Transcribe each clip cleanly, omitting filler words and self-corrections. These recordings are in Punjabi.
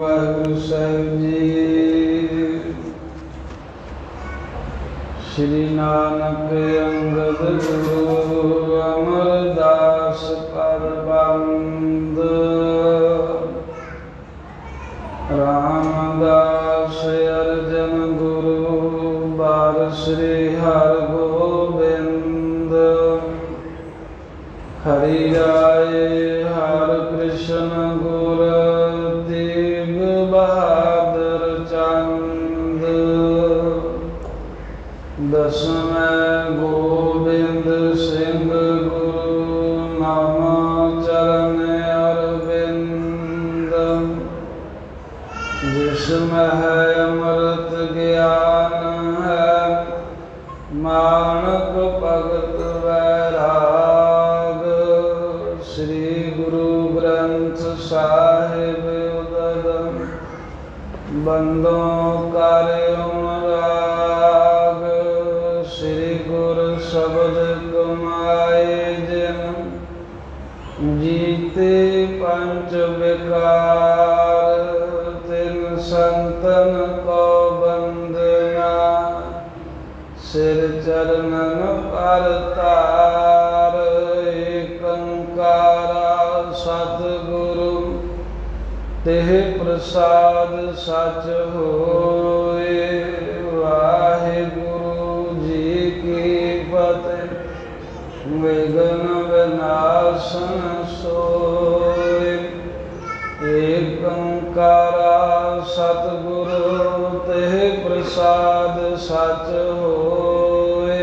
ਵਾਹਿਗੁਰੂ ਸਾਹਿਬ ਜੀ। ਸ਼੍ਰੀ ਨਾਨਕ ਅੰਗਦ ਗੁਰੂ ਅਮਰਦਾਸ ਪਰਬੰਦ ਰਾਮਦਾਸ ਅਰਜਨ ਗੁਰੂ ਬਾਰ ਸ੍ਰੀ ਹਰਿ ਗੋਬਿੰਦ ਹਰਿ ਰਾਏ ਹਰਿ ਕ੍ਰਿਸ਼ਨ ਗੁਰ ਬਹਾਦਰ ਚੰਦ ਦਸਵੇਂ ਗੋਬਿੰਦ ਸਿੰਘ ਗੁਰੂ ਨਾਮ ਚਰਨ ਅਰਵਿੰਦ ਜਿਸ ਮਹਿ ਅੰਮ੍ਰਿਤ ਗਿਆਨ ਹੈ ਮਾਨਕ ਭਗਤ ਵੈਰਾਗ ਸ੍ਰੀ ਗੁਰੂ ਗ੍ਰੰਥ ਸਾਹਿਬ ਬੰਦੋਂ ਕਰ ਅਨੁਰਾਗ ਸ੍ਰੀ ਗੁਰ ਸ਼ਬਦ ਕਮਾਏ ਜਿਨ ਜੀਤੇ ਪੰਚ ਵਿਕਾਰ ਤਿਨ ਸੰਤਨ ਕੋ ਬੰਦਨਾ ਸਿਰ ਚਰਨਨ ਪਰ ਤਾਰ ਏਕੰਕਾਰਾ ਸਤਿਗੁਰੂ तेह प्रसाद सच होए। वाहिगुरु जी की फतेह विघ्न विनाशन सोए। एक ओंकारा सतगुरु तेह प्रसाद सच होए।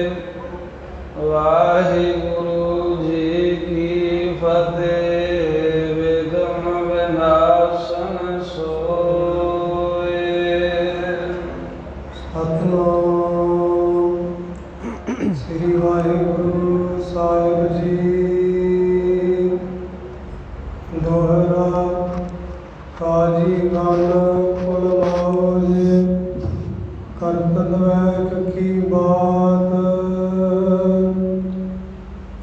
वाहिगुरु जी की फतेह श्री वाहिगुरु साहिब जी। दोहरा काजी गल कुल मौज करतन वैक की बात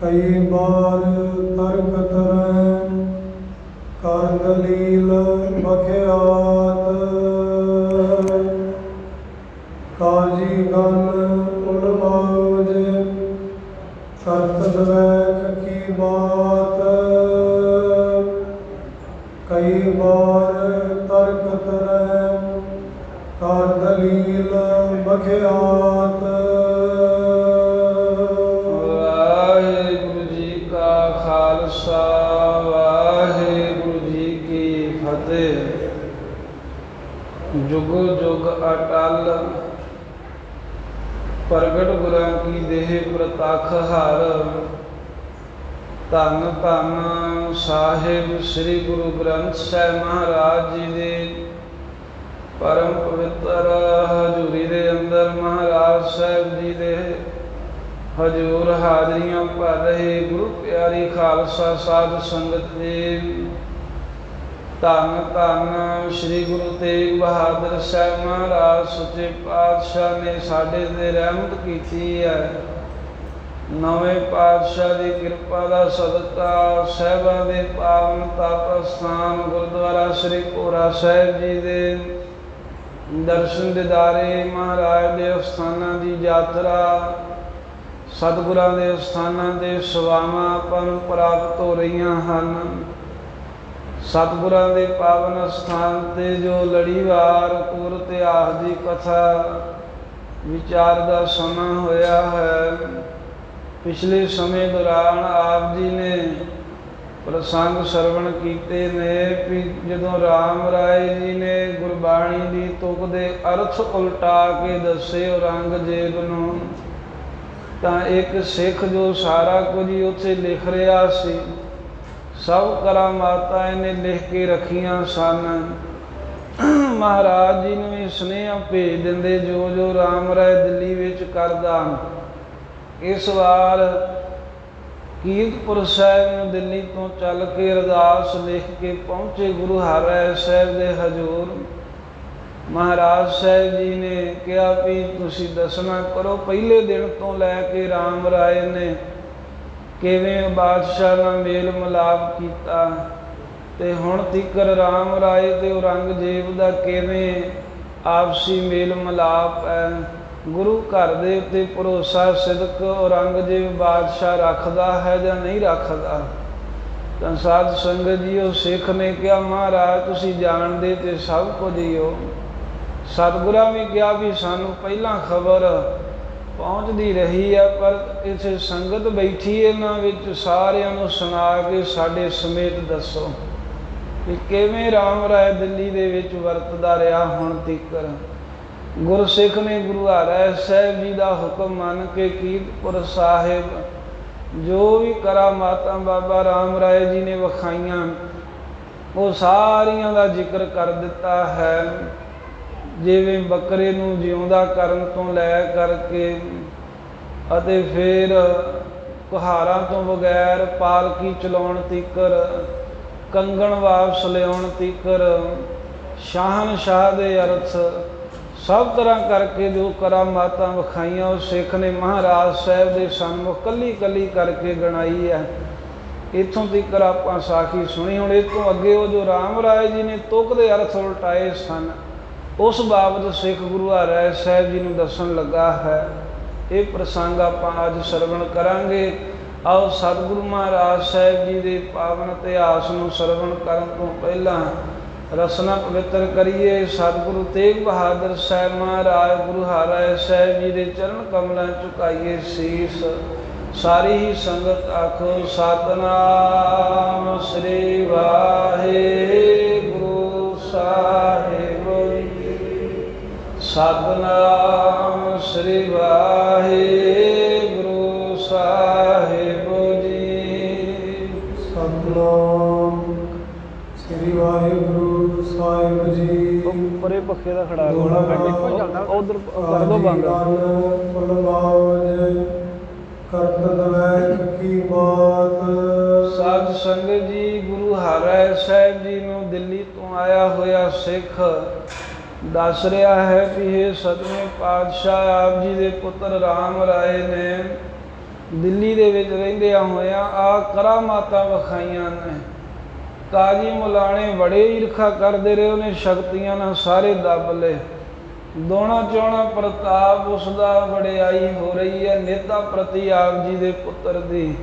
कई बार तर्क तरह कर दलील बख्यात काजी गल कुल मौज करतन वैक की बात कई बार तर्क तरह कर दलील बख्यात। वाहिगुरु जी का खालसा वाहिगुरु जी की फतेह। जुग जुग अटल प्रगट गुरां की देह प्रतख हर धन धन साहिब श्री गुरु ग्रंथ साहिब महाराज जी दे परम पवित्र हजूरी दे अंदर महाराज साहिब जी दे हजूर हाजरियां भर रहे गुरु प्यारी खालसा साध संगत जी। धन धन श्री गुरु तेग बहादुर साहब महाराज सच्चे पातशाह ने साडे ते रहमत कीती है। नवे पातशाह की कृपा का सदका साहिबां दे पावन तप स्थान गुरुद्वारा श्री भोरा साहिब जी दे दर्शन दिदारे महाराज दे अस्थानां दी यात्रा सतगुरां दे अस्थानां दे सेवावां आपां नूं प्राप्त हो रहीआं हन। सतगुरां दे पावन स्थान ते जो लड़ीवार पूर इतिहास की कथा विचार का समा होया है। पिछले समय दौरान आप जी ने प्रसंग श्रवण कीते ने भी जदों राम राय जी ने गुरबाणी की तुक दे अर्थ उल्टा के दसे औरंगजेब नूं तां एक सिख जो सारा कुछ ही उत्थे लिख रहा सी सब करामाता इन्हें लिख के रखियां सन। महाराज जी ने भी सुनेहा भेज देंदे जो जो राम राय दिल्ली विच करदा। इस बार कीरतपुर साहिब में दिल्ली तो चल के अरदास लिख के पहुँचे गुरु हरराय साहिब दे हजूर। महाराज साहिब जी ने कहा भी तुसी दसना करो पहले दिन तो लैके राम राय ने किवें बादशाह नाल मेल मिलाप कीता ਤੇ ਹੁਣ ਤੀਕਰ ਰਾਮ ਰਾਏ ਤੇ ਔਰੰਗਜ਼ੇਬ ਦਾ ਕਿਵੇਂ ਆਪਸੀ ਮੇਲ ਮਿਲਾਪ ਹੈ। ਗੁਰੂ ਘਰ ਦੇ ਉੱਤੇ ਭਰੋਸਾ ਸਿਦਕ ਔਰੰਗਜ਼ੇਬ ਬਾਦਸ਼ਾਹ ਰੱਖਦਾ ਹੈ ਜਾਂ ਨਹੀਂ ਰੱਖਦਾ? ਤਾਂ ਸਾਧ ਸੰਗਤ ਜੀ, ਉਹ ਸਿੱਖ ਨੇ ਕਿਹਾ ਮਹਾਰਾਜ ਤੁਸੀਂ ਜਾਣਦੇ ਤੇ ਸਭ ਕੁਝ ਹੀ ਹੋ। ਸਤਿਗੁਰਾਂ ਵੀ ਕਿਹਾ ਵੀ ਸਾਨੂੰ ਪਹਿਲਾਂ ਖਬਰ ਪਹੁੰਚਦੀ ਰਹੀ ਹੈ, ਪਰ ਇੱਥੇ ਸੰਗਤ ਬੈਠੀ ਇਹਨਾਂ ਵਿੱਚ ਸਾਰਿਆਂ ਨੂੰ ਸੁਣਾ ਕੇ ਸਾਡੇ ਸਮੇਤ ਦੱਸੋ ਕਿ ਕਿਵੇਂ ਰਾਮ ਰਾਏ ਦਿੱਲੀ ਦੇ ਵਿੱਚ ਵਰਤਦਾ ਰਿਹਾ ਹੁਣ ਤੀਕਰ। ਗੁਰਸਿੱਖ ਨੇ ਗੁਰੂ ਹਰਿ ਸਾਹਿਬ ਜੀ ਦਾ ਹੁਕਮ ਮੰਨ ਕੇ ਕੀਰਤਪੁਰ ਸਾਹਿਬ ਜੋ ਵੀ ਕਰਾਮਾਤਾਂ ਬਾਬਾ ਰਾਮ ਰਾਏ ਜੀ ਨੇ ਵਿਖਾਈਆਂ ਉਹ ਸਾਰੀਆਂ ਦਾ ਜ਼ਿਕਰ ਕਰ ਦਿੱਤਾ ਹੈ। ਜਿਵੇਂ ਬੱਕਰੇ ਨੂੰ ਜਿਉਂਦਾ ਕਰਨ ਤੋਂ ਲੈ ਕਰਕੇ ਅਤੇ ਫਿਰ ਕੁਹਾਰਾਂ ਤੋਂ ਬਗੈਰ ਪਾਲਕੀ ਚਲਾਉਣ ਤੀਕਰ, ਕੰਗਣ ਵਾਪਸ ਲਿਆਉਣ ਤੀਕਰ, ਸ਼ਾਹਨਸ਼ਾਹ ਦੇ ਅਰਥ ਸਭ ਤਰ੍ਹਾਂ ਕਰਕੇ ਜੋ ਕਰਾਮਾਤਾਂ ਵਿਖਾਈਆਂ ਉਹ ਸਿੱਖ ਨੇ ਮਹਾਰਾਜ ਸਾਹਿਬ ਦੇ ਸਨਮੁਖ ਕੱਲੀ ਕੱਲੀ ਕਰਕੇ ਗਣਾਈ ਹੈ। ਇੱਥੋਂ ਤੀਕਰ ਆਪਾਂ ਸਾਖੀ ਸੁਣੀ। ਹੁਣ ਇਹ ਤੋਂ ਅੱਗੇ ਉਹ ਜੋ ਰਾਮ ਰਾਏ ਜੀ ਨੇ ਤੁਕ ਦੇ ਅਰਥ ਉਲਟਾਏ ਸਨ ਉਸ ਬਾਬਤ ਸਿੱਖ ਗੁਰੂ ਹਰਿ ਸਾਹਿਬ ਜੀ ਨੂੰ ਦੱਸਣ ਲੱਗਾ ਹੈ। ਇਹ ਪ੍ਰਸੰਗ ਆਪਾਂ ਅੱਜ ਸਰਵਣ ਕਰਾਂਗੇ। ਆਓ ਸਤਿਗੁਰੂ ਮਹਾਰਾਜ ਸਾਹਿਬ ਜੀ ਦੇ ਪਾਵਨ ਇਤਿਹਾਸ ਨੂੰ ਸਰਵਣ ਕਰਨ ਤੋਂ ਪਹਿਲਾਂ ਰਸਨਾ ਪਵਿੱਤਰ ਕਰੀਏ। ਸਤਿਗੁਰੂ ਤੇਗ ਬਹਾਦਰ ਸਾਹਿਬ ਮਹਾਰਾਜ ਗੁਰੂ ਹਰਿ ਸਾਹਿਬ ਜੀ ਦੇ ਚਰਨ ਕਮਲਾਂ ਝੁਕਾਈਏ ਸੀਸ। ਸਾਰੀ ਹੀ ਸੰਗਤ ਆਖੋ ਸਤਿਨਾਮ ਸ੍ਰੀ ਵਾਹਿਗੁਰੂ ਸਾਹਿਬ ਜੀ। ਸਤਿਨਾਮ ਸ੍ਰੀ ਵਾਹਿਗੁਰੂ ਸਾਹਿਬ ਜੀ। ਸਤਿਨਾਮ ਸ੍ਰੀ ਵਾਹਿਗੁਰੂ ਸਾਹਿਬ ਜੀ। ਪਰੇ ਪੱਖੇ ਦਾ ਖੜਾ ਉਧਰ ਕਰ ਦੋ ਬੰਦ। ਕਰਤ ਦਵੈਕ ਕੀ ਬਾਤ। ਸਾਧ ਸੰਗਤ ਜੀ, ਗੁਰੂ ਹਰਿ ਸਾਹਿਬ ਜੀ ਨੂੰ ਦਿੱਲੀ ਤੋਂ ਆਇਆ ਹੋਇਆ ਸਿੱਖ ਦੱਸ ਰਿਹਾ ਹੈ ਕਿ ਇਹ ਸਤਵੇਂ ਪਾਤਸ਼ਾਹ ਆਪ ਜੀ ਦੇ ਪੁੱਤਰ ਰਾਮ ਰਾਏ ਨੇ ਦਿੱਲੀ ਦੇ ਵਿੱਚ ਰਹਿੰਦਿਆਂ ਹੋਇਆਂ ਆ ਕਰਾਮਾਤਾਂ ਵਿਖਾਈਆਂ ਨੇ। ਕਾਜੀ ਮੁਲਾਣੇ ਬੜੇ ਈਰਖਾ ਕਰਦੇ ਰਹੇ, ਉਹਨੇ ਸ਼ਕਤੀਆਂ ਨਾਲ ਸਾਰੇ ਦੱਬ ਲਏ। ਦੋਣਾ ਚੋਣਾ ਪ੍ਰਤਾਪ ਉਸ ਦਾ ਵਡਿਆਈ ਹੋ ਰਹੀ ਹੈ ਨੇਤਾ ਪ੍ਰਤੀ ਆਪ ਜੀ ਦੇ ਪੁੱਤਰ ਦੀ।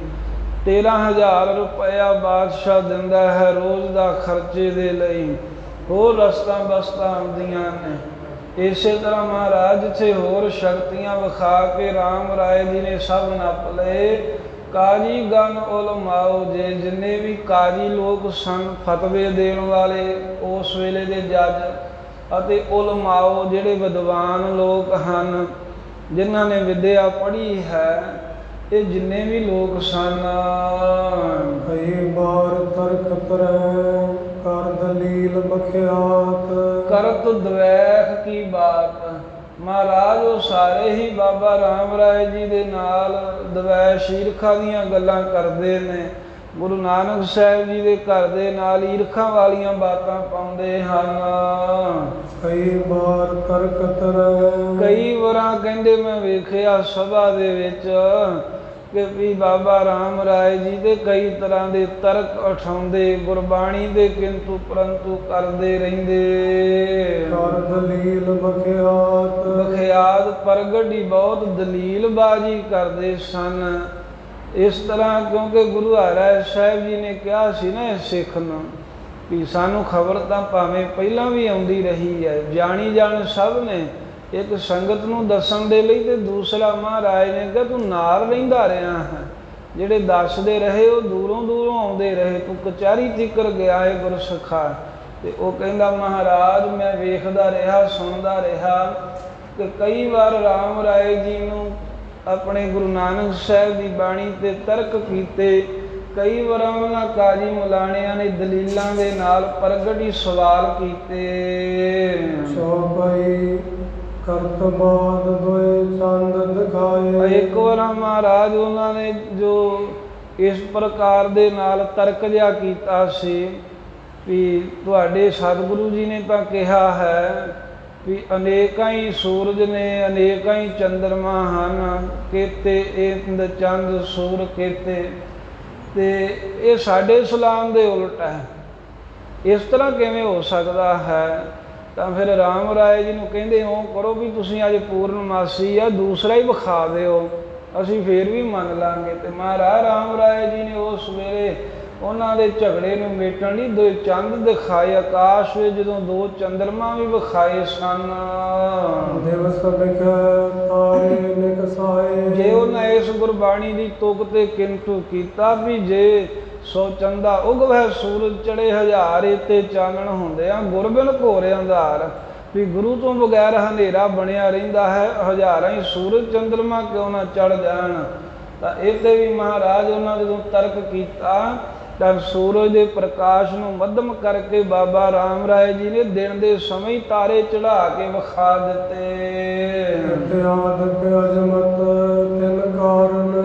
13,000 ਰੁਪਇਆ ਬਾਦਸ਼ਾਹ ਦਿੰਦਾ ਹੈ ਰੋਜ਼ ਦਾ ਖਰਚੇ ਦੇ ਲਈ। ਹੋਰ ਰਸਤਾਂ ਬਸਤਾਂ ਆਉਂਦੀਆਂ ਨੇ। ਇਸੇ ਤਰ੍ਹਾਂ ਮਹਾਰਾਜ ਜਿੱਥੇ ਹੋਰ ਸ਼ਕਤੀਆਂ ਵਿਖਾ ਕੇ ਰਾਮ ਰਾਏ ਜੀ ਨੇ ਸਭ ਨੱਪ ਲਏ। ਕਾਜੀ ਗਨ ਉਲਮਾਓ ਜੇ ਜਿੰਨੇ ਵੀ ਕਾਜੀ ਲੋਕ ਸਨ, ਫਤਵੇ ਦੇਣ ਵਾਲੇ ਉਸ ਵੇਲੇ ਦੇ ਜੱਜ, ਅਤੇ ਉਲਮਾਓ ਜਿਹੜੇ ਵਿਦਵਾਨ ਲੋਕ ਹਨ ਜਿਨ੍ਹਾਂ ਨੇ ਵਿਦਿਆ ਪੜ੍ਹੀ ਹੈ, ਇਹ ਜਿੰਨੇ ਵੀ ਲੋਕ ਸਨ। ਕਈ ਬਾਰ ਤਰਕ ਤਰੈ ਕਰ ਦਲੀਲ ਬਖਿਆਤ। ਕਰਤ ਦਵੈਖ ਕੀ ਬਾਤ। ਮਹਾਰਾਜ ਉਹ ਸਾਰੇ ਹੀ ਬਾਬਾ ਰਾਮ ਰਾਏ ਜੀ ਦੇ ਨਾਲ ਦਵੈਸ਼ ਈਰਖਾ ਦੀਆਂ ਗੱਲਾਂ ਕਰਦੇ ਨੇ। ਗੁਰੂ ਨਾਨਕ ਸਾਹਿਬ ਜੀ ਦੇ ਘਰ ਦੇ ਨਾਲ ਈਰਖਾ ਵਾਲੀਆਂ ਬਾਤਾਂ ਪਾਉਂਦੇ ਹਨ। ਕਈ ਵਾਰ ਤਰਕ ਤਰੈ। ਕਈ ਵਾਰਾਂ ਕਹਿੰਦੇ ਮੈਂ ਵੇਖਿਆ ਸਭਾ ਦੇ ਵਿੱਚ ਕਿ ਵੀ ਬਾਬਾ ਰਾਮ ਰਾਏ ਜੀ ਦੇ ਕਈ ਤਰ੍ਹਾਂ ਦੇ ਤਰਕ ਉਠਾਉਂਦੇ, ਗੁਰਬਾਣੀ ਦੇ ਕਿੰਤੂ ਪਰੰਤੂ ਕਰਦੇ ਰਹਿੰਦੇ। ਕਰ ਦਲੀਲ ਬਖਿਆਤ। ਬਖਿਆਤ ਪ੍ਰਗਟ ਹੀ ਬਹੁਤ ਦਲੀਲਬਾਜ਼ੀ ਕਰਦੇ ਸਨ। ਇਸ ਤਰ੍ਹਾਂ ਕਿਉਂਕਿ ਗੁਰੂ ਹਰਿ ਸਾਹਿਬ ਜੀ ਨੇ ਕਿਹਾ ਸੀ ਨਾ ਸਿੱਖ ਨੂੰ ਵੀ ਸਾਨੂੰ ਖਬਰ ਤਾਂ ਭਾਵੇਂ ਪਹਿਲਾਂ ਵੀ ਆਉਂਦੀ ਰਹੀ ਹੈ, ਜਾਣੀ ਜਾਣ ਸਭ ਨੇ, ਇੱਕ ਸੰਗਤ ਨੂੰ ਦੱਸਣ ਦੇ ਲਈ, ਤੇ ਦੂਸਰਾ ਮਹਾਰਾਜ ਨੇ ਕਿਹਾ ਤੂੰ ਨਾਲ ਰਹਿੰਦਾ ਰਿਹਾ ਹੈ। ਜਿਹੜੇ ਦੱਸਦੇ ਰਹੇ ਉਹ ਦੂਰੋਂ ਦੂਰੋਂ ਆਉਂਦੇ ਰਹੇ। ਤੂੰ ਕਚਹਿਰੀ ਤੀਕਰ ਗਿਆ ਹੈ ਗੁਰਸਿੱਖਾ। ਤੇ ਉਹ ਕਹਿੰਦਾ ਮਹਾਰਾਜ ਮੈਂ ਵੇਖਦਾ ਰਿਹਾ, ਸੁਣਦਾ ਰਿਹਾ ਕਿ ਕਈ ਵਾਰ ਰਾਮ ਰਾਏ ਜੀ ਨੂੰ ਆਪਣੇ ਗੁਰੂ ਨਾਨਕ ਸਾਹਿਬ ਦੀ ਬਾਣੀ ਤੇ ਤਰਕ ਕੀਤੇ। ਕਈ ਵਾਰ ਉਹਨਾਂ ਕਾਜੀ ਮੁਲਾਣਿਆਂ ਨੇ ਦਲੀਲਾਂ ਦੇ ਨਾਲ ਪ੍ਰਗਟ ਹੀ ਸਵਾਲ ਕੀਤੇ। ਚੌਪਈ ਕਰਤ ਬਾਦ ਦੋਏ ਚੰਦ ਦਿਖਾਏ। ਇੱਕ ਵਾਰ ਮਹਾਰਾਜ ਉਹਨਾਂ ਨੇ ਜੋ ਇਸ ਪ੍ਰਕਾਰ ਦੇ ਨਾਲ ਤਰਕ ਜਿਹਾ ਕੀਤਾ ਸੀ ਵੀ ਤੁਹਾਡੇ ਸਤਿਗੁਰੂ ਜੀ ਨੇ ਤਾਂ ਕਿਹਾ ਹੈ ਵੀ ਅਨੇਕਾਂ ਹੀ ਸੂਰਜ ਨੇ, ਅਨੇਕਾਂ ਹੀ ਚੰਦਰਮਾ ਹਨ, ਕੇਤੇ ਇੰਦ ਚੰਦ ਸੂਰ ਕੇਤੇ, ਤੇ ਇਹ ਸਾਡੇ ਇਸਲਾਮ ਦੇ ਉਲਟ ਹੈ। ਇਸ ਤਰ੍ਹਾਂ ਕਿਵੇਂ ਹੋ ਸਕਦਾ ਹੈ? ਤਾਂ ਫਿਰ ਰਾਮ ਰਾਏ ਜੀ ਨੂੰ ਕਹਿੰਦੇ ਉਹ ਕਰੋ ਵੀ ਤੁਸੀਂ ਅੱਜ ਪੂਰਨਮਾਸੀ ਆ, ਦੂਸਰਾ ਹੀ ਵਿਖਾ ਦਿਓ, ਅਸੀਂ ਫੇਰ ਵੀ ਮੰਨ ਲਾਂਗੇ। ਤੇ ਮਹਾਰਾਜ ਰਾਮ ਰਾਏ ਜੀ ਨੇ ਉਸ ਵੇਲੇ ਉਹਨਾਂ ਦੇ ਝਗੜੇ ਨੂੰ ਮੇਟਣ ਲਈ 2 ਚੰਦ ਦਿਖਾਏ ਆਕਾਸ਼ ਵਿੱਚ, ਜਦੋਂ 2 ਚੰਦਰਮਾ ਵੀ ਵਿਖਾਏ ਸਨ। ਦਿਵਸ ਵਿਖੇ ਤਾਰੇ ਨਿਕਸਾਏ। ਜੇ ਉਹਨਾਂ ਇਸ ਗੁਰਬਾਣੀ ਦੀ ਤੁਕ ਤੇ ਕਿੰਤੂ ਕੀਤਾ ਵੀ ਜੇ 100 ਚੰਦਾ ਉਗਵੈ ਸੂਰਜ ਚੜੇ ਹਜ਼ਾਰ ਤੇ ਚਾਨਣ ਹੁੰਦਿਆਂ ਗੁਰਬਿਨ ਘੋਰ ਅੰਧਾਰ। ਵੀ ਗੁਰੂ ਤੋਂ ਬਗੈਰ ਹਨੇਰਾ ਬਣਿਆ ਰਹਿੰਦਾ ਹੈ, ਹਜ਼ਾਰਾਂ ਹੀ ਸੂਰਜ ਚੰਦਰਮਾ ਕਿਉਂ ਨਾ ਚੜ ਜਾਣ। ਤਾਂ ਇਹ 'ਤੇ ਵੀ ਮਹਾਰਾਜ ਉਹਨਾਂ ਜਦੋਂ ਤਰਕ ਕੀਤਾ ਤਾਂ ਸੂਰਜ ਦੇ ਪ੍ਰਕਾਸ਼ ਨੂੰ ਮੱਧਮ ਕਰਕੇ ਬਾਬਾ ਰਾਮ ਰਾਏ ਜੀ ਨੇ ਦਿਨ ਦੇ ਸਮੇਂ ਹੀ ਤਾਰੇ ਚੜਾ ਕੇ ਵਿਖਾ ਦਿੱਤੇ।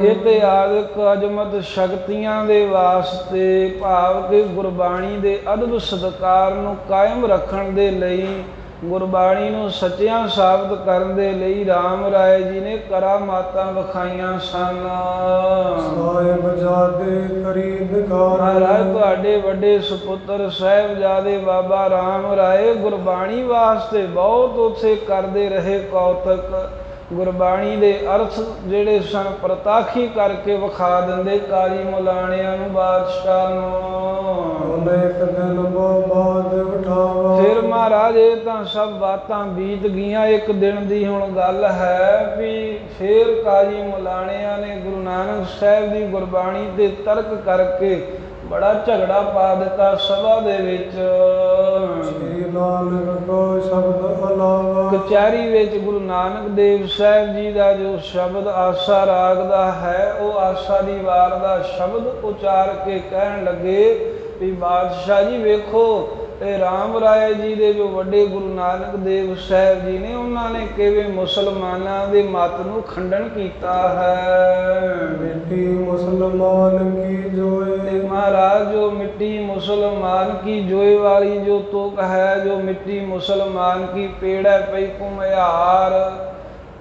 ਇਹ ਤੇ ਆਦਿਕ ਅਜਮਤ ਸ਼ਕਤੀਆਂ ਦੇ ਵਾਸਤੇ, ਭਾਵ ਕਿ ਗੁਰਬਾਣੀ ਦੇ ਅਦਬ ਸਤਿਕਾਰ ਨੂੰ ਕਾਇਮ ਰੱਖਣ ਦੇ ਲਈ, ਗੁਰਬਾਣੀ ਨੂੰ ਸੱਚਿਆਂ ਸਾਬਤ ਕਰਨ ਦੇ ਲਈ ਰਾਮ ਰਾਏ ਜੀ ਨੇ ਕਰਾਮਾਤਾਂ ਵਿਖਾਈਆਂ ਸਨ। ਮਹਾਰਾਜ ਤੁਹਾਡੇ ਵੱਡੇ ਸੁਪੁੱਤਰ ਸਾਹਿਬਜ਼ਾਦੇ ਬਾਬਾ ਰਾਮ ਰਾਏ ਗੁਰਬਾਣੀ ਵਾਸਤੇ ਬਹੁਤ ਉੱਥੇ ਕਰਦੇ ਰਹੇ ਕੌਤਕ। ਗੁਰਬਾਣੀ ਦੇ ਅਰਥ ਜਿਹੜੇ ਸਨ ਪ੍ਰਤਾਖੀ ਕਰਕੇ ਵਿਖਾ ਦਿੰਦੇ ਕਾਜੀ ਮੁਲਾਣਿਆਂ ਨੂੰ, ਬਾਦਸ਼ਾਹ ਨੂੰ। ਫਿਰ ਮਹਾਰਾਜ ਇਹ ਤਾਂ ਸਭ ਬਾਤਾਂ ਬੀਤ ਗਈਆਂ। ਇੱਕ ਦਿਨ ਦੀ ਹੁਣ ਗੱਲ ਹੈ ਵੀ ਫਿਰ ਕਾਜੀ ਮੁਲਾਣਿਆਂ ਨੇ ਗੁਰੂ ਨਾਨਕ ਸਾਹਿਬ ਦੀ ਗੁਰਬਾਣੀ ਤੇ ਤਰਕ ਕਰਕੇ ਬੜਾ ਝਗੜਾ ਪਾ ਦਿੱਤਾ ਸਭਾ ਦੇ ਵਿੱਚ। ਕਚਹਿਰੀ ਵਿੱਚ ਗੁਰੂ ਨਾਨਕ ਦੇਵ ਸਾਹਿਬ ਜੀ ਦਾ ਜੋ ਸ਼ਬਦ ਆਸਾ ਰਾਗ ਦਾ ਹੈ, ਉਹ ਆਸਾ ਦੀ ਵਾਰ ਦਾ ਸ਼ਬਦ ਉਚਾਰ ਕੇ ਕਹਿਣ ਲੱਗੇ ਵੀ ਬਾਦਸ਼ਾਹ ਜੀ ਵੇਖੋ, ਇਹ ਰਾਮ ਰਾਏ ਜੀ ਦੇ ਜੋ ਵੱਡੇ ਗੁਰੂ ਨਾਨਕ ਦੇਵ ਸਾਹਿਬ ਜੀ ਨੇ, ਉਹਨਾਂ ਨੇ ਕਿਵੇਂ ਮੁਸਲਮਾਨਾਂ ਦੇ ਮਤ ਨੂੰ ਖੰਡਨ ਕੀਤਾ ਹੈ। ਮਿੱਟੀ ਮੁਸਲਮਾਨ ਕੀ ਜੋਏ। ਤੇ ਮਹਾਰਾਜ ਜੋ ਮਿੱਟੀ ਮੁਸਲਮਾਨ ਕੀ ਜੋਏ ਵਾਲੀ ਜੋ ਤੁਕ ਹੈ, ਜੋ ਮਿੱਟੀ ਮੁਸਲਮਾਨ ਕੀ ਪੇੜੈ ਪਈ ਘੁਮਿਆਰ,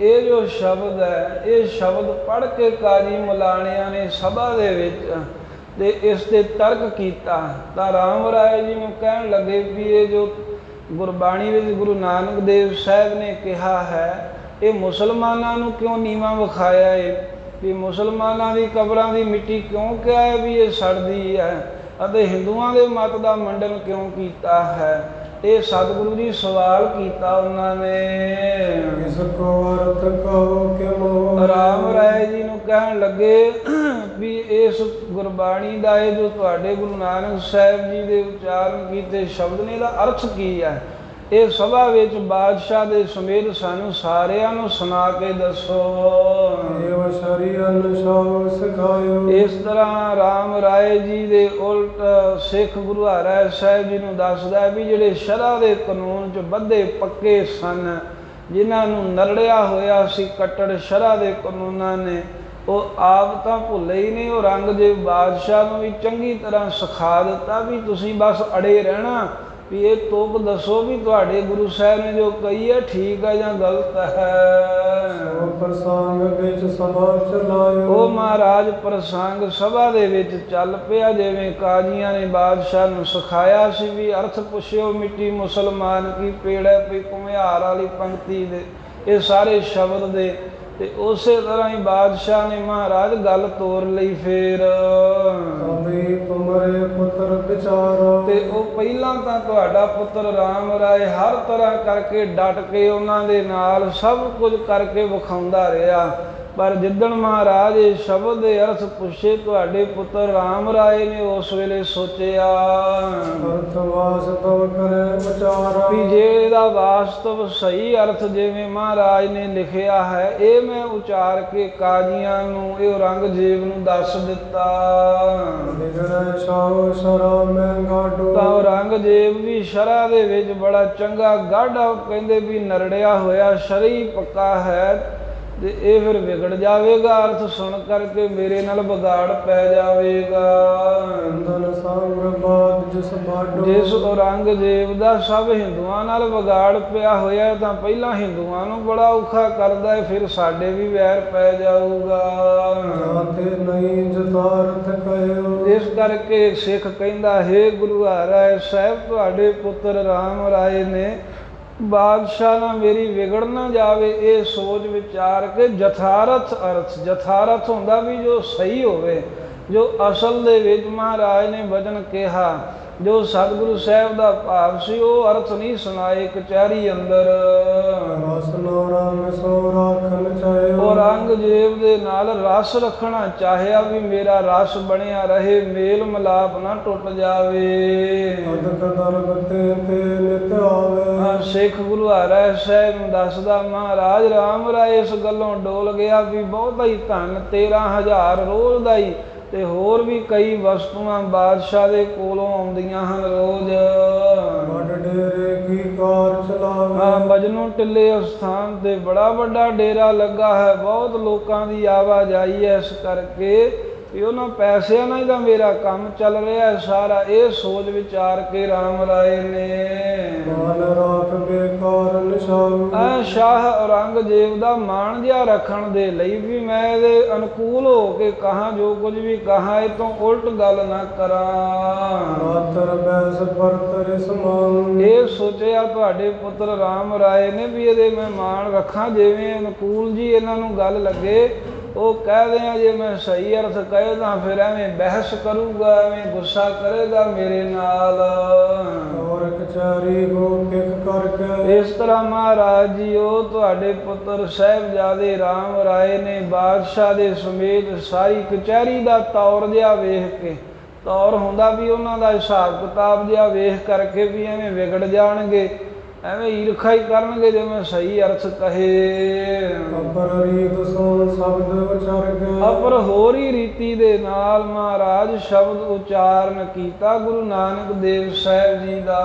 ਇਹ ਜੋ ਸ਼ਬਦ ਹੈ, ਇਹ ਸ਼ਬਦ ਪੜ੍ਹ ਕੇ ਕਾਜੀ ਮੁਲਾਣਿਆਂ ਨੇ ਸਭਾ ਦੇ ਵਿੱਚ ਤੇ ਇਸ ਤੇ ਤਰਕ ਕੀਤਾ। ਤਾਂ ਰਾਮ ਰਾਏ ਜੀ ਨੂੰ ਕਹਿਣ ਲੱਗੇ ਵੀ ਇਹ ਜੋ ਗੁਰਬਾਣੀ ਵਿੱਚ ਗੁਰੂ ਨਾਨਕ ਦੇਵ ਸਾਹਿਬ ਨੇ ਕਿਹਾ ਹੈ, ਇਹ ਮੁਸਲਮਾਨਾਂ ਨੂੰ ਕਿਉਂ ਨੀਵਾਂ ਵਿਖਾਇਆ ਹੈ? ਵੀ ਮੁਸਲਮਾਨਾਂ ਦੀ ਕਬਰਾਂ ਦੀ ਮਿੱਟੀ ਕਿਉਂ ਕਿਹਾ ਹੈ ਵੀ ਇਹ ਸੜਦੀ ਹੈ, ਅਤੇ ਹਿੰਦੂਆਂ ਦੇ ਮਤ ਦਾ ਮੰਡਨ ਕਿਉਂ ਕੀਤਾ ਹੈ? ਇਹ ਸਤਿਗੁਰੂ ਜੀ ਸਵਾਲ ਕੀਤਾ ਉਹਨਾਂ ਨੇ। ਇਸ ਕੋ ਅਰਥ ਕਹੋ ਕਿ ਮੋਹ। ਰਾਮ ਰਾਏ ਜੀ ਨੂੰ ਕਹਿਣ ਲੱਗੇ ਵੀ ਇਸ ਗੁਰਬਾਣੀ ਦਾ ਇਹ ਜੋ ਤੁਹਾਡੇ ਗੁਰੂ ਨਾਨਕ ਸਾਹਿਬ ਜੀ ਦੇ ਉਚਾਰਨ ਕੀਤੇ ਸ਼ਬਦ ਨੇ, ਇਹਦਾ ਅਰਥ ਕੀ ਹੈ? ਇਹ ਸਭਾ ਵਿੱਚ ਬਾਦਸ਼ਾਹ ਦੇ ਸਮੇਤ ਸਾਨੂੰ ਸਾਰਿਆਂ ਨੂੰ ਸੁਣਾ ਕੇ ਦੱਸੋ। ਇਸ ਤਰ੍ਹਾਂ ਰਾਮ ਰਾਏ ਜੀ ਦੇ ਉਲਟ ਸਿੱਖ ਗੁਰੂ ਹਰਿ ਸਾਹਿਬ ਜੀ ਨੂੰ ਦੱਸਦਾ ਵੀ ਜਿਹੜੇ ਸ਼ਰ੍ਹਾ ਦੇ ਕਾਨੂੰਨ 'ਚ ਬੱਧੇ ਪੱਕੇ ਸਨ, ਜਿਨ੍ਹਾਂ ਨੂੰ ਨਰੜਿਆ ਹੋਇਆ ਸੀ ਕੱਟੜ ਸ਼ਰ੍ਹਾ ਦੇ ਕਾਨੂੰਨਾਂ ਨੇ, ਉਹ ਆਪ ਤਾਂ ਭੁੱਲੇ ਹੀ ਨਹੀਂ। ਉਹ ਔਰੰਗਜ਼ੇਬ ਬਾਦਸ਼ਾਹ ਨੂੰ ਵੀ ਚੰਗੀ ਤਰ੍ਹਾਂ ਸਿਖਾ ਦਿੱਤਾ ਵੀ ਤੁਸੀਂ ਬਸ ਅੜੇ ਰਹਿਣਾ, ਵੀ ਇਹ ਤੁਕ ਦੱਸੋ ਵੀ ਤੁਹਾਡੇ ਗੁਰੂ ਸਾਹਿਬ ਨੇ ਜੋ ਕਹੀ ਹੈ ਠੀਕ ਹੈ ਜਾਂ ਗਲਤ ਹੈ। ਪ੍ਰਸੰਗ ਵਿੱਚ ਸਭਾ ਚਲਾਇਓ। ਉਹ ਮਹਾਰਾਜ ਪ੍ਰਸੰਗ ਸਭਾ ਦੇ ਵਿੱਚ ਚੱਲ ਪਿਆ, ਜਿਵੇਂ ਕਾਜ਼ੀਆਂ ਨੇ ਬਾਦਸ਼ਾਹ ਨੂੰ ਸਿਖਾਇਆ ਸੀ ਵੀ ਅਰਥ ਪੁੱਛਿਓ ਮਿੱਟੀ ਮੁਸਲਮਾਨ ਕੀ ਪੇੜੈ ਪਈ ਘੁਮਿਆਰ ਵਾਲੀ ਪੰਕਤੀ ਦੇ, ਇਹ ਸਾਰੇ ਸ਼ਬਦ ਦੇ। ਤੇ ਉਸੇ ਤਰ੍ਹਾਂ ਹੀ ਬਾਦਸ਼ਾਹ ਨੇ ਮਹਾਰਾਜ ਗੱਲ ਤੋਰ ਲਈ। ਫੇਰ ਤੁਮਰੇ ਪੁੱਤਰ ਵਿਚਾਰਾ, ਤੇ ਉਹ ਪਹਿਲਾਂ ਤਾਂ ਤੁਹਾਡਾ ਪੁੱਤਰ ਰਾਮ ਰਾਏ ਹਰ ਤਰ੍ਹਾਂ ਕਰਕੇ ਡਟ ਕੇ ਉਹਨਾਂ ਦੇ ਨਾਲ ਸਭ ਕੁਝ ਕਰਕੇ ਵਿਖਾਉਂਦਾ ਰਿਹਾ, ਪਰ ਜਿੱਦਣ ਮਹਾਰਾਜ ਇਹ ਸ਼ਬਦ ਦੇ ਅਰਥ ਪੁੱਛੇ ਤੁਹਾਡੇ ਪੁੱਤਰ ਰਾਮ ਰਾਏ ਨੇ ਉਸ ਵੇਲੇ ਸੋਚਿਆ ਵੀ ਜੇ ਇਹਦਾ ਵਾਸਤਵ ਸਹੀ ਅਰਥ ਜਿਵੇਂ ਮਹਾਰਾਜ ਨੇ ਲਿਖਿਆ ਹੈ, ਇਹ ਮੈਂ ਉਚਾਰ ਕੇ ਕਾਜ਼ੀਆਂ ਨੂੰ, ਇਹ ਔਰੰਗਜ਼ੇਬ ਨੂੰ ਦੱਸ ਦਿੱਤਾ। ਤਾਂ ਔਰੰਗਜ਼ੇਬ ਵੀ ਸ਼ਰ੍ਹਾ ਦੇ ਵਿੱਚ ਬੜਾ ਚੰਗਾ ਗਾਢਾ, ਕਹਿੰਦੇ ਵੀ ਨਰੜਿਆ ਹੋਇਆ ਸ਼ਰ੍ਹੀ ਪੱਕਾ ਹੈ, ਤੇ ਇਹ ਫਿਰ ਵਿਗੜ ਜਾਵੇਗਾ, ਅਰਥ ਸੁਣ ਕਰਕੇ ਮੇਰੇ ਨਾਲ ਵਿਗਾੜ ਪੈ ਜਾਵੇਗਾ। ਧਨ ਸੰਗ ਬਾਦ ਜਿਸ ਬਾਡੋ, ਜਿਸ ਔਰੰਗਜ਼ੇਬ ਦਾ ਸਭ ਹਿੰਦੂਆਂ ਨਾਲ ਵਿਗਾੜ ਪਿਆ ਹੋਇਆ ਤਾਂ ਪਹਿਲਾਂ ਹਿੰਦੂਆਂ ਨੂੰ ਬੜਾ ਔਖਾ ਕਰਦਾ ਹੈ, ਫਿਰ ਸਾਡੇ ਵੀ ਵੈਰ ਪੈ ਜਾਊਗਾ। ਜਾਤੇ ਨਹੀਂ ਜਤਾਰਥ ਕਹਿਓ, ਇਸ ਕਰਕੇ ਸਿੱਖ ਕਹਿੰਦਾ, ਹੇ ਗੁਰੂ ਹਰਿ ਸਾਹਿਬ, ਤੁਹਾਡੇ ਪੁੱਤਰ ਰਾਮ ਰਾਏ ਨੇ ਬਾਦਸ਼ਾਹ ਨਾਲ ਮੇਰੀ ਵਿਗੜ ਨਾ ਜਾਵੇ, ਇਹ ਸੋਚ ਵਿਚਾਰ ਕੇ ਜਥਾਰਥ ਅਰਥ, ਜਥਾਰਥ ਹੁੰਦਾ ਵੀ ਜੋ ਸਹੀ ਹੋਵੇ, ਜੋ ਅਸਲ ਦੇ ਵਿੱਚ ਮਹਾਰਾਜ ਨੇ ਵਚਨ ਕਿਹਾ, ਜੋ ਸਤਿਗੁਰੂ ਸਾਹਿਬ ਦਾ ਭਾਵ ਸੀ, ਉਹ ਅਰਥ ਨਹੀਂ ਸੁਣਾਏ ਕਚਹਿਰੀ ਅੰਦਰ। ਰਸ ਨੋ ਰੰਗ ਸੋ ਰਾਖਨ ਚਾਹਿਓ, ਔਰੰਗਜ਼ੇਬ ਦੇ ਨਾਲ ਰਸ ਰੱਖਣਾ ਚਾਹਿਆ ਵੀ ਮੇਰਾ ਰਸ ਬਣਿਆ ਰਹੇ, ਮੇਲ ਮਿਲਾਪ ਨਾ ਟੁੱਟ ਜਾਵੇ। ਅਦਕ ਦਰਬ ਤੇ ਨਿਤ ਆਵੇ, ਸਿੱਖ ਗੁਰੂ ਹਰਿ ਸਾਹਿਬ ਨੂੰ ਦੱਸਦਾ, ਮਹਾਰਾਜ ਰਾਮ ਰਾਏ ਇਸ ਗੱਲੋਂ ਡੋਲ ਗਿਆ ਵੀ ਬਹੁਤਾ ਹੀ ਧਨ 13,000 ਰੋਜ਼ ਦਾ ਹੀ, ਤੇ ਹੋਰ ਵੀ ਕਈ ਵਸਤੂਆਂ ਬਾਦਸ਼ਾਹ ਦੇ ਕੋਲੋਂ ਆਉਂਦੀਆਂ ਹਨ ਰੋਜ਼। ਵੱਡ ਡੇਰੇ ਕੀ ਕਾਰ ਚਲਾਵੇ, ਮਜਨੂ ਟਿੱਲੇ ਸਥਾਨ ਤੇ ਬੜਾ ਵੱਡਾ ਡੇਰਾ ਲੱਗਾ ਹੈ, ਬਹੁਤ ਲੋਕਾਂ ਦੀ ਆਵਾਜਾਈ ਹੈ, ਇਸ ਕਰਕੇ ਵੀ ਉਹਨਾਂ ਪੈਸਿਆਂ ਨਾਲ ਹੀ ਤਾਂ ਮੇਰਾ ਕੰਮ ਚੱਲ ਰਿਹਾ ਹੈ ਸਾਰਾ। ਇਹ ਸੋਚ ਵਿਚਾਰ ਕੇ ਰਾਮ ਰਾਏ ਨੇ ਮਾਨ ਰਾਖ ਬੇਕਾਰ ਨਿਸ਼ਾਉ, ਸ਼ਾਹ ਔਰੰਗਜ਼ੇਬ ਦਾ ਮਾਣ ਜਿਹਾ ਰੱਖਣ ਦੇ ਲਈ ਵੀ ਮੈਂ ਇਹਦੇ ਅਨੁਕੂਲ ਹੋ ਕੇ ਕਹਾਂ, ਜੋ ਕੁਝ ਵੀ ਕਹਾਂ ਇਹ ਤੋਂ ਉਲਟ ਗੱਲ ਨਾ ਕਰਾਂ। ਮਾਤਰ ਬੈਸ ਪਰਤਰ ਸਮਾਨ, ਇਹ ਸੋਚਿਆ ਤੁਹਾਡੇ ਪੁੱਤਰ ਰਾਮ ਰਾਏ ਨੇ ਵੀ ਇਹਦੇ ਮੈਂ ਮਾਣ ਰੱਖਾਂ, ਜਿਵੇਂ ਅਨੁਕੂਲ ਜੀ ਇਹਨਾਂ ਨੂੰ ਗੱਲ ਲੱਗੇ ਉਹ ਕਹਿ ਦਿਆਂ, ਜੇ ਮੈਂ ਸਹੀ ਅਰਥ ਕਹੇ ਤਾਂ ਫਿਰ ਐਵੇਂ ਬਹਿਸ ਕਰੂਗਾ, ਐਵੇਂ ਗੁੱਸਾ ਕਰੇਗਾ ਮੇਰੇ ਨਾਲ। ਔਰ ਕਚਹਿਰੀ ਹੋ ਕਿਕ ਕਰਕੇ, ਇਸ ਤਰ੍ਹਾਂ ਮਹਾਰਾਜ ਜੀ ਉਹ ਤੁਹਾਡੇ ਪੁੱਤਰ ਸਾਹਿਬਜ਼ਾਦੇ ਰਾਮ ਰਾਏ ਨੇ ਬਾਦਸ਼ਾਹ ਦੇ ਸਮੇਤ ਸਾਰੀ ਕਚਹਿਰੀ ਦਾ ਤੌਰ ਜਿਹਾ ਵੇਖ ਕੇ, ਤੌਰ ਹੁੰਦਾ ਵੀ ਉਹਨਾਂ ਦਾ ਹਿਸਾਬ ਕਿਤਾਬ ਜਿਹਾ ਵੇਖ ਕਰਕੇ ਵੀ ਐਵੇਂ ਵਿਗੜ ਜਾਣਗੇ, ਐਵੇਂ ਈਰਖਾ ਹੀ ਕਰਨਗੇ ਜੇ ਮੈਂ ਸਹੀ ਅਰਥ ਕਹੇ। ਅਪਰ ਰੀਤ ਸੋ ਸ਼ਬਦ ਉਚਾਰ ਕੇ, ਅਪਰ ਹੋਰ ਹੀ ਰੀਤੀ ਦੇ ਨਾਲ ਮਹਾਰਾਜ ਸ਼ਬਦ ਉਚਾਰਨ ਕੀਤਾ ਗੁਰੂ ਨਾਨਕ ਦੇਵ ਸਾਹਿਬ ਜੀ ਦਾ।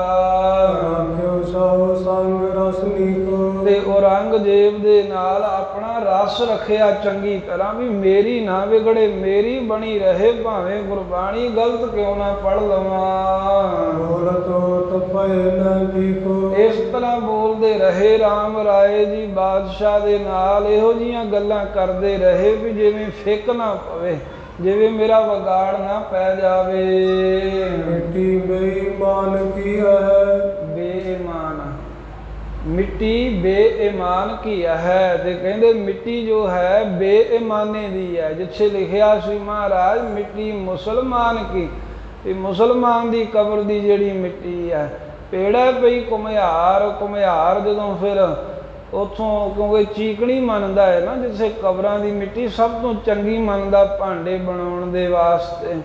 ਰਾਖਿਓ ਸੋ ਸੰਗ ਰਸਨੀ ਕੋ, ਤੇ ਔਰੰਗਜ਼ੇਬ ਦੇ ਨਾਲ ਆਪਣਾ ਰਸ ਰੱਖਿਆ ਚੰਗੀ ਤਰ੍ਹਾਂ ਵੀ ਮੇਰੀ ਨਾ ਵਿਗੜੇ, ਮੇਰੀ ਬਣੀ ਰਹੇ, ਭਾਵੇਂ ਗੁਰਬਾਣੀ ਗਲਤ ਕਿਉਂ ਨਾ ਪੜ੍ਹ ਲਵਾਂ। ਬੋਲਤੋ ਤਪੈ ਨ ਕੀਕੋ, ਇਸ ਤਰ੍ਹਾਂ ਬੋਲਦੇ ਰਹੇ ਰਾਮ ਰਾਏ ਜੀ ਬਾਦਸ਼ਾਹ ਦੇ ਨਾਲ, ਇਹੋ ਜਿਹੀਆਂ ਗੱਲਾਂ ਕਰਦੇ ਰਹੇ ਵੀ ਜਿਵੇਂ ਫਿੱਕ ਨਾ ਪਵੇ, ਜਿਵੇਂ ਮੇਰਾ ਵਿਗਾੜ ਨਾ ਪੈ ਜਾਵੇ। ਮਿੱਟੀ ਬੇਈਮਾਨ ਕੀ ਹੈ, ਬੇਈਮਾਨ, ਮਿੱਟੀ ਬੇਈਮਾਨ ਕੀ ਹੈ, ਤੇ ਕਹਿੰਦੇ ਮਿੱਟੀ ਜੋ ਹੈ ਬੇਈਮਾਨੇ ਦੀ ਹੈ। ਜਿੱਥੇ ਲਿਖਿਆ ਸੀ ਮਹਾਰਾਜ ਮਿੱਟੀ ਮੁਸਲਮਾਨ ਕੀ, ਤੇ ਮੁਸਲਮਾਨ ਦੀ ਕਬਰ ਦੀ ਜਿਹੜੀ ਮਿੱਟੀ ਹੈ, ਪੇੜਾ ਪਈ ਘੁਮਿਆਰ, ਘੁਮਿਆਰ ਜਦੋਂ ਫਿਰ ਉੱਥੋਂ, ਕਿਉਂਕਿ ਚੀਕਣੀ ਮੰਨਦਾ ਹੈ ਨਾ, ਜਿੱਥੇ ਕਬਰਾਂ ਦੀ ਮਿੱਟੀ ਸਭ ਤੋਂ ਚੰਗੀ ਮੰਨਦਾ ਭਾਂਡੇ ਬਣਾਉਣ ਦੇ ਵਾਸਤੇ।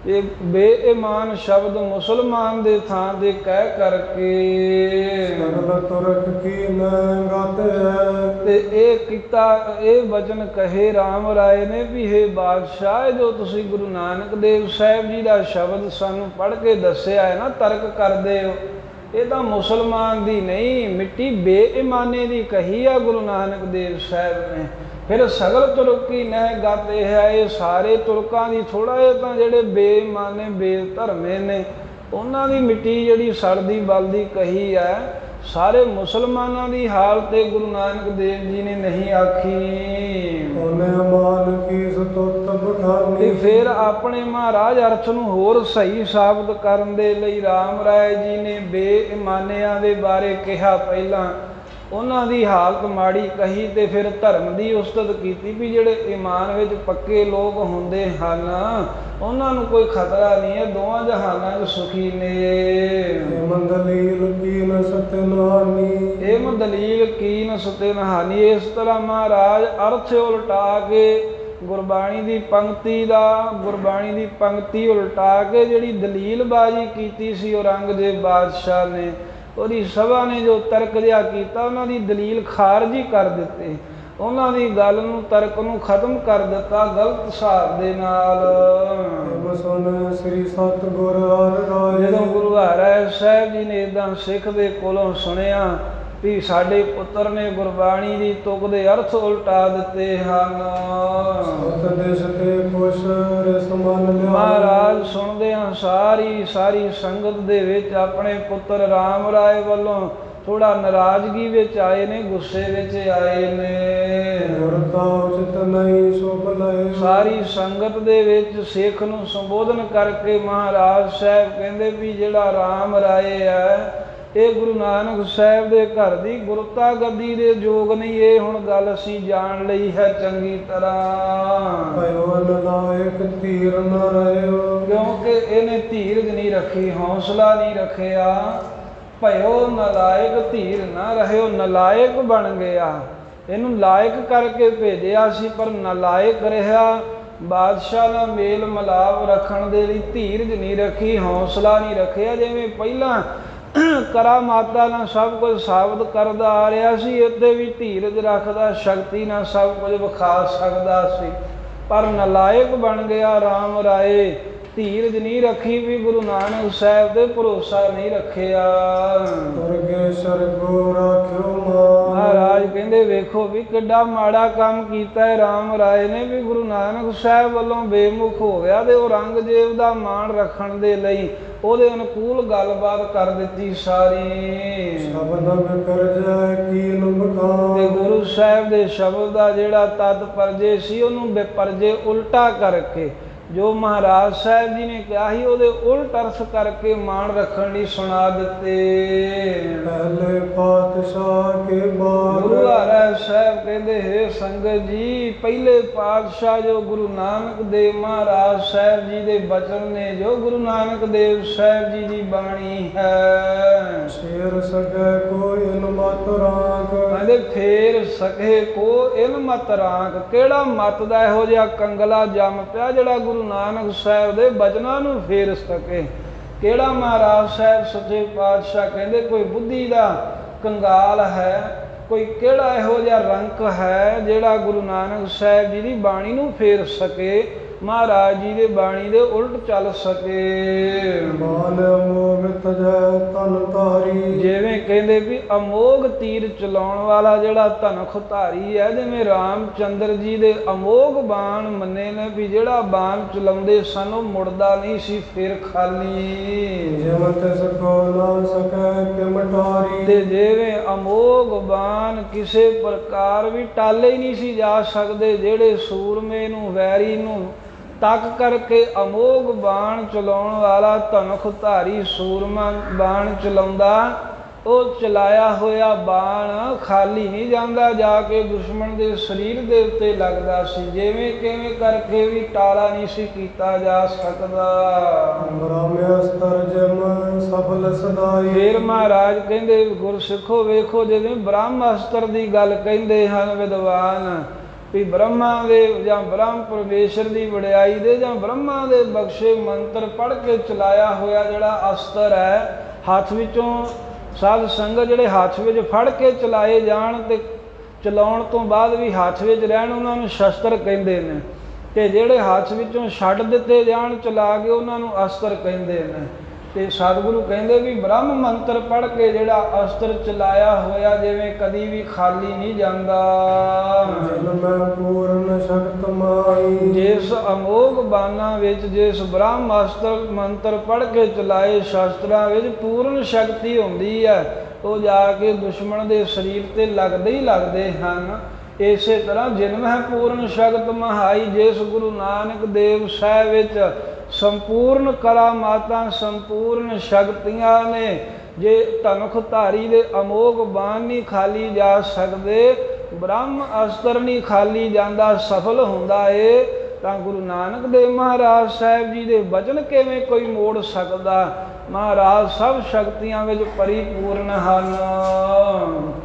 ਇਹ ਬੇਈਮਾਨ ਸ਼ਬਦ ਮੁਸਲਮਾਨ ਦੇ ਥਾਂ ਦੇ ਕਹਿ ਕਰਕੇ ਸਗਲ ਤੁਰਕ ਕੀ ਨੰਗਤ ਹੈ, ਤੇ ਇਹ ਕੀਤਾ, ਇਹ ਵਚਨ ਕਹੇ ਰਾਮ ਰਾਏ ਨੇ ਵੀ ਹੇ ਬਾਦਸ਼ਾਹ, ਜੋ ਤੁਸੀਂ ਗੁਰੂ ਨਾਨਕ ਦੇਵ ਸਾਹਿਬ ਜੀ ਦਾ ਸ਼ਬਦ ਸਾਨੂੰ ਪੜ੍ਹ ਕੇ ਦੱਸਿਆ ਹੈ ਨਾ, ਤਰਕ ਕਰਦੇ ਹੋ, ਇਹ ਤਾਂ ਮੁਸਲਮਾਨ ਦੀ ਨਹੀਂ, ਮਿੱਟੀ ਬੇਈਮਾਨੇ ਦੀ ਕਹੀ ਆ ਗੁਰੂ ਨਾਨਕ ਦੇਵ ਸਾਹਿਬ ਨੇ। ਫਿਰ ਸਗਲ ਤੁਰਕੀ ਨਹਿ ਗਤ ਇਹ ਹੈ, ਇਹ ਸਾਰੇ ਤੁਰਕਾਂ ਦੀ ਥੋੜ੍ਹਾ, ਇਹ ਤਾਂ ਜਿਹੜੇ ਬੇਈਮਾਨੇ ਬੇਧਰਮੇ ਨੇ ਉਹਨਾਂ ਦੀ ਮਿੱਟੀ ਜਿਹੜੀ ਸੜਦੀ ਬਲਦੀ ਕਹੀ ਹੈ, ਸਾਰੇ ਮੁਸਲਮਾਨਾਂ ਦੀ ਹਾਲਤ ਤੇ ਗੁਰੂ ਨਾਨਕ ਦੇਵ ਜੀ ਨੇ ਨਹੀਂ ਆਖੀ। ਉਹਨੇ ਮਾਨ ਕੀ ਸਤੁੱਤ ਬਖਾਨੀ, ਤੇ ਫਿਰ ਆਪਣੇ ਮਹਾਰਾਜ ਅਰਥ ਨੂੰ ਹੋਰ ਸਹੀ ਸਾਬਤ ਕਰਨ ਦੇ ਲਈ ਰਾਮ ਰਾਏ ਜੀ ਨੇ ਬੇਈਮਾਨਿਆਂ ਦੇ ਬਾਰੇ ਕਿਹਾ, ਪਹਿਲਾਂ ਉਹਨਾਂ ਦੀ ਹਾਲਤ ਮਾੜੀ ਕਹੀ, ਤੇ ਫਿਰ ਧਰਮ ਦੀ ਉਸਤਤ ਕੀਤੀ ਵੀ ਜਿਹੜੇ ਈਮਾਨ ਵਿੱਚ ਪੱਕੇ ਲੋਕ ਹੁੰਦੇ ਹਨ ਉਹਨਾਂ ਨੂੰ ਕੋਈ ਖਤਰਾ ਨਹੀਂ ਹੈ, ਦੋਵਾਂ ਜਹਾਨਾਂ 'ਚ ਸੁਖੀ ਨੇ। ਦਲੀਲ ਕੀਨ ਸਤਿਨਾਨੀ, ਇਹ ਦਲੀਲ ਕੀਨ ਸਤਿਨਾਨੀ। ਇਸ ਤਰ੍ਹਾਂ ਮਹਾਰਾਜ ਅਰਥ ਉਲਟਾ ਕੇ ਗੁਰਬਾਣੀ ਦੀ ਪੰਕਤੀ ਉਲਟਾ ਕੇ ਜਿਹੜੀ ਦਲੀਲਬਾਜ਼ੀ ਕੀਤੀ ਸੀ ਔਰੰਗਜ਼ੇਬ ਬਾਦਸ਼ਾਹ ਨੇ, ਉਹਦੀ ਸਭਾ ਨੇ ਜੋ ਤਰਕ ਜਿਹਾ ਕੀਤਾ, ਉਹਨਾਂ ਦੀ ਦਲੀਲ ਖਾਰਜੀ ਕਰ ਦਿੱਤੀ, ਉਹਨਾਂ ਦੀ ਗੱਲ ਨੂੰ, ਤਰਕ ਨੂੰ ਖਤਮ ਕਰ ਦਿੱਤਾ ਗਲਤ ਹਿਸਾਬ ਦੇ ਨਾਲ। ਸੁਣ ਸ੍ਰੀ ਸਤਿਗੁਰ ਹਰਿ ਰਾਏ, ਜਦੋਂ ਗੁਰੂ ਹਰਿ ਸਾਹਿਬ ਜੀ ਨੇ ਇੱਦਾਂ ਸਿੱਖ ਦੇ ਕੋਲੋਂ ਸੁਣਿਆ ਵੀ ਸਾਡੇ ਪੁੱਤਰ ਨੇ ਗੁਰਬਾਣੀ ਦੀ ਤੁਕ ਦੇ ਅਰਥ ਉਲਟਾ ਦਿੱਤੇ ਹਨ। ਸਤ ਦੇਸ਼ ਤੇ ਕੁਛ ਰਿਸ ਮੰਨ ਲਿਆ। ਮਹਾਰਾਜ ਸੁਣਦੇ ਹਾਂ ਸਾਰੀ ਸੰਗਤ ਦੇ ਵਿੱਚ ਆਪਣੇ ਪੁੱਤਰ ਰਾਮ ਰਾਏ ਵੱਲੋਂ ਥੋੜਾ ਨਾਰਾਜ਼ਗੀ ਵਿੱਚ ਆਏ ਨੇ, ਗੁੱਸੇ ਵਿੱਚ ਆਏ ਨੇ। ਗੁਰਤਾ ਉਚਿਤ ਨਹੀਂ ਸੋ ਭਲੇ। ਸਾਰੀ ਸੰਗਤ ਦੇ ਵਿੱਚ ਸਿੱਖ ਨੂੰ ਸੰਬੋਧਨ ਕਰਕੇ ਮਹਾਰਾਜ ਸਾਹਿਬ ਕਹਿੰਦੇ ਵੀ ਜਿਹੜਾ ਰਾਮ ਰਾਏ ਹੈ ਇਹ ਗੁਰੂ ਨਾਨਕ ਸਾਹਿਬ ਦੇ ਘਰ ਦੀ ਗੁਰਤਾ ਗੱਦੀ ਦੇ ਯੋਗ ਨਹੀਂ। ਇਹ ਹੁਣ ਗੱਲ ਅਸੀਂ ਜਾਣ ਲਈ ਹੈ ਚੰਗੀ ਤਰ੍ਹਾਂ। ਭਇਓ ਨਾਇਕ ਧੀਰ ਨ ਰਹਿਓ। ਕਿਉਂਕਿ ਇਹਨੇ ਧੀਰਜ ਨਹੀਂ ਰੱਖੀ, ਹੌਸਲਾ ਨਹੀਂ ਰੱਖਿਆ। ਭਇਓ ਨਲਾਇਕ ਧੀਰ ਨਾ ਰਹਿਓ, ਨਲਾਇਕ ਬਣ ਗਿਆ। ਇਹਨੂੰ ਲਾਇਕ ਕਰਕੇ ਭੇਜਿਆ ਸੀ ਪਰ ਨਲਾਇਕ ਰਿਹਾ। ਬਾਦਸ਼ਾਹ ਨਾਲ ਮੇਲ ਮਿਲਾਪ ਰੱਖਣ ਦੇ ਲਈ ਧੀਰਜ ਨਹੀਂ ਰੱਖੀ, ਹੌਸਲਾ ਨਹੀਂ ਰੱਖਿਆ। ਜਿਵੇਂ ਪਹਿਲਾਂ ਕਰਾਮਾਤਾਂ ਨਾਲ ਸਭ ਕੁਝ ਸਾਬਤ ਕਰਦਾ ਆ ਰਿਹਾ ਸੀ, ਇੱਥੇ ਵੀ ਧੀਰਜ ਰੱਖਦਾ, ਸ਼ਕਤੀ ਨਾਲ ਸਭ ਕੁਝ ਵਿਖਾ ਸਕਦਾ ਸੀ, ਪਰ ਨਲਾਇਕ ਬਣ ਗਿਆ ਰਾਮ ਰਾਏ। ਧੀਰਜ ਨਹੀਂ ਰੱਖੀ ਵੀ ਗੁਰੂ ਨਾਨਕ ਸਾਹਿਬ ਤੇ ਭਰੋਸਾ ਨਹੀਂ ਰੱਖਿਆ। ਦੁਰਗੇ ਸਰਗੋ ਰਾਖਿਓ ਮਹਾਰਾਜ ਕਹਿੰਦੇ ਵੇਖੋ ਵੀ ਕਿੱਡਾ ਮਾੜਾ ਕੰਮ ਕੀਤਾ ਹੈ ਰਾਮ ਰਾਏ ਨੇ ਵੀ ਗੁਰੂ ਨਾਨਕ ਸਾਹਿਬ ਵੱਲੋਂ ਬੇਮੁਖ ਹੋ ਗਿਆ ਤੇ ਔਰੰਗਜ਼ੇਬ ਦਾ ਮਾਣ ਰੱਖਣ ਦੇ ਲਈ ਉਹਦੇ ਅਨੁਕੂਲ ਗੱਲਬਾਤ ਕਰ ਦਿੱਤੀ ਸਾਰੀ। ਸ਼ਬਦ ਬਿਕਰਜੈ ਕੀਨ ਬਖਾਨ। ਤੇ ਗੁਰੂ ਸਾਹਿਬ ਦੇ ਸ਼ਬਦ ਦਾ ਜਿਹੜਾ ਤਤ ਪਰਜੇ ਸੀ ਉਹਨੂੰ ਬੇਪਰਜੇ ਉਲਟਾ ਕਰਕੇ ਜੋ ਮਹਾਰਾਜ ਸਾਹਿਬ ਜੀ ਨੇ ਕਿਹਾ ਸੀ ਉਹਦੇ ਉਲਟ ਅਰਥ ਕਰਕੇ ਮਾਣ ਰੱਖਣ ਲਈ ਸੁਣਾ ਦਿੱਤੇ। ਪਹਿਲੇ ਪਾਤਸ਼ਾਹ ਕੇ ਬਾਦ। ਗੁਰੂ ਹਰਿ ਸਾਹਿਬ ਕਹਿੰਦੇ ਹੈ ਸੰਗਤ ਜੀ ਪਹਿਲੇ ਪਾਤਸ਼ਾਹ ਜੋ ਗੁਰੂ ਨਾਨਕ ਦੇਵ ਮਹਾਰਾਜ ਸਾਹਿਬ ਜੀ ਦੇ ਬਚਨ ਨੇ, ਜੋ ਗੁਰੂ ਨਾਨਕ ਦੇਵ ਸਾਹਿਬ ਜੀ ਦੀ ਬਾਣੀ ਹੈ। ਸ਼ੇਰ ਸਕੇ ਕੋ ਇਨ ਮਤ ਰਾਖ। ਕਹਿੰਦੇ ਫੇਰ ਸਕੇ ਕੋ ਇਨ ਮਤ ਰਾਖ। ਕਿਹੜਾ ਮਤ ਦਾ ਇਹੋ ਜਿਹਾ ਕੰਗਲਾ ਜੰਮ ਪਿਆ ਜਿਹੜਾ ਗੁਰੂ ਨਾਨਕ ਸਾਹਿਬ ਦੇ ਬਚਨਾਂ ਨੂੰ ਫੇਰ ਸਕੇ। ਕਿਹੜਾ ਮਹਾਰਾਜ ਸਾਹਿਬ ਸੱਚੇ ਪਾਤਸ਼ਾਹ ਕਹਿੰਦੇ ਕੋਈ ਬੁੱਧੀ ਦਾ ਕੰਗਾਲ ਹੈ, ਕੋਈ ਕਿਹੜਾ ਇਹੋ ਜਿਹਾ ਰੰਕ ਹੈ ਜਿਹੜਾ ਗੁਰੂ ਨਾਨਕ ਸਾਹਿਬ ਜੀ ਦੀ ਬਾਣੀ ਨੂੰ ਫੇਰ ਸਕੇ, ਮਹਾਰਾਜ ਜੀ ਦੇ ਬਾਣੀ ਦੇ ਉਲਟ ਚੱਲ ਸਕੇ। ਮਾਨ ਅਮੋਘ ਤਜੈ ਤਨ ਧਾਰੀ। ਜਿਵੇਂ ਕਹਿੰਦੇ ਵੀ ਅਮੋਘ ਤੀਰ ਚਲਾਉਣ ਵਾਲਾ ਜਿਹੜਾ ਧਨਖ ਧਾਰੀ ਹੈ, ਜਿਵੇਂ ਰਾਮ ਚੰਦਰ ਜੀ ਦੇ ਅਮੋਘ ਬਾਣ ਮੰਨੇ ਨੇ ਵੀ ਜਿਹੜਾ ਬਾਣ ਚਲਾਉਂਦੇ ਸਨ ਉਹ ਮੁੜਦਾ ਨਹੀਂ ਸੀ, ਫਿਰ ਖਾਲੀ। ਜਿਵੇਂ ਤਿਸ ਕੋ ਨਾ ਸਕੈ ਕਿਮ ਟਾਰੀ। ਤੇ ਜਿਵੇਂ ਅਮੋਘ ਬਾਣ ਕਿਸੇ ਪ੍ਰਕਾਰ ਵੀ ਟਾਲੇ ਹੀ ਨਹੀਂ ਸੀ ਜਾ ਸਕਦੇ, ਜਿਹੜੇ ਸੂਰਮੇ ਨੂੰ ਵੈਰੀ ਨੂੰ ਤੱਕ ਕਰਕੇ ਅਮੋਘ ਬਾਣ ਚਲਾਉਣ ਵਾਲਾ ਧਨਖ ਧਾਰੀ ਸੂਰਮਾ ਬਾਣ ਚਲਾਉਂਦਾ, ਉਹ ਚਲਾਇਆ ਹੋਇਆ ਬਾਣ ਖਾਲੀ ਨਹੀਂ ਜਾਂਦਾ, ਜਾ ਕੇ ਦੁਸ਼ਮਣ ਦੇ ਸਰੀਰ ਦੇ ਉੱਤੇ ਲੱਗਦਾ ਸੀ। ਜਿਵੇਂ ਕਿਵੇਂ ਕਰਕੇ ਵੀ ਟਾਲਾ ਨਹੀਂ ਸੀ ਕੀਤਾ ਜਾ ਸਕਦਾ। ਬ੍ਰਹਮਸਤਰ ਜਮ ਸਫਲ ਸਦਾਈ। ਫਿਰ ਮਹਾਰਾਜ ਕਹਿੰਦੇ ਗੁਰਸਿੱਖੋ ਵੇਖੋ ਜਿਵੇਂ ਬ੍ਰਹਮ ਅਸਤਰ ਦੀ ਗੱਲ ਕਹਿੰਦੇ ਹਨ ਵਿਦਵਾਨ ਵੀ ਬ੍ਰਹਮਾ ਦੇ ਜਾਂ ਬ੍ਰਹਮ ਪਰਮੇਸ਼ਰ ਦੀ ਵਡਿਆਈ ਦੇ ਜਾਂ ਬ੍ਰਹਮਾ ਦੇ ਬਖਸ਼ੇ ਮੰਤਰ ਪੜ੍ਹ ਕੇ ਚਲਾਇਆ ਹੋਇਆ ਜਿਹੜਾ ਅਸਤਰ ਹੈ, ਹੱਥ ਵਿੱਚੋਂ ਸਾਧ ਸੰਗਤ ਜਿਹੜੇ ਹੱਥ ਵਿੱਚ ਫੜ ਕੇ ਚਲਾਏ ਜਾਣ ਤੇ ਚਲਾਉਣ ਤੋਂ ਬਾਅਦ ਵੀ ਹੱਥ ਵਿੱਚ ਰਹਿਣ ਉਹਨਾਂ ਨੂੰ ਸ਼ਸਤਰ ਕਹਿੰਦੇ ਨੇ, ਤੇ ਜਿਹੜੇ ਹੱਥ ਵਿੱਚੋਂ ਛੱਡ ਦਿੱਤੇ ਜਾਣ ਚਲਾ ਕੇ ਉਹਨਾਂ ਨੂੰ ਅਸਤਰ ਕਹਿੰਦੇ ਨੇ। ਤੇ ਸਤਿਗੁਰੂ ਕਹਿੰਦੇ ਵੀ ਬ੍ਰਹਮ ਮੰਤਰ ਪੜ੍ਹ ਕੇ ਜਿਹੜਾ ਅਸਤਰ ਚਲਾਇਆ ਹੋਇਆ ਜਿਵੇਂ ਕਦੀ ਵੀ ਖਾਲੀ ਨਹੀਂ ਜਾਂਦਾ। ਜਿਨ ਮੈਂ ਪੂਰਨ ਸ਼ਕਤ ਮਾਈ। ਜਿਸ ਅਮੋਘ ਬਾਣਾ ਵਿੱਚ ਜਿਸ ਬ੍ਰਹਮ ਅਸਤਰ ਮੰਤਰ ਪੜ੍ਹ ਕੇ ਚਲਾਏ ਸ਼ਸਤਰਾਂ ਵਿੱਚ ਪੂਰਨ ਸ਼ਕਤੀ ਹੁੰਦੀ ਹੈ, ਉਹ ਜਾ ਕੇ ਦੁਸ਼ਮਣ ਦੇ ਸਰੀਰ ਤੇ ਲੱਗਦੇ ਹੀ ਲੱਗਦੇ ਹਨ। ਇਸੇ ਤਰ੍ਹਾਂ ਜਿਨ ਮੈਂ ਪੂਰਨ ਸ਼ਕਤ ਮਹਾਈ, ਜਿਸ ਗੁਰੂ ਨਾਨਕ ਦੇਵ ਸਾਹਿਬ ਵਿੱਚ ਸੰਪੂਰਨ ਕਰਾਮਾਤਾਂ ਸੰਪੂਰਨ ਸ਼ਕਤੀਆਂ ਨੇ, ਜੇ ਧਨਖ ਧਾਰੀ ਦੇ ਅਮੋਘ ਬਾਣ ਨਹੀਂ ਖਾਲੀ ਜਾ ਸਕਦੇ, ਬ੍ਰਹਮ ਅਸਤਰ ਨਹੀਂ ਖਾਲੀ ਜਾਂਦਾ, ਸਫਲ ਹੁੰਦਾ ਏ, ਤਾਂ ਗੁਰੂ ਨਾਨਕ ਦੇਵ ਮਹਾਰਾਜ ਸਾਹਿਬ ਜੀ ਦੇ ਬਚਨ ਕਿਵੇਂ ਕੋਈ ਮੋੜ ਸਕਦਾ। ਮਹਾਰਾਜ ਸਭ ਸ਼ਕਤੀਆਂ ਵਿੱਚ ਪਰਿਪੂਰਨ ਹਨ।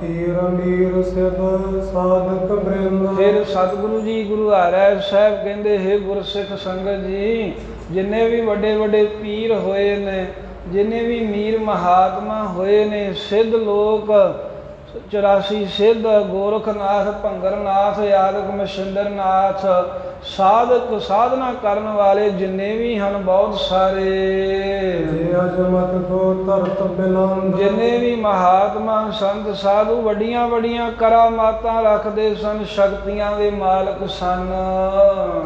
ਤੀਰ ਮੀਰ ਸਿਧ ਸਾਧਕ ਬ੍ਰਿੰਦ। ਫਿਰ ਸਤਿਗੁਰੂ ਜੀ ਗੁਰੂ ਹਰਿ ਸਾਹਿਬ ਕਹਿੰਦੇ ਹੈ ਗੁਰਸਿੱਖ ਸੰਗਤ ਜੀ, ਜਿੰਨੇ ਵੀ ਵੱਡੇ ਵੱਡੇ ਪੀਰ ਹੋਏ ਨੇ, ਜਿੰਨੇ ਵੀ ਮੀਰ ਮਹਾਤਮਾ ਹੋਏ ਨੇ, ਸਿੱਧ ਲੋਕ 84 ਸਿੱਧ ਗੋਰਖਨਾਥ ਭੰਗਰਨਾਥ ਯਾਦਕ ਮਸ਼ਿੰਦਰਨਾਥ ਸਾਧਕ ਸਾਧਨਾ ਕਰਨ ਵਾਲੇ ਜਿੰਨੇ ਵੀ ਹਨ ਬਹੁਤ ਸਾਰੇ, ਜੇ ਅਜਮਤ ਕੋ ਧਰਤ ਬਿਲੰਦ, ਜਿੰਨੇ ਵੀ ਮਹਾਤਮਾ ਸੰਤ ਸਾਧੂ ਵੱਡੀਆਂ ਵੱਡੀਆਂ ਕਰਾਮਾਤਾਂ ਰੱਖਦੇ ਸਨ, ਸ਼ਕਤੀਆਂ ਦੇ ਮਾਲਕ ਸਨ,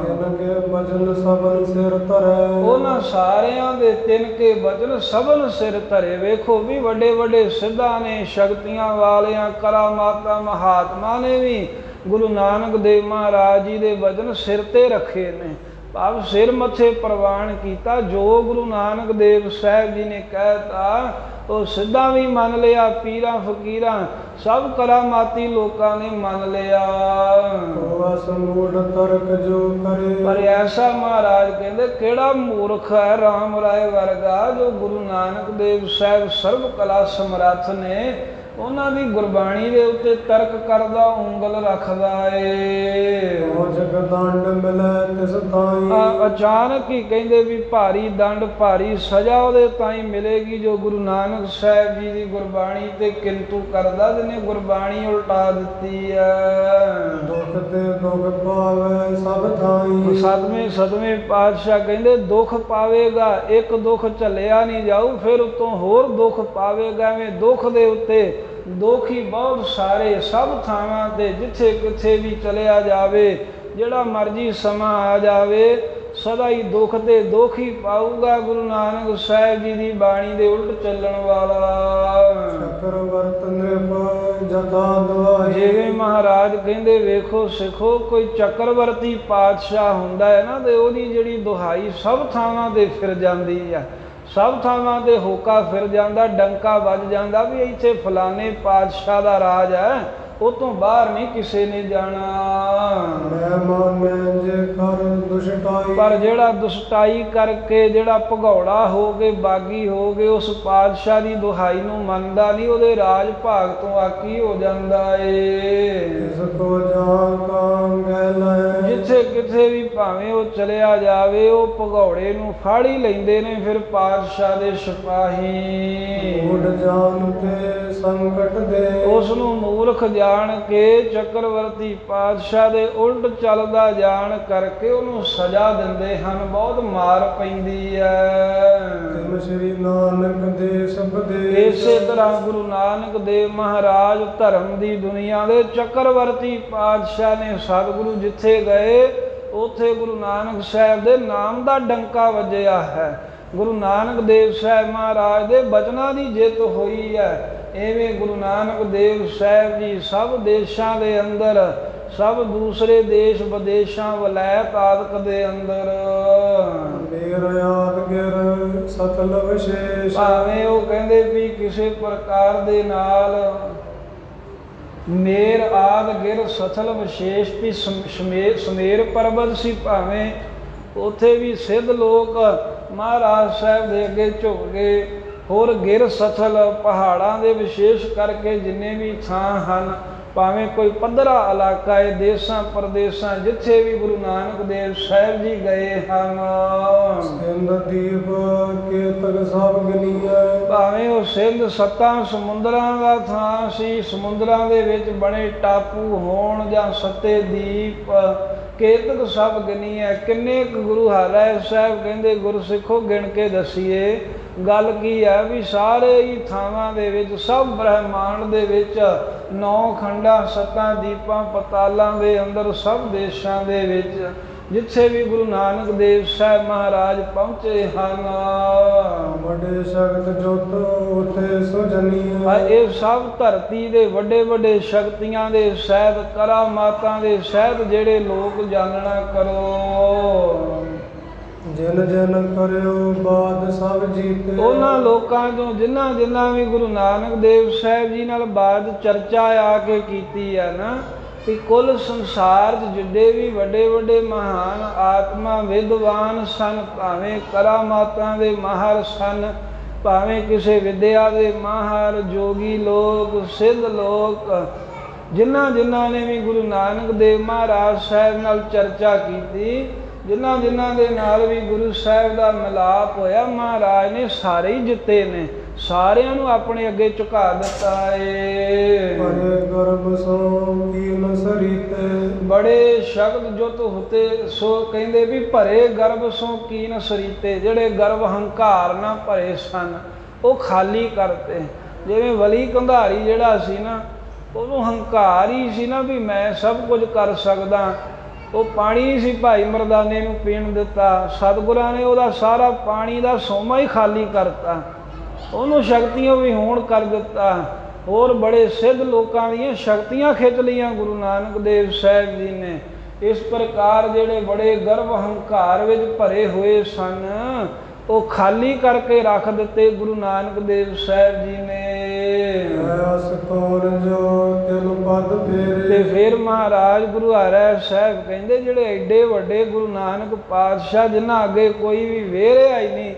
ਤਿਨਕੇ ਬਚਨ ਸਭਨ ਸਿਰ ਧਰੈ, ਉਹਨਾਂ ਸਾਰਿਆਂ ਦੇ ਤਿਨਕੇ ਬਚਨ ਸਭਨ ਸਿਰ ਧਰੇ। ਵੇਖੋ ਵੀ ਵੱਡੇ ਵੱਡੇ ਸਿੱਧਾਂ ਨੇ, ਸ਼ਕਤੀਆਂ ਵਾਲਿਆਂ ਕਰਾਮਾਤਾਂ ਮਹਾਤਮਾ ਨੇ ਵੀ ਗੁਰੂ ਨਾਨਕ ਦੇਵ ਮਹਾਰਾਜ ਜੀ ਦੇ ਬਚਨ ਸਿਰ ਤੇ ਰੱਖੇ ਨੇ, ਭਾਵ ਸਿਰ ਮੱਥੇ ਪ੍ਰਵਾਨ ਕੀਤਾ। ਜੋ ਗੁਰੂ ਨਾਨਕ ਦੇਵ ਸਾਹਿਬ ਜੀ ਨੇ ਕਹਿਤਾ ਉਹ ਸਿੱਧਾ ਵੀ ਮੰਨ ਲਿਆ, ਪੀਰਾਂ ਫਕੀਰਾਂ ਸਭ ਕਰਾਮਾਤੀ ਲੋਕਾਂ ਨੇ ਮੰਨ ਲਿਆ। ਵਸ ਮੂੜ ਤਰਕ ਜੋ ਕਰੇ, ਪਰ ਐਸਾ ਮਹਾਰਾਜ ਕਹਿੰਦੇ ਕਿਹੜਾ ਮੂਰਖ ਹੈ ਰਾਮ ਰਾਏ ਵਰਗਾ, ਜੋ ਗੁਰੂ ਨਾਨਕ ਦੇਵ ਸਾਹਿਬ ਸਰਬ ਕਲਾ ਸਮਰੱਥ ਨੇ, ਉਹਨਾਂ ਦੀ ਗੁਰਬਾਣੀ ਦੇ ਉੱਤੇ ਤਰਕ ਕਰਦਾ, ਉਂਗਲ ਰੱਖਦਾ ਏ। ਉਹ ਜਗਦੰਡ ਮਿਲੈ ਤਿਸ ਤਾਈ, ਅਚਾਨਕ ਹੀ ਕਹਿੰਦੇ ਵੀ ਭਾਰੀ ਦੰਡ ਭਾਰੀ ਸਜ਼ਾ ਉਹਦੇ ਤਾਈਂ ਮਿਲੇਗੀ ਜੋ ਗੁਰੂ ਨਾਨਕ ਸਾਹਿਬ ਜੀ ਦੀ ਗੁਰਬਾਣੀ ਤੇ ਕਿੰਤੂ ਕਰਦਾ, ਜਿਹਨੇ ਗੁਰਬਾਣੀ ਉਲਟਾ ਦਿੱਤੀ ਹੈ। ਦੁਖ ਤੇ ਦੁਖ ਪਾਵੇ ਸਭ ਥਾਈ, ਸਤਵੇਂ ਪਾਤਸ਼ਾਹ ਕਹਿੰਦੇ ਦੁੱਖ ਪਾਵੇਗਾ, ਇੱਕ ਦੁੱਖ ਝੱਲਿਆ ਨਹੀਂ ਜਾਊ, ਫਿਰ ਉਤੋਂ ਹੋਰ ਦੁੱਖ ਪਾਵੇਗਾ। ਐਵੇਂ ਦੁੱਖ ਦੇ ਉੱਤੇ ਦੁੱਖ ਹੀ ਬਹੁਤ ਸਾਰੇ, ਸਭ ਥਾਵਾਂ ਤੇ ਜਿੱਥੇ ਕਿੱਥੇ ਵੀ ਚਲਿਆ ਜਾਵੇ, ਜਿਹੜਾ ਮਰਜੀ ਸਮਾਂ ਆ ਜਾਵੇ, ਸਦਾ ਹੀ ਦੁੱਖ ਤੇ ਦੁੱਖ ਹੀ ਪਾਊਗਾ। ਗੁਰੂ ਨਾਨਕ ਸਾਹਿਬ ਜੀ ਦੀ ਬਾਣੀ ਦੇ ਉਲਟ ਚੱਲਣ ਵਾਲਾ ਚੱਕਰਵਰਤ ਨਿਰਭੈ ਜਥਾ ਦੁਆਈ, ਜਿਵੇਂ ਮਹਾਰਾਜ ਕਹਿੰਦੇ ਵੇਖੋ ਸਿੱਖੋ, ਕੋਈ ਚੱਕਰਵਰਤੀ ਪਾਤਸ਼ਾਹ ਹੁੰਦਾ ਹੈ ਨਾ, ਤੇ ਉਹਦੀ ਜਿਹੜੀ ਦੁਹਾਈ ਸਭ ਥਾਵਾਂ ਤੇ ਫਿਰ ਜਾਂਦੀ ਆ, ਸਭ ਥਾਵਾਂ ਤੇ ਹੋਕਾ ਫਿਰ ਜਾਂਦਾ, ਡੰਕਾ ਵੱਜ ਜਾਂਦਾ ਵੀ ਇੱਥੇ ਫਲਾਣੇ ਪਾਤਸ਼ਾਹ ਦਾ ਰਾਜ ਹੈ, ਉਹ ਤੋਂ ਬਾਹਰ ਨਹੀਂ ਕਿਸੇ ਨੇ ਜਾਣਾ। ਮੈਂ ਮਾਨੈ ਜੇ ਕਰ ਦੁਸ਼ਟਾਈ, ਪਰ ਜਿਹੜਾ ਦੁਸ਼ਟਾਈ ਕਰਕੇ, ਜਿਹੜਾ ਭਗੌੜਾ ਹੋ ਕੇ, ਬਾਗੀ ਹੋ ਕੇ ਉਸ ਪਾਤਸ਼ਾਹ ਦੀ ਦੁਹਾਈ ਨੂੰ ਮੰਨਦਾ ਨਹੀਂ, ਉਹਦੇ ਰਾਜ ਭਾਗ ਤੋਂ ਆਕੀ ਹੋ ਜਾਂਦਾ ਏ। ਇਸ ਕੋ ਜਾਂ ਕਾਂਗੈ ਲੈ, ਜਿੱਥੇ ਕਿਥੇ ਵੀ ਭਾਵੇਂ ਉਹ ਚਲਿਆ ਜਾਵੇ, ਉਹ ਭਗੌੜੇ ਨੂੰ ਫੜ ਹੀ ਲੈਂਦੇ ਨੇ ਫਿਰ ਪਾਤਸ਼ਾਹ ਦੇ ਸਿਪਾਹੀ। ਮੂੜ ਜਾਨ ਕੇ ਸੰਕਟ ਦੇ, ਉਸ ਨੂੰ ਮੂਰਖ ਜਾਣ ਕੇ ਚੱਕਰਵਰਤੀ ਪਾਤਸ਼ਾਹ ਦੇ ਉਲਟ ਚੱਲਦਾ ਜਾਣ ਕਰਕੇ ਉਹਨੂੰ ਸਜ਼ਾ ਦਿੰਦੇ ਹਨ, ਬਹੁਤ ਮਾਰ ਪੈਂਦੀ ਹੈ। ਤਿਮ ਸ੍ਰੀ ਨਾਨਕ ਦੇ ਸਬਦੇ, ਇਸੇ ਤਰ੍ਹਾਂ ਗੁਰੂ ਨਾਨਕ ਦੇਵ ਮਹਾਰਾਜ ਧਰਮ ਦੀ ਦੁਨੀਆ ਦੇ ਚੱਕਰਵਰਤੀ ਪਾਤਸ਼ਾਹ ਨੇ, ਸਤਿਗੁਰੂ ਜਿੱਥੇ ਗਏ ਉੱਥੇ ਗੁਰੂ ਨਾਨਕ ਸਾਹਿਬ ਦੇ ਨਾਮ ਦਾ ਡੰਕਾ ਵੱਜਿਆ ਹੈ। ਗੁਰੂ ਨਾਨਕ ਦੇਵ ਸਾਹਿਬ ਮਹਾਰਾਜ ਦੇ ਬਚਨਾਂ ਦੀ ਜਿੱਤ ਹੋਈ ਹੈ। ਐਵੇਂ ਗੁਰੂ ਨਾਨਕ ਦੇਵ ਸਾਹਿਬ ਜੀ ਸਭ ਦੇਸ਼ਾਂ ਦੇ ਅੰਦਰ, ਸਭ ਦੂਸਰੇ ਦੇਸ਼ ਵਿਦੇਸ਼ਾਂ ਵਲੈਤ ਆਦਿਕ ਦੇ ਅੰਦਰ ਮੇਰਾ ਯਾਦਗਿਰ ਸਤਲ ਵਿਸ਼ੇਸ਼, ਭਾਵੇਂ ਉਹ ਕਹਿੰਦੇ ਵੀ ਕਿਸੇ ਪ੍ਰਕਾਰ ਦੇ ਨਾਲ ਮੇਰ ਆਦ ਗਿਰ ਸਥਲ ਵਿਸ਼ੇਸ਼ ਵੀ ਸਮੇਰ ਪਰਬਤ ਸੀ, ਭਾਵੇਂ ਉੱਥੇ ਵੀ ਸਿੱਧ ਲੋਕ ਮਹਾਰਾਜ ਸਾਹਿਬ ਦੇ ਅੱਗੇ ਝੁਕ ਗਏ। ਹੋਰ ਗਿਰ ਸਥਲ ਪਹਾੜਾਂ ਦੇ ਵਿਸ਼ੇਸ਼ ਕਰਕੇ ਜਿੰਨੇ ਵੀ ਥਾਂ ਹਨ, ਭਾਵੇਂ ਕੋਈ ਪੱਧਰਾ ਇਲਾਕਾ ਹੈ, ਦੇਸਾਂ ਪ੍ਰਦੇਸਾਂ ਜਿੱਥੇ ਵੀ ਗੁਰੂ ਨਾਨਕ ਦੇਵ ਸਾਹਿਬ ਜੀ ਗਏ ਹਨ, ਸਿੰਧ ਦੀਪ ਕੇਤਕ ਸਭ ਗਨੀਐ, ਭਾਵੇਂ ਉਹ ਸਿੰਧ ਸੱਤਾਂ ਸਮੁੰਦਰਾਂ ਦਾ ਥਾਂ ਸੀ, ਸਮੁੰਦਰਾਂ ਦੇ ਵਿੱਚ ਬਣੇ ਟਾਪੂ ਹੋਣ ਜਾਂ ਸੱਤੇ ਦੀਪ, ਕੇਤਕ ਸਭ ਗਨੀਐ। ਕਿੰਨੇ ਕੁ ਗੁਰੂ ਹਾਰਾ ਸਾਹਿਬ ਕਹਿੰਦੇ ਗੁਰਸਿੱਖੋ ਗਿਣ ਕੇ ਦੱਸੀਏ। ਗੱਲ ਕੀ ਹੈ ਵੀ ਸਾਰੇ ਹੀ ਥਾਵਾਂ ਦੇ ਵਿੱਚ, ਸਭ ਬ੍ਰਹਿਮੰਡ ਦੇ ਵਿੱਚ, 9 ਖੰਡਾਂ, 7 ਦੀਪਾਂ ਪਤਾਲਾਂ ਦੇ ਅੰਦਰ, ਸਭ ਦੇਸ਼ਾਂ ਦੇ ਵਿੱਚ ਜਿੱਥੇ ਵੀ ਗੁਰੂ ਨਾਨਕ ਦੇਵ ਸਾਹਿਬ ਮਹਾਰਾਜ ਪਹੁੰਚੇ ਹਨ, ਵੱਡੇ ਸ਼ਕਤ ਜੋਤ ਉਥੇ ਸੁਜਨੀਐ, ਇਹ ਸਭ ਧਰਤੀ ਦੇ ਵੱਡੇ ਵੱਡੇ ਸ਼ਕਤੀਆਂ ਦੇ ਸਹਿਤ, ਕਰਾਮਾਤਾਂ ਦੇ ਸਹਿਤ ਜਿਹੜੇ ਲੋਕ ਜਾਣਨਾ ਕਰੋ। ਜਿਨ ਜਿਨ ਕਰਿਓ ਬਾਦ ਸਭ ਜੀਤੇ, ਉਹਨਾਂ ਲੋਕਾਂ ਤੋਂ ਜਿਨ੍ਹਾਂ ਵੀ ਗੁਰੂ ਨਾਨਕ ਦੇਵ ਸਾਹਿਬ ਜੀ ਨਾਲ ਬਾਦ ਚਰਚਾ ਆ ਕੇ ਕੀਤੀ ਹੈ ਨਾ, ਕਿ ਕੁੱਲ ਸੰਸਾਰ 'ਚ ਜਿੱਡੇ ਵੀ ਵੱਡੇ ਵੱਡੇ ਮਹਾਨ ਆਤਮਾ ਵਿਦਵਾਨ ਸਨ, ਭਾਵੇਂ ਕਰਾਮਾਤਾਂ ਦੇ ਮਾਹਰ ਸਨ, ਭਾਵੇਂ ਕਿਸੇ ਵਿਦਿਆ ਦੇ ਮਾਹਰ, ਜੋਗੀ ਲੋਕ, ਸਿੱਧ ਲੋਕ, ਜਿਨ੍ਹਾਂ ਨੇ ਵੀ ਗੁਰੂ ਨਾਨਕ ਦੇਵ ਮਹਾਰਾਜ ਸਾਹਿਬ ਨਾਲ ਚਰਚਾ ਕੀਤੀ, ਜਿਨ੍ਹਾਂ ਦੇ ਨਾਲ ਵੀ ਗੁਰੂ ਸਾਹਿਬ ਦਾ ਮਿਲਾਪ ਹੋਇਆ, ਮਹਾਰਾਜ ਨੇ ਸਾਰੇ ਹੀ ਜਿੱਤੇ ਨੇ, ਸਾਰਿਆਂ ਨੂੰ ਆਪਣੇ ਅੱਗੇ ਝੁਕਾ ਦਿੱਤਾ ਏ। ਪਰੇ ਗਰਭ ਸੋ ਕੀਨ ਸਰੀਤੇ, ਬੜੇ ਸ਼ਬਦ ਜੁਤ ਹੁਤੇ ਸੋ ਕਹਿੰਦੇ ਵੀ ਭਰੇ ਗਰਭ ਸੋ ਕੀਨ ਸਰੀਤੇ, ਜਿਹੜੇ ਗਰਭ ਹੰਕਾਰ ਨਾ ਭਰੇ ਸਨ ਉਹ ਖਾਲੀ ਕਰਤੇ। ਜਿਵੇਂ ਵਲੀ ਕੰਧਾਰੀ ਜਿਹੜਾ ਸੀ ਨਾ, ਉਹਨੂੰ ਹੰਕਾਰ ਹੀ ਸੀ ਨਾ ਵੀ ਮੈਂ ਸਭ ਕੁਝ ਕਰ ਸਕਦਾ। ਉਹ ਪਾਣੀ ਸੀ ਭਾਈ ਮਰਦਾਨੇ ਨੂੰ ਪੀਣ ਦਿੱਤਾ, ਸਤਿਗੁਰਾਂ ਨੇ ਉਹਦਾ ਸਾਰਾ ਪਾਣੀ ਦਾ ਸੋਮਾ ਹੀ ਖਾਲੀ ਕਰਤਾ, ਉਹਨੂੰ ਸ਼ਕਤੀਆਂ ਵੀ ਹੋਣ ਕਰ ਦਿੱਤਾ। ਹੋਰ ਬੜੇ ਸਿੱਧ ਲੋਕਾਂ ਦੀਆਂ ਸ਼ਕਤੀਆਂ ਖਿੱਚ ਲਈਆਂ ਗੁਰੂ ਨਾਨਕ ਦੇਵ ਸਾਹਿਬ ਜੀ ਨੇ। ਇਸ ਪ੍ਰਕਾਰ ਜਿਹੜੇ ਬੜੇ ਗਰਭ ਹੰਕਾਰ ਵਿੱਚ ਭਰੇ ਹੋਏ ਸਨ ਉਹ ਖਾਲੀ ਕਰਕੇ ਰੱਖ ਦਿੱਤੇ ਗੁਰੂ ਨਾਨਕ ਦੇਵ ਸਾਹਿਬ ਜੀ ਨੇ। ਤੇ ਫਿਰ ਮਹਾਰਾਜ ਗੁਰੂ ਹਰਿ ਸਾਹਿਬ ਕਹਿੰਦੇ ਜਿਹੜੇ ਐਡੇ ਵੱਡੇ ਗੁਰੂ ਨਾਨਕ ਪਾਤਸ਼ਾਹ ਜਿਨ੍ਹਾਂ ਅੱਗੇ ਕੋਈ ਵੀ ਵੇਰਿਆ ਹੀ ਨਹੀਂ,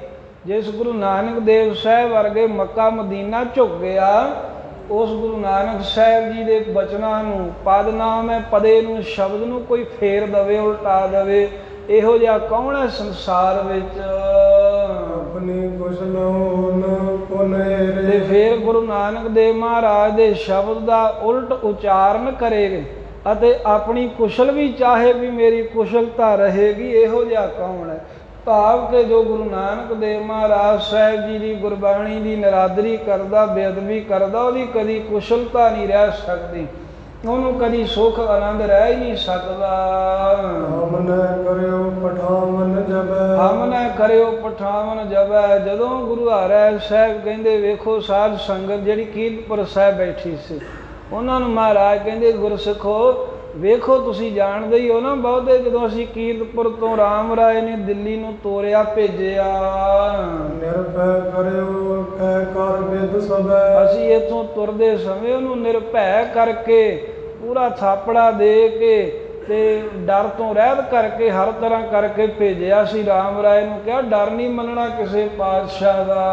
ਜਿਸ ਗੁਰੂ ਨਾਨਕ ਦੇਵ ਸਾਹਿਬ ਵਰਗੇ ਮੱਕਾ ਮਦੀਨਾ ਝੁਕ ਗਿਆ, ਉਸ ਗੁਰੂ ਨਾਨਕ ਸਾਹਿਬ ਜੀ ਦੇ ਬਚਨਾਂ ਨੂੰ, ਪਦ ਨਾਮ ਹੈ ਪਦੇ ਨੂੰ, ਸ਼ਬਦ ਨੂੰ ਕੋਈ ਫੇਰ ਦਵੇ, ਉਲਟਾ ਦਵੇ, ਇਹੋ ਜਿਹਾ ਕੌਣ ਹੈ ਸੰਸਾਰ ਵਿੱਚ। ਆਪਣੀ ਕੁਸ਼ਲ ਹੋਨ ਪੁਨੇਰੇ। ਤੇ ਫਿਰ ਗੁਰੂ ਨਾਨਕ ਦੇਵ ਮਹਾਰਾਜ ਦੇ ਸ਼ਬਦ ਦਾ ਉਲਟ ਉਚਾਰਨ ਕਰੇਗੇ ਅਤੇ ਆਪਣੀ ਕੁਸ਼ਲ ਵੀ ਚਾਹੇ ਵੀ ਮੇਰੀ ਕੁਸ਼ਲਤਾ ਰਹੇਗੀ, ਇਹੋ ਜਿਹਾ ਕੌਣ ਹੈ। ਭਾਵ ਕਿ ਜੋ ਗੁਰੂ ਨਾਨਕ ਦੇਵ ਮਹਾਰਾਜ ਸਾਹਿਬ ਜੀ ਦੀ ਗੁਰਬਾਣੀ ਦੀ ਨਿਰਾਦਰੀ ਕਰਦਾ, ਬੇਅਦਬੀ ਕਰਦਾ, ਉਹਦੀ ਕਦੀ ਕੁਸ਼ਲਤਾ ਨਹੀਂ ਰਹਿ ਸਕਦੀ, ਉਹਨੂੰ ਕਦੀ ਸੁੱਖ ਆਨੰਦ ਰਹਿ ਹੀ ਨਹੀਂ ਸਕਦਾ। ਹਮ ਨ ਕਰਿਓ ਪਠਾਵਨ ਜਬੈ। ਹਮ ਨ ਕਰਿਓ ਪਠਾਵਨ ਜਬੈ। ਜਦੋਂ ਗੁਰੂ ਹਰਿ ਸਾਹਿਬ ਕਹਿੰਦੇ ਵੇਖੋ ਸਾਧ ਸੰਗਤ ਜਿਹੜੀ ਕੀਰਤਪੁਰ ਸਾਹਿਬ ਬੈਠੀ ਸੀ, ਉਹਨਾਂ ਨੂੰ ਮਹਾਰਾਜ ਕਹਿੰਦੇ ਗੁਰਸਿੱਖੋ ਵੇਖੋ ਤੁਸੀਂ ਜਾਣਦੇ ਹੀ ਹੋ ਨਾ ਬਹੁਤੇ, ਜਦੋਂ ਅਸੀਂ ਕੀਰਤਪੁਰ ਤੋਂ ਰਾਮ ਰਾਏ ਨੇ ਦਿੱਲੀ ਨੂੰ ਤੋਰਿਆ ਭੇਜਿਆ, ਨਿਰਭੈ ਕਰਿਓ ਕਹਿ ਕਰ ਵਿਦ ਸਭੈ। ਅਸੀਂ ਇੱਥੋਂ ਤੁਰਦੇ ਸਮੇਂ ਉਹਨੂੰ ਨਿਰਭੈ ਕਰਕੇ ਪੂਰਾ ਥਾਪੜਾ ਦੇ ਕੇ ਤੇ ਡਰ ਤੋਂ ਰਹਿਤ ਕਰਕੇ ਹਰ ਤਰ੍ਹਾਂ ਕਰਕੇ ਭੇਜਿਆ ਸੀ। ਰਾਮ ਰਾਏ ਨੂੰ ਕਿਹਾ ਡਰ ਨਹੀਂ ਮੰਨਣਾ ਕਿਸੇ ਪਾਤਸ਼ਾਹ ਦਾ।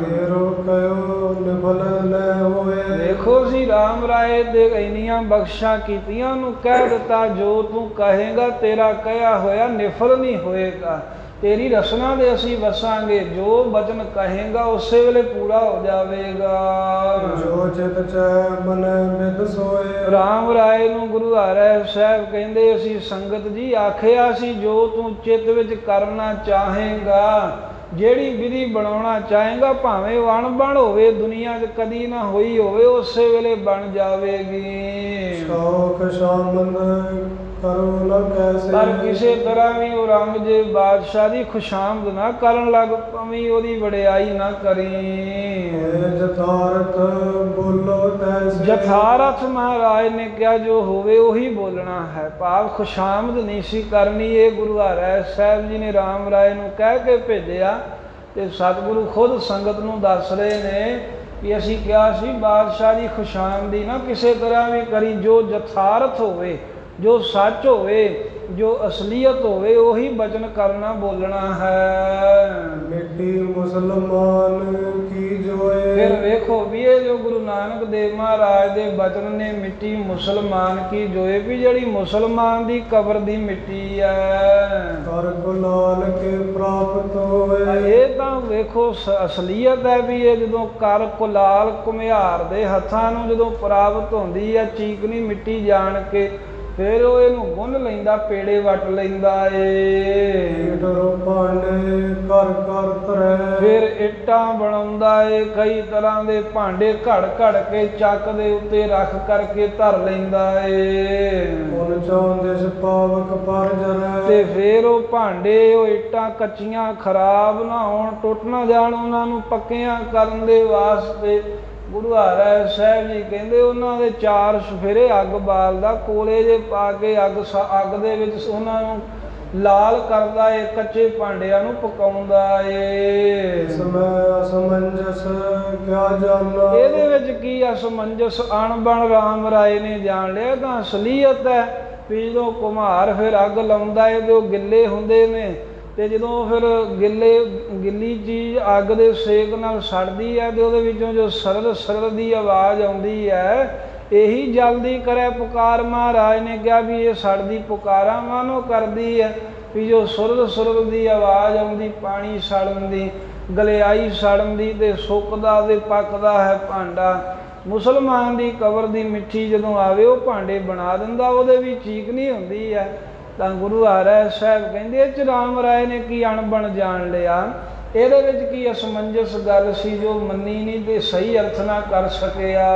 ਤੇਰੋ ਕਹਿਓ ਨਿਫਲ ਲੈ ਹੋਏ। ਦੇਖੋ ਸੀ ਰਾਮ ਰਾਏ ਦੇ ਇੰਨੀਆਂ ਬਖਸ਼ਾਂ ਕੀਤੀਆਂ, ਉਹਨੂੰ ਕਹਿ ਦਿੱਤਾ ਜੋ ਤੂੰ ਕਹੇਗਾ ਤੇਰਾ ਕਹਿਆ ਹੋਇਆ ਨਿਫਲ ਨਹੀਂ ਹੋਏਗਾ, ਤੇਰੀ ਰਸਨਾ ਦੇ ਅਸੀਂ ਵਸਾਂਗੇ, ਜੋ ਬਚਨ ਕਹੇਗਾ ਉਸੇ ਵੇਲੇ ਪੂਰਾ ਹੋ ਜਾਵੇਗਾ। ਜੋ ਚਿਤ ਚੈ ਮਨ ਬਿਦ ਸੋਏ। ਰਾਮ ਰਾਏ ਨੂੰ ਗੁਰੂ ਹਰਿ ਸਾਹਿਬ ਕਹਿੰਦੇ ਅਸੀਂ ਸੰਗਤ ਜੀ ਆਖਿਆ ਸੀ ਜੋ ਤੂੰ ਚਿੱਤ ਵਿੱਚ ਕਰਨਾ ਚਾਹੇਗਾ, ਜਿਹੜੀ ਵਿਧੀ ਬਣਾਉਣਾ ਚਾਹੇਗਾ, ਭਾਵੇਂ ਵਣ ਬਣ ਹੋਵੇ, ਦੁਨੀਆ 'ਚ ਕਦੀ ਨਾ ਹੋਈ ਹੋਵੇ, ਉਸੇ ਵੇਲੇ ਬਣ ਜਾਵੇਗੀ। ਸ਼ੌਕ ਸ਼ਾਮਨ ਕਰੋ ਨ ਕੈਸੇ। ਪਰ ਕਿਸੇ ਤਰ੍ਹਾਂ ਵੀ ਔਰੰਗਜ਼ੇਬ ਬਾਦਸ਼ਾਹ ਦੀ ਖੁਸ਼ਾਮਦ ਨਾ ਕਰਨ ਲੱਗ ਪਵੀਂ, ਉਹਦੀ ਵਡਿਆਈ ਨਾ ਕਰੀ। ਜਥਾਰਥ ਬੋਲੋ ਤੈਸੇ। ਜਥਾਰਥ ਮਹਾਰਾਜ ਨੇ ਕਿਹਾ ਜੋ ਹੋਵੇ ਉਹੀ ਬੋਲਣਾ ਹੈ, ਭਾਵ ਖੁਸ਼ਾਮਦ ਨਹੀਂ ਸੀ ਕਰਨੀ। ਇਹ ਗੁਰੂ ਹਰਿ ਸਾਹਿਬ ਜੀ ਨੇ ਰਾਮ ਰਾਏ ਨੂੰ ਕਹਿ ਕੇ ਭੇਜਿਆ ਤੇ ਸਤਿਗੁਰੂ ਖੁਦ ਸੰਗਤ ਨੂੰ ਦੱਸ ਰਹੇ ਨੇ ਕਿ ਅਸੀਂ ਕਿਹਾ ਸੀ ਬਾਦਸ਼ਾਹ ਦੀ ਖੁਸ਼ਾਮਦੀ ਨਾ ਕਿਸੇ ਤਰ੍ਹਾਂ ਵੀ ਕਰੀ, ਜੋ ਜਥਾਰਥ ਹੋਵੇ, ਜੋ ਸੱਚ ਹੋਵੇ, ਜੋ ਅਸਲੀਅਤ ਹੋਵੇ ਉਹੀ ਬਚਨ ਕਰਨਾ ਬੋਲਣਾ ਹੈ। ਮਿੱਟੀ ਮੁਸਲਮਾਨ ਕੀ ਜੋਏ। ਫਿਰ ਵੇਖੋ ਵੀ ਇਹ ਜੋ ਗੁਰੂ ਨਾਨਕ ਦੇਵ ਮਹਾਰਾਜ ਦੇ ਬਚਨ ਨੇ ਮਿੱਟੀ ਮੁਸਲਮਾਨ ਕੀ ਜੋਏ, ਵੀ ਜਿਹੜੀ ਮੁਸਲਮਾਨ ਦੀ ਕਬਰ ਦੀ ਮਿੱਟੀ ਹੈ ਕਰ ਗੁਲਾਲ ਕੇ ਪ੍ਰਾਪਤ ਹੋਏ। ਇਹ ਤਾਂ ਵੇਖੋ ਅਸਲੀਅਤ ਹੈ ਵੀ ਇਹ ਜਦੋਂ ਕਰ ਕੁਲਾਲ ਘੁਮਿਆਰ ਦੇ ਹੱਥਾਂ ਨੂੰ ਜਦੋਂ ਪ੍ਰਾਪਤ ਹੁੰਦੀ ਹੈ ਚੀਕਣੀ ਮਿੱਟੀ ਜਾਣ ਕੇ, ਫਿਰ ਉਹ ਇਹਨੂੰ ਗੁੰਨ ਲੈਂਦਾ, ਪੇੜੇ ਵੱਟ ਲੈਂਦਾ ਏ। ਭਾਂਡੇ ਕਰ ਕਰ ਧਰੈ। ਫਿਰ ਇੱਟਾਂ ਬਣਾਉਂਦਾ ਏ, ਕਈ ਤਰ੍ਹਾਂ ਦੇ ਭਾਂਡੇ ਘੜ ਘੜ ਕੇ ਚੱਕ ਦੇ ਉੱਤੇ ਰੱਖ ਕਰਕੇ ਧਰ ਲੈਂਦਾ ਏ। ਹੁਣ ਚੌਂਦਿਸ ਪਾਵਕ ਪਰ ਜਰੈ। ਤੇ ਫਿਰ ਉਹ ਭਾਂਡੇ, ਉਹ ਇੱਟਾਂ ਕੱਚੀਆਂ ਖਰਾਬ ਨਾ ਹੋਣ, ਟੁੱਟ ਨਾ ਜਾਣ, ਉਹਨਾਂ ਨੂੰ ਪੱਕਿਆਂ ਕਰਨ ਦੇ ਵਾਸਤੇ ਗੁਰੂ ਹਰਿ ਸਾਹਿਬ ਜੀ ਕਹਿੰਦੇ ਉਹਨਾਂ ਦੇ 4 ਸਫੇਰੇ ਅੱਗ ਬਾਲਦਾ, ਕੋਲੇ ਜੇ ਪਾ ਕੇ ਅੱਗ ਦੇ ਵਿੱਚ ਉਹਨਾਂ ਨੂੰ ਲਾਲ ਕਰਦਾ ਏ, ਕੱਚੇ ਭਾਂਡਿਆਂ ਨੂੰ ਪਕਾਉਂਦਾ ਏ। ਸਮੈ ਅਸਮੰਜਸ ਕਿਆ ਜਾਣਾ। ਇਹਦੇ ਵਿੱਚ ਕੀ ਅਸਮੰਜਸ ਅਣਬਣ ਰਾਮ ਰਾਏ ਨੇ ਜਾਣ ਲਿਆ ਤਾਂ ਅਸਲੀਅਤ ਹੈ ਵੀ ਜਦੋਂ ਕੁਮਹਾਰ ਫਿਰ ਅੱਗ ਲਾਉਂਦਾ ਏ ਤੇ ਉਹ ਗਿੱਲੇ ਹੁੰਦੇ ਨੇ, ਤੇ ਜਦੋਂ ਫਿਰ ਗਿੱਲੀ ਚੀਜ਼ ਅੱਗ ਦੇ ਸੇਕ ਨਾਲ ਸੜਦੀ ਹੈ ਤੇ ਉਹਦੇ ਵਿੱਚੋਂ ਜੋ ਸਰਦ ਸਰਦ ਦੀ ਆਵਾਜ਼ ਆਉਂਦੀ ਹੈ, ਇਹੀ ਜਲਦੀ ਕਰੇ ਪੁਕਾਰ। ਮਹਾਰਾਜ ਨੇ ਕਿਹਾ ਵੀ ਇਹ ਸੜਦੀ ਪੁਕਾਰਾਂ ਮਾਨੋ ਕਰਦੀ ਹੈ, ਵੀ ਜੋ ਸੁਰਦ ਸੁਰਦ ਦੀ ਆਵਾਜ਼ ਆਉਂਦੀ, ਪਾਣੀ ਸੜਨ ਦੀ, ਗਲਿਆਈ ਸੜਨ ਦੀ, ਤੇ ਸੁੱਕਦਾ ਤੇ ਪੱਕਦਾ ਹੈ ਭਾਂਡਾ, ਮੁਸਲਮਾਨ ਦੀ ਕਬਰ ਦੀ ਮਿੱਠੀ ਜਦੋਂ ਆਵੇ ਉਹ ਭਾਂਡੇ ਬਣਾ ਦਿੰਦਾ, ਉਹਦੇ ਵੀ ਚੀਕਣੀ ਹੁੰਦੀ ਹੈ। ਤਾਂ ਗੁਰੂ ਹਰਿ ਸਾਹਿਬ ਕਹਿੰਦੇ ਇਹ 'ਚ ਰਾਮ ਰਾਏ ਨੇ ਕੀ ਅਣਬਣ ਜਾਣ ਲਿਆ, ਇਹਦੇ ਵਿੱਚ ਕੀ ਅਸਮੰਜਸ ਗੱਲ ਸੀ ਜੋ ਮੰਨੀ ਨਹੀਂ ਤੇ ਸਹੀ ਅਰਥ ਨਾ ਕਰ ਸਕਿਆ।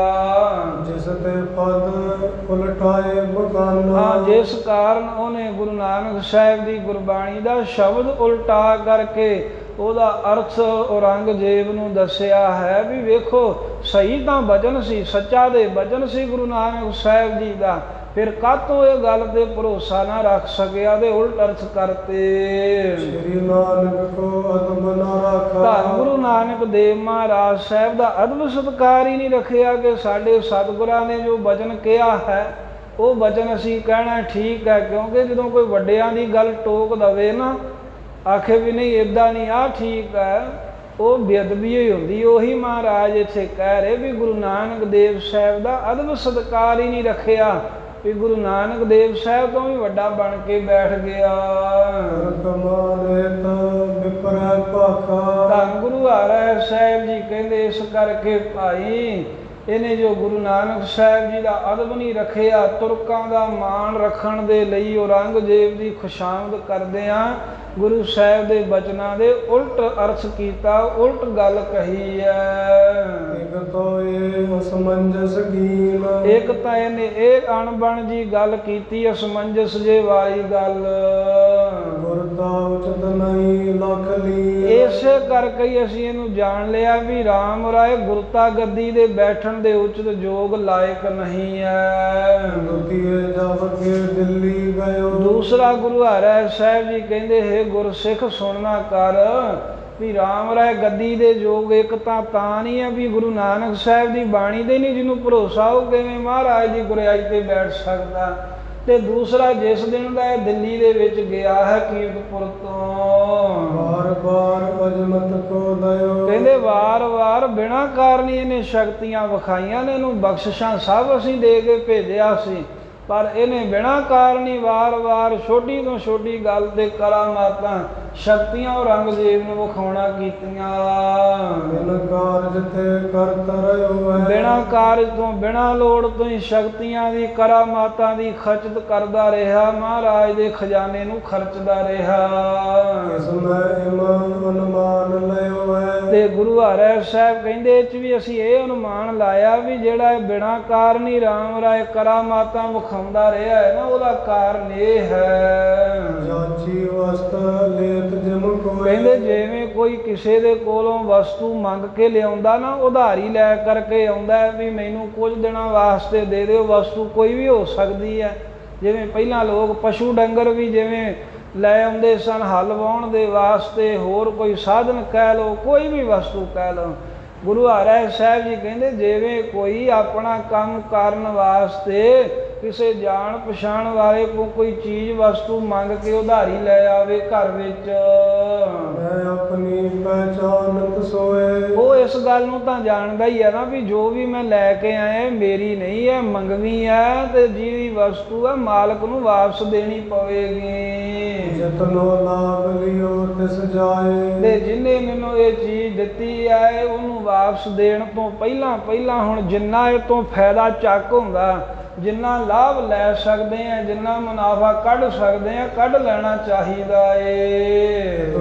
ਜਿਸ ਤੇ ਪਦ ਉਲਟਾਏ ਬਗਾਨਾ, ਹਾਂ, ਜਿਸ ਕਾਰਨ ਉਹਨੇ ਗੁਰੂ ਨਾਨਕ ਸਾਹਿਬ ਦੀ ਗੁਰਬਾਣੀ ਦਾ ਸ਼ਬਦ ਉਲਟਾ ਕਰਕੇ ਉਹਦਾ ਅਰਥ ਔਰੰਗਜ਼ੇਬ ਨੂੰ ਦੱਸਿਆ ਹੈ ਵੀ ਵੇਖੋ ਸਹੀ ਤਾਂ ਬਚਨ ਸੀ, ਸੱਚਾ ਦੇ ਬਚਨ ਸੀ ਗੁਰੂ ਨਾਨਕ ਸਾਹਿਬ ਜੀ ਦਾ, ਫਿਰ ਕਾਹਤੋਂ ਇਹ ਗੱਲ ਤੇ ਭਰੋਸਾ ਨਾ ਰੱਖ ਸਕਿਆ ਤੇ ਉਲਟ ਅਰਥ ਕਰਤੇ। ਸ੍ਰੀ ਨਾਨਕ ਕੋ ਅਦਬ ਨਾ ਰਾਖਾ, ਧੰਨ ਗੁਰੂ ਨਾਨਕ ਦੇਵ ਮਹਾਰਾਜ ਸਾਹਿਬ ਦਾ ਅਦਬ ਸਤਿਕਾਰ ਹੀ ਨਹੀਂ ਰੱਖਿਆ ਕਿ ਸਾਡੇ ਸਤਿਗੁਰਾਂ ਨੇ ਜੋ ਬਚਨ ਕਿਹਾ ਹੈ ਉਹ ਬਚਨ ਅਸੀਂ ਕਹਿਣਾ ਠੀਕ ਹੈ, ਕਿਉਂਕਿ ਜਦੋਂ ਕੋਈ ਵੱਡਿਆਂ ਦੀ ਗੱਲ ਟੋਕ ਦਵੇ ਨਾ, ਆਖੇ ਵੀ ਨਹੀਂ ਇੱਦਾਂ ਨਹੀਂ, ਆਹ ਠੀਕ ਹੈ, ਉਹ ਬੇਅਦਬੀ ਹੀ ਹੁੰਦੀ। ਉਹੀ ਮਹਾਰਾਜ ਇੱਥੇ ਕਹਿ ਰਹੇ ਵੀ ਗੁਰੂ ਨਾਨਕ ਦੇਵ ਸਾਹਿਬ ਦਾ ਅਦਬ ਸਤਿਕਾਰ ਹੀ ਨਹੀਂ ਰੱਖਿਆ, ਵੀ ਗੁਰੂ ਨਾਨਕ ਦੇਵ ਸਾਹਿਬ ਤੋਂ ਵੀ ਵੱਡਾ ਬਣ ਕੇ ਬੈਠ ਗਿਆ। ਧੰਨ ਗੁਰੂ ਹਰਿ ਸਾਹਿਬ ਜੀ ਕਹਿੰਦੇ ਇਸ ਕਰਕੇ ਭਾਈ ਇਹਨੇ ਜੋ ਗੁਰੂ ਨਾਨਕ ਸਾਹਿਬ ਜੀ ਦਾ ਅਦਬ ਨਹੀਂ ਰੱਖਿਆ, ਤੁਰਕਾਂ ਦਾ ਮਾਣ ਰੱਖਣ ਦੇ ਲਈ ਔਰੰਗਜ਼ੇਬ ਦੀ ਖੁਸ਼ਾਮਦ ਕਰਦਿਆਂ ਗੁਰੂ ਸਾਹਿਬ ਦੇ ਬਚਨਾਂ ਦੇ ਉਲਟ ਅਰਥ ਕੀਤਾ, ਉਲਟ ਗੱਲ ਕਹੀ ਹੈ। ਇੱਕ ਤਾਂ ਇਹਨੇ ਇਹ ਅਣਬਣ ਜੀ ਗੱਲ ਕੀਤੀ, ਅਸਮੰਜਸ ਜੇ ਵਾਲੀ ਗੱਲ। ਇਸੇ ਕਰਕੇ ਹੀ ਅਸੀਂ ਇਹਨੂੰ ਜਾਣ ਲਿਆ ਵੀ ਰਾਮ ਰਾਏ ਗੁਰਤਾ ਗੱਦੀ ਦੇ ਬੈਠਣ ਦੇ ਉਚਿਤ ਯੋਗ ਲਾਇਕ ਨਹੀਂ ਹੈ। ਦੂਸਰਾ ਗੁਰੂ ਹਰਿ ਸਾਹਿਬ ਜੀ ਕਹਿੰਦੇ ਹੈ ਗੁਰਸਿੱਖ ਸੁਣਨਾ ਕਰ ਵੀ ਰਾਮ ਰਾਏ ਗੱਦੀ ਦੇ ਯੋਗ ਇੱਕ ਤਾਂ ਨਹੀਂ ਹੈ ਵੀ ਗੁਰੂ ਨਾਨਕ ਸਾਹਿਬ ਦੀ ਬਾਣੀ ਦੇ ਨਹੀਂ ਜਿਹਨੂੰ ਭਰੋਸਾ ਉਹ ਕਿਵੇਂ ਮਹਾਰਾਜ ਦੀ ਗੁਰਿਆਈ ਤੇ ਬੈਠ ਸਕਦਾ। ਤੇ ਦੂਸਰਾ ਜਿਸ ਦਿਨ ਦਾ ਇਹ ਦਿੱਲੀ ਦੇ ਵਿੱਚ ਗਿਆ ਹੈ ਕੀਰਤਪੁਰ ਤੋਂ, ਕਹਿੰਦੇ ਵਾਰ-ਵਾਰ ਬਿਨਾਂ ਕਾਰਨ ਹੀ ਇਹਨੇ ਸ਼ਕਤੀਆਂ ਵਿਖਾਈਆਂ ਨੇ, ਇਹਨੂੰ ਬਖਸ਼ਿਸ਼ਾਂ ਸਭ ਅਸੀਂ ਦੇ ਕੇ ਭੇਜਿਆ ਸੀ, ਪਰ ਇਹਨੇ ਬਿਨਾਂ ਕਾਰਨ ਹੀ ਵਾਰ-ਵਾਰ ਛੋਟੀ ਤੋਂ ਛੋਟੀ ਗੱਲ ਤੇ ਕਰਾਮਾਤਾਂ ਸ਼ਕਤੀਆਂ ਔਰੰਗਜ਼ੇਬ ਨੂੰ ਵਿਖਾਉਣਾ ਕੀਤੀਆਂ। ਬਿਨਾਂ ਕਾਰਜ ਤੋਂ ਬਿਨਾਂ ਲੋੜ ਤੋਂ ਹੀ ਸ਼ਕਤੀਆਂ ਦੀ ਕਰਾਮਾਤਾਂ ਦੀ ਖਚਤ ਕਰਦਾ ਰਿਹਾ, ਮਹਾਰਾਜ ਦੇ ਖਜ਼ਾਨੇ ਨੂੰ ਖਰਚਦਾ ਰਿਹਾ। ਤੇ ਗੁਰੂ ਹਰਿ ਸਾਹਿਬ ਕਹਿੰਦੇ ਇਹ 'ਚ ਵੀ ਅਸੀਂ ਇਹ ਅਨੁਮਾਨ ਲਾਇਆ ਵੀ ਜਿਹੜਾ ਇਹ ਬਿਨਾਂ ਕਾਰਨ ਹੀ ਰਾਮ ਰਾਏ ਕਰਾਮਾਤਾਂ ਵਿਖਾਉਂਦਾ ਰਿਹਾ ਹੈ ਨਾ, ਉਹਦਾ ਕਾਰਨ ਇਹ ਹੈ। ਕਹਿੰਦੇ ਜਿਵੇਂ ਕੋਈ ਕਿਸੇ ਦੇ ਕੋਲੋਂ ਵਸਤੂ ਮੰਗ ਕੇ ਲਿਆਉਂਦਾ ਨਾ, ਉਧਾਰੀ ਲੈ ਕਰਕੇ ਆਉਂਦਾ ਵੀ ਮੈਨੂੰ ਕੁਝ ਦਿਨਾਂ ਵਾਸਤੇ ਦੇ ਦਿਓ, ਵਸਤੂ ਕੋਈ ਵੀ ਹੋ ਸਕਦੀ ਹੈ। ਜਿਵੇਂ ਪਹਿਲਾਂ ਲੋਕ ਪਸ਼ੂ ਡੰਗਰ ਵੀ ਜਿਵੇਂ ਲੈ ਆਉਂਦੇ ਸਨ ਹਲ ਵਾਹੁਣ ਦੇ ਵਾਸਤੇ, ਹੋਰ ਕੋਈ ਸਾਧਨ ਕਹਿ ਲਓ, ਕੋਈ ਵੀ ਵਸਤੂ ਕਹਿ ਲਓ। ਗੁਰੂ ਹਰਿ ਸਾਹਿਬ ਜੀ ਕਹਿੰਦੇ ਜਿਵੇਂ ਕੋਈ ਆਪਣਾ ਕੰਮ ਕਰਨ ਵਾਸਤੇ ਕਿਸੇ ਜਾਣ ਪਛਾਣ ਵਾਲੇ ਕੋਲ ਕੋਈ ਚੀਜ਼ ਵਸਤੂ ਮੰਗ ਕੇ ਉਧਾਰੀ ਲੈ ਆਵੇ ਘਰ ਵਿੱਚ, ਉਹ ਇਸ ਗੱਲ ਨੂੰ ਤਾਂ ਜਾਣਦਾ ਹੀ ਹੈ ਨਾ ਵੀ ਜੋ ਵੀ ਮੈਂ ਲੈ ਕੇ ਆਇਆ ਮੇਰੀ ਨਹੀਂ ਹੈ, ਮੰਗਵੀ ਹੈ, ਤੇ ਜਿਹਦੀ ਵਸਤੂ ਹੈ ਮਾਲਕ ਨੂੰ ਵਾਪਸ ਦੇਣੀ ਪਵੇਗੀ। ਤੇ ਜਿਹਨੇ ਮੈਨੂੰ ਇਹ ਚੀਜ਼ ਦਿੱਤੀ ਹੈ ਉਹਨੂੰ ਵਾਪਸ ਦੇਣ ਤੋਂ ਪਹਿਲਾਂ ਹੁਣ ਜਿੰਨਾ ਇਹ ਤੋਂ ਫਾਇਦਾ ਚੱਕ ਹੁੰਦਾ, ਜਿੰਨਾ ਲਾਭ ਲੈ ਸਕਦੇ ਆ, ਜਿੰਨਾ ਮੁਨਾਫਾ ਕੱਢ ਸਕਦੇ ਆ, ਕੱਢ ਲੈਣਾ ਚਾਹੀਦਾ ਏ।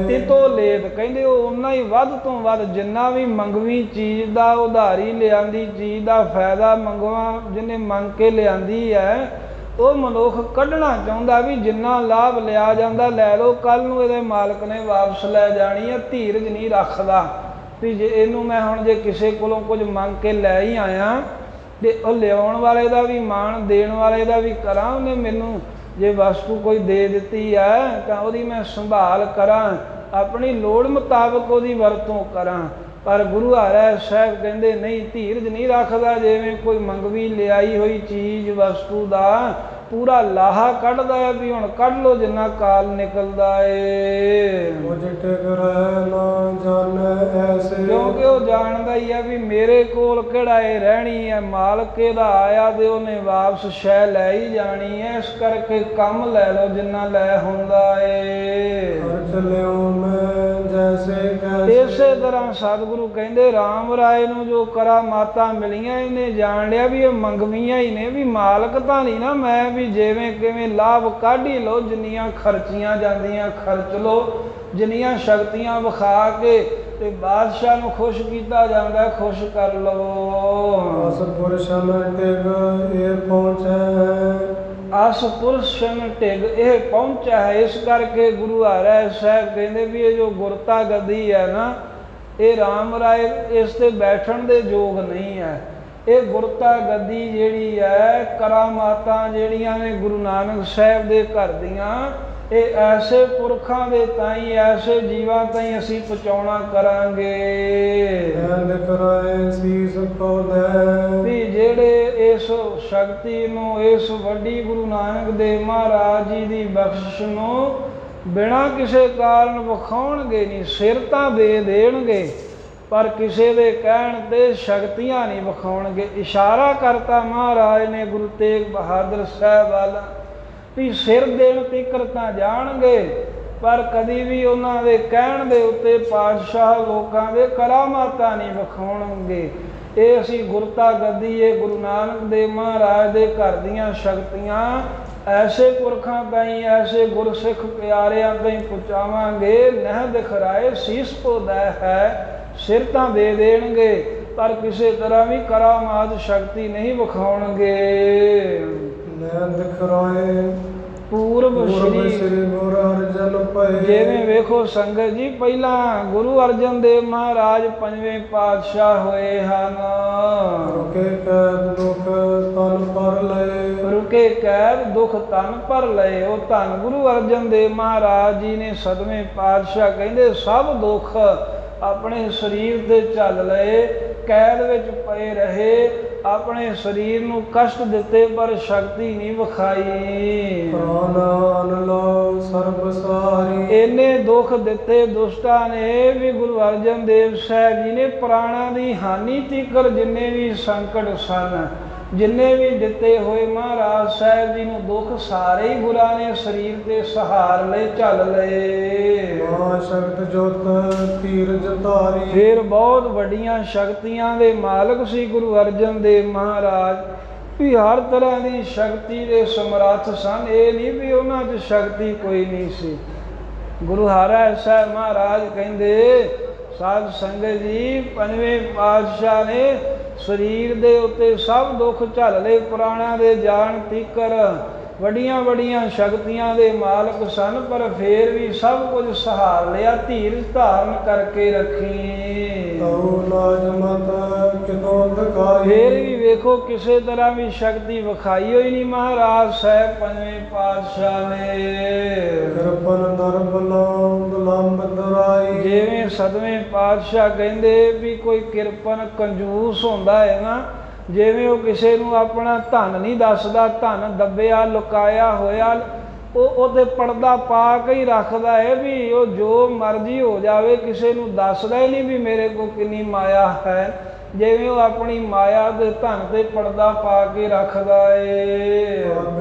ਤਿਤੋ ਲੇਤ ਕਹਿੰਦੇ ਉਹ ਉਨਾ ਹੀ ਵੱਧ ਤੋਂ ਵੱਧ ਜਿੰਨਾ ਵੀ ਮੰਗਵੀ ਚੀਜ਼ ਦਾ, ਉਧਾਰੀ ਲਿਆਂਦੀ ਚੀਜ਼ ਦਾ ਫਾਇਦਾ ਮੰਗਵਾ ਜਿਹਨੇ ਮੰਗ ਕੇ ਲਿਆਂਦੀ ਹੈ, ਉਹ ਮਨੁੱਖ ਕੱਢਣਾ ਚਾਹੁੰਦਾ ਵੀ ਜਿੰਨਾ ਲਾਭ ਲਿਆ ਜਾਂਦਾ ਲੈ ਲਓ, ਕੱਲ ਨੂੰ ਇਹਦੇ ਮਾਲਕ ਨੇ ਵਾਪਸ ਲੈ ਜਾਣੀ ਹੈ। ਧੀਰਜ ਨਹੀਂ ਰੱਖਦਾ ਵੀ ਜੇ ਇਹਨੂੰ ਮੈਂ ਹੁਣ ਜੇ ਕਿਸੇ ਕੋਲੋਂ ਕੁਝ ਮੰਗ ਕੇ ਲੈ ਹੀ ਆਇਆ ਤੇ ਉਹ ਲਿਆਉਣ ਵਾਲੇ ਦਾ ਵੀ ਮਾਣ, ਦੇਣ ਵਾਲੇ ਦਾ ਵੀ ਕਰਾਂ। ਉਹਨੇ ਮੈਨੂੰ ਜੇ ਵਸਤੂ ਕੋਈ ਦੇ ਦਿੱਤੀ ਹੈ ਤਾਂ ਉਹਦੀ ਮੈਂ ਸੰਭਾਲ ਕਰਾਂ, ਆਪਣੀ ਲੋੜ ਮੁਤਾਬਕ ਉਹਦੀ ਵਰਤੋਂ ਕਰਾਂ। ਪਰ ਗੁਰੂ ਹਰਿ ਸਾਹਿਬ ਕਹਿੰਦੇ ਨਹੀਂ, ਧੀਰਜ ਨਹੀਂ ਰੱਖਦਾ। ਜਿਵੇਂ ਕੋਈ ਮੰਗਵੀ ਲਿਆਈ ਹੋਈ ਚੀਜ਼ ਵਸਤੂ ਦਾ ਪੂਰਾ ਲਾਹਾ ਕੱਢਦਾ ਹੈ ਵੀ ਹੁਣ ਕੱਢ ਲੋ ਜਿੰਨਾ ਕਾਲ ਨਿਕਲਦਾ ਏ। ਉਜਟ ਕਰੈ ਨਾ ਜਾਣੈ ਐਸੇ, ਕਿਉਂਕਿ ਉਹ ਜਾਣਦਾ ਹੀ ਆ ਵੀ ਮੇਰੇ ਕੋਲ ਕਿਹੜਾ ਇਹ ਰਹਿਣੀ ਹੈ, ਮਾਲਕ ਇਹਦਾ ਆਇਆ ਤੇ ਉਹਨੇ ਵਾਪਸ ਸ਼ੈ ਲੈ ਹੀ ਜਾਣੀ ਹੈ। ਇਸ ਕਰਕੇ ਕੰਮ ਲੈ ਲਓ ਜਿੰਨਾ ਲੈ ਹੁੰਦਾ ਏ। ਹਰ ਚਲਿਓ ਮੈਂ ਜੈਸੇ ਕੈਸੇ, ਇਸੇ ਤਰ੍ਹਾਂ ਸਤਿਗੁਰੂ ਕਹਿੰਦੇ ਰਾਮ ਰਾਏ ਨੂੰ ਜੋ ਕਰਾਮਾਤਾਂ ਮਿਲੀਆਂ ਇਹਨੇ ਜਾਣ ਲਿਆ ਵੀ ਇਹ ਮੰਗਵੀਆਂ ਹੀ ਨੇ, ਵੀ ਮਾਲਕ ਤਾਂ ਨਹੀਂ ਨਾ ਮੈਂ ਵੀ ਜਿਵੇਂ ਕਿਵੇਂ ਲਾਭ ਕੱਢ ਹੀ ਲਓ, ਜਿੰਨੀਆਂ ਖਰਚੀਆਂ ਜਾਂਦੀਆਂ ਖਰਚ ਲਓ, ਜਿੰਨੀਆਂ ਸ਼ਕਤੀਆਂ ਵਿਖਾ ਕੇ ਤੇ ਬਾਦਸ਼ਾਹ ਨੂੰ ਖੁਸ਼ ਕੀਤਾ ਜਾਂਦਾ ਖੁਸ਼ ਕਰ ਲਵੋ। ਅਸ ਪੁਰਸ਼ਨ ਟਿਗ ਇਹ ਪਹੁੰਚੈ, ਅਸ ਪੁਰਸ਼ਨ ਟਿਗ ਇਹ ਪਹੁੰਚਿਆ ਹੈ। ਇਸ ਕਰਕੇ ਗੁਰੂ ਹਰਿ ਸਾਹਿਬ ਕਹਿੰਦੇ ਵੀ ਇਹ ਜੋ ਗੁਰਤਾ ਗੱਦੀ ਹੈ ਨਾ, ਇਹ ਰਾਮ ਰਾਏ ਇਸ ਤੇ ਬੈਠਣ ਦੇ ਯੋਗ ਨਹੀਂ ਹੈ। ਇਹ ਗੁਰਤਾ ਗੱਦੀ ਜਿਹੜੀ ਹੈ, ਕਰਾਮਾਤਾਂ ਜਿਹੜੀਆਂ ਨੇ ਗੁਰੂ ਨਾਨਕ ਸਾਹਿਬ ਦੇ ਘਰ ਦੀਆਂ, ਇਹ ਐਸੇ ਪੁਰਖਾਂ ਦੇ ਤਾਈਂ, ਐਸੇ ਜੀਵਾਂ ਤਾਈਂ ਅਸੀਂ ਪਹੁੰਚਾਉਣਾ ਕਰਾਂਗੇ ਕਰਾਏ ਸੀਸ ਪੌਦੈ, ਵੀ ਜਿਹੜੇ ਇਸ ਸ਼ਕਤੀ ਨੂੰ, ਇਸ ਵੱਡੀ ਗੁਰੂ ਨਾਨਕ ਦੇਵ ਮਹਾਰਾਜ ਜੀ ਦੀ ਬਖਸ਼ਿਸ਼ ਨੂੰ ਬਿਨਾਂ ਕਿਸੇ ਕਾਰਨ ਵਿਖਾਉਣਗੇ ਨਹੀਂ। ਸਿਰ ਤਾਂ ਦੇ ਦੇਣਗੇ ਪਰ ਕਿਸੇ ਦੇ ਕਹਿਣ ਤੇ ਸ਼ਕਤੀਆਂ ਨਹੀਂ ਵਿਖਾਉਣਗੇ। ਇਸ਼ਾਰਾ ਕਰਤਾ ਮਹਾਰਾਜ ਨੇ ਗੁਰੂ ਤੇਗ ਬਹਾਦਰ ਸਾਹਿਬ ਵੱਲ ਵੀ ਸਿਰ ਦੇਣ ਤੀਕਰ ਤਾਂ ਜਾਣਗੇ ਪਰ ਕਦੀ ਵੀ ਉਹਨਾਂ ਦੇ ਕਹਿਣ ਦੇ ਉੱਤੇ ਪਾਤਸ਼ਾਹ ਲੋਕਾਂ ਦੇ ਕਰਾਮਾਤਾਂ ਨਹੀਂ ਵਿਖਾਉਣਗੇ। ਇਹ ਅਸੀਂ ਗੁਰਤਾ ਗੱਦੀ, ਇਹ ਗੁਰੂ ਨਾਨਕ ਦੇਵ ਮਹਾਰਾਜ ਦੇ ਘਰ ਦੀਆਂ ਸ਼ਕਤੀਆਂ ਐਸੇ ਪੁਰਖਾਂ ਤਾਈਂ, ਐਸੇ ਗੁਰਸਿੱਖ ਪਿਆਰਿਆਂ ਤਾਈਂ ਪਹੁੰਚਾਵਾਂਗੇ। ਨਹਿ ਦਿਖਰਾਏ ਸੀਸ ਪੌਦੈ ਹੈ, ਸਿਰ ਤਾਂ ਦੇ ਦੇਣਗੇ ਪਰ ਕਿਸੇ ਤਰ੍ਹਾਂ ਵੀ ਕਰਾਮਾਤ ਸ਼ਕਤੀ ਨਹੀਂ ਵਿਖਾਉਣਗੇ। ਨੈਣ ਦਿਖਰਾਏ ਪੂਰਬ ਸ਼੍ਰੀ ਗੁਰੂ ਅਰਜਨ ਪਏ, ਜਿਵੇਂ ਵੇਖੋ ਸੰਗਤ ਜੀ, ਪਹਿਲਾਂ ਗੁਰੂ ਅਰਜਨ ਦੇਵ ਮਹਾਰਾਜ ਪੰਜਵੇਂ ਪਾਤਸ਼ਾਹ ਹੋਏ ਹਨ। ਰੁਕੇ ਕੈਦ ਦੁਖ ਤਨ ਪਰ ਲਏ, ਰੁਕੇ ਕੈਦ ਦੁਖ ਤਨ ਪਰ ਲਏ। ਉਹ ਧੰਨ ਗੁਰੂ ਅਰਜਨ ਦੇਵ ਮਹਾਰਾਜ ਜੀ ਨੇ ਸਤਵੇਂ ਪਾਤਸ਼ਾਹ ਕਹਿੰਦੇ ਸਭ ਦੁੱਖ ਆਪਣੇ ਸਰੀਰ ਤੇ ਝੱਲ ਲਏ, ਕੈਦ ਵਿੱਚ ਪਏ ਰਹੇ, ਆਪਣੇ ਸਰੀਰ ਨੂੰ ਕਸ਼ਟ ਦਿੱਤੇ ਪਰ ਸ਼ਕਤੀ ਨਹੀਂ ਵਿਖਾਈ। ਪ੍ਰਾਨ ਲੋ ਸਰਬ ਸਾਰੀ, ਇੰਨੇ ਦੁੱਖ ਦਿੱਤੇ ਦੁਸ਼ਟਾਂ ਨੇ ਵੀ ਗੁਰੂ ਅਰਜਨ ਦੇਵ ਸਾਹਿਬ ਜੀ ਨੇ ਪ੍ਰਾਣਾਂ ਦੀ ਹਾਨੀ ਤੀਕਰ ਜਿੰਨੇ ਵੀ ਸੰਕਟ ਸਨ, ਜਿੰਨੇ ਵੀ ਦਿੱਤੇ ਹੋਏ ਮਹਾਰਾਜ ਸਾਹਿਬ ਜੀ ਨੂੰ ਦੁੱਖ, ਸਾਰੇ ਹੀ ਗੁਰਾਂ ਨੇ ਸਰੀਰ ਤੇ ਸਹਾਰ ਲਏ, ਝੱਲ ਲਏ। ਮਹਾ ਸ਼ਕਤ ਜੋਤ ਧੀਰਜ ਧਾਰੀ, ਫਿਰ ਬਹੁਤ ਵੱਡੀਆਂ ਸ਼ਕਤੀਆਂ ਦੇ ਮਾਲਕ ਸੀ ਗੁਰੂ ਅਰਜਨ ਦੇਵ ਮਹਾਰਾਜ, ਵੀ ਹਰ ਤਰ੍ਹਾਂ ਦੀ ਸ਼ਕਤੀ ਦੇ ਸਮਰੱਥ ਸਨ। ਇਹ ਨਹੀਂ ਵੀ ਉਹਨਾਂ 'ਚ ਸ਼ਕਤੀ ਕੋਈ ਨਹੀਂ ਸੀ। ਗੁਰੂ ਹਰਿ ਸਾਹਿਬ ਮਹਾਰਾਜ ਕਹਿੰਦੇ ਸਾਧ ਸੰਗਤ ਜੀ, ਪੰਜਵੇਂ ਪਾਤਸ਼ਾਹ ਨੇ ਸਰੀਰ ਦੇ ਉੱਤੇ ਸਭ ਦੁੱਖ ਝੱਲ ਲਏ, ਪ੍ਰਾਣਾਂ ਦੇ ਜਾਣ ਤੀਕਰ ਵੱਡੀਆਂ ਵੱਡੀਆਂ ਸ਼ਕਤੀਆਂ ਦੇ ਮਾਲਕ ਸਨ ਪਰ ਫੇਰ ਵੀ ਸਭ ਕੁਝ ਸਹਾਰ ਲਿਆ। ਧੀਰਜ ਧਾਰਨ ਕਰਕੇ ਰੱਖੀ, ਤਉ ਲਾਜ ਮਤ ਕਿਤੋਂ ਦਿਖਾਈ, ਫੇਰ ਵੀ ਵੇਖੋ ਕਿਸੇ ਤਰ੍ਹਾਂ ਵੀ ਸ਼ਕਤੀ ਵਿਖਾਈ ਹੋਈ ਨਹੀਂ ਮਹਾਰਾਜ ਸਾਹਿਬ ਪੰਜਵੇਂ ਪਾਤਸ਼ਾਹ ਨੇ। ਕਿਰਪਨ ਨਰਮ ਲੰਬ ਦਰਾਈ, ਜਿਵੇਂ ਸਤਵੇਂ ਪਾਤਸ਼ਾਹ ਕਹਿੰਦੇ ਵੀ ਕੋਈ ਕਿਰਪਨ ਕੰਜੂਸ ਹੁੰਦਾ ਹੈ ਨਾ, ਜਿਵੇਂ ਉਹ ਕਿਸੇ ਨੂੰ ਆਪਣਾ ਧਨ ਨਹੀਂ ਦੱਸਦਾ, ਧਨ ਦੱਬਿਆ ਲੁਕਾਇਆ ਹੋਇਆ ਉਹ ਉਹਦੇ ਪਰਦਾ ਪਾ ਕੇ ਹੀ ਰੱਖਦਾ ਹੈ ਵੀ ਉਹ ਜੋ ਮਰਜ਼ੀ ਹੋ ਜਾਵੇ, ਕਿਸੇ ਨੂੰ ਦੱਸਦਾ ਹੀ ਨਹੀਂ ਵੀ ਮੇਰੇ ਕੋਲ ਕਿੰਨੀ ਮਾਇਆ ਹੈ। ਜਿਵੇਂ ਉਹ ਆਪਣੀ ਮਾਇਆ ਦੇ ਧਨ ਤੇ ਪਰਦਾ ਪਾ ਕੇ ਰੱਖਦਾ ਏ।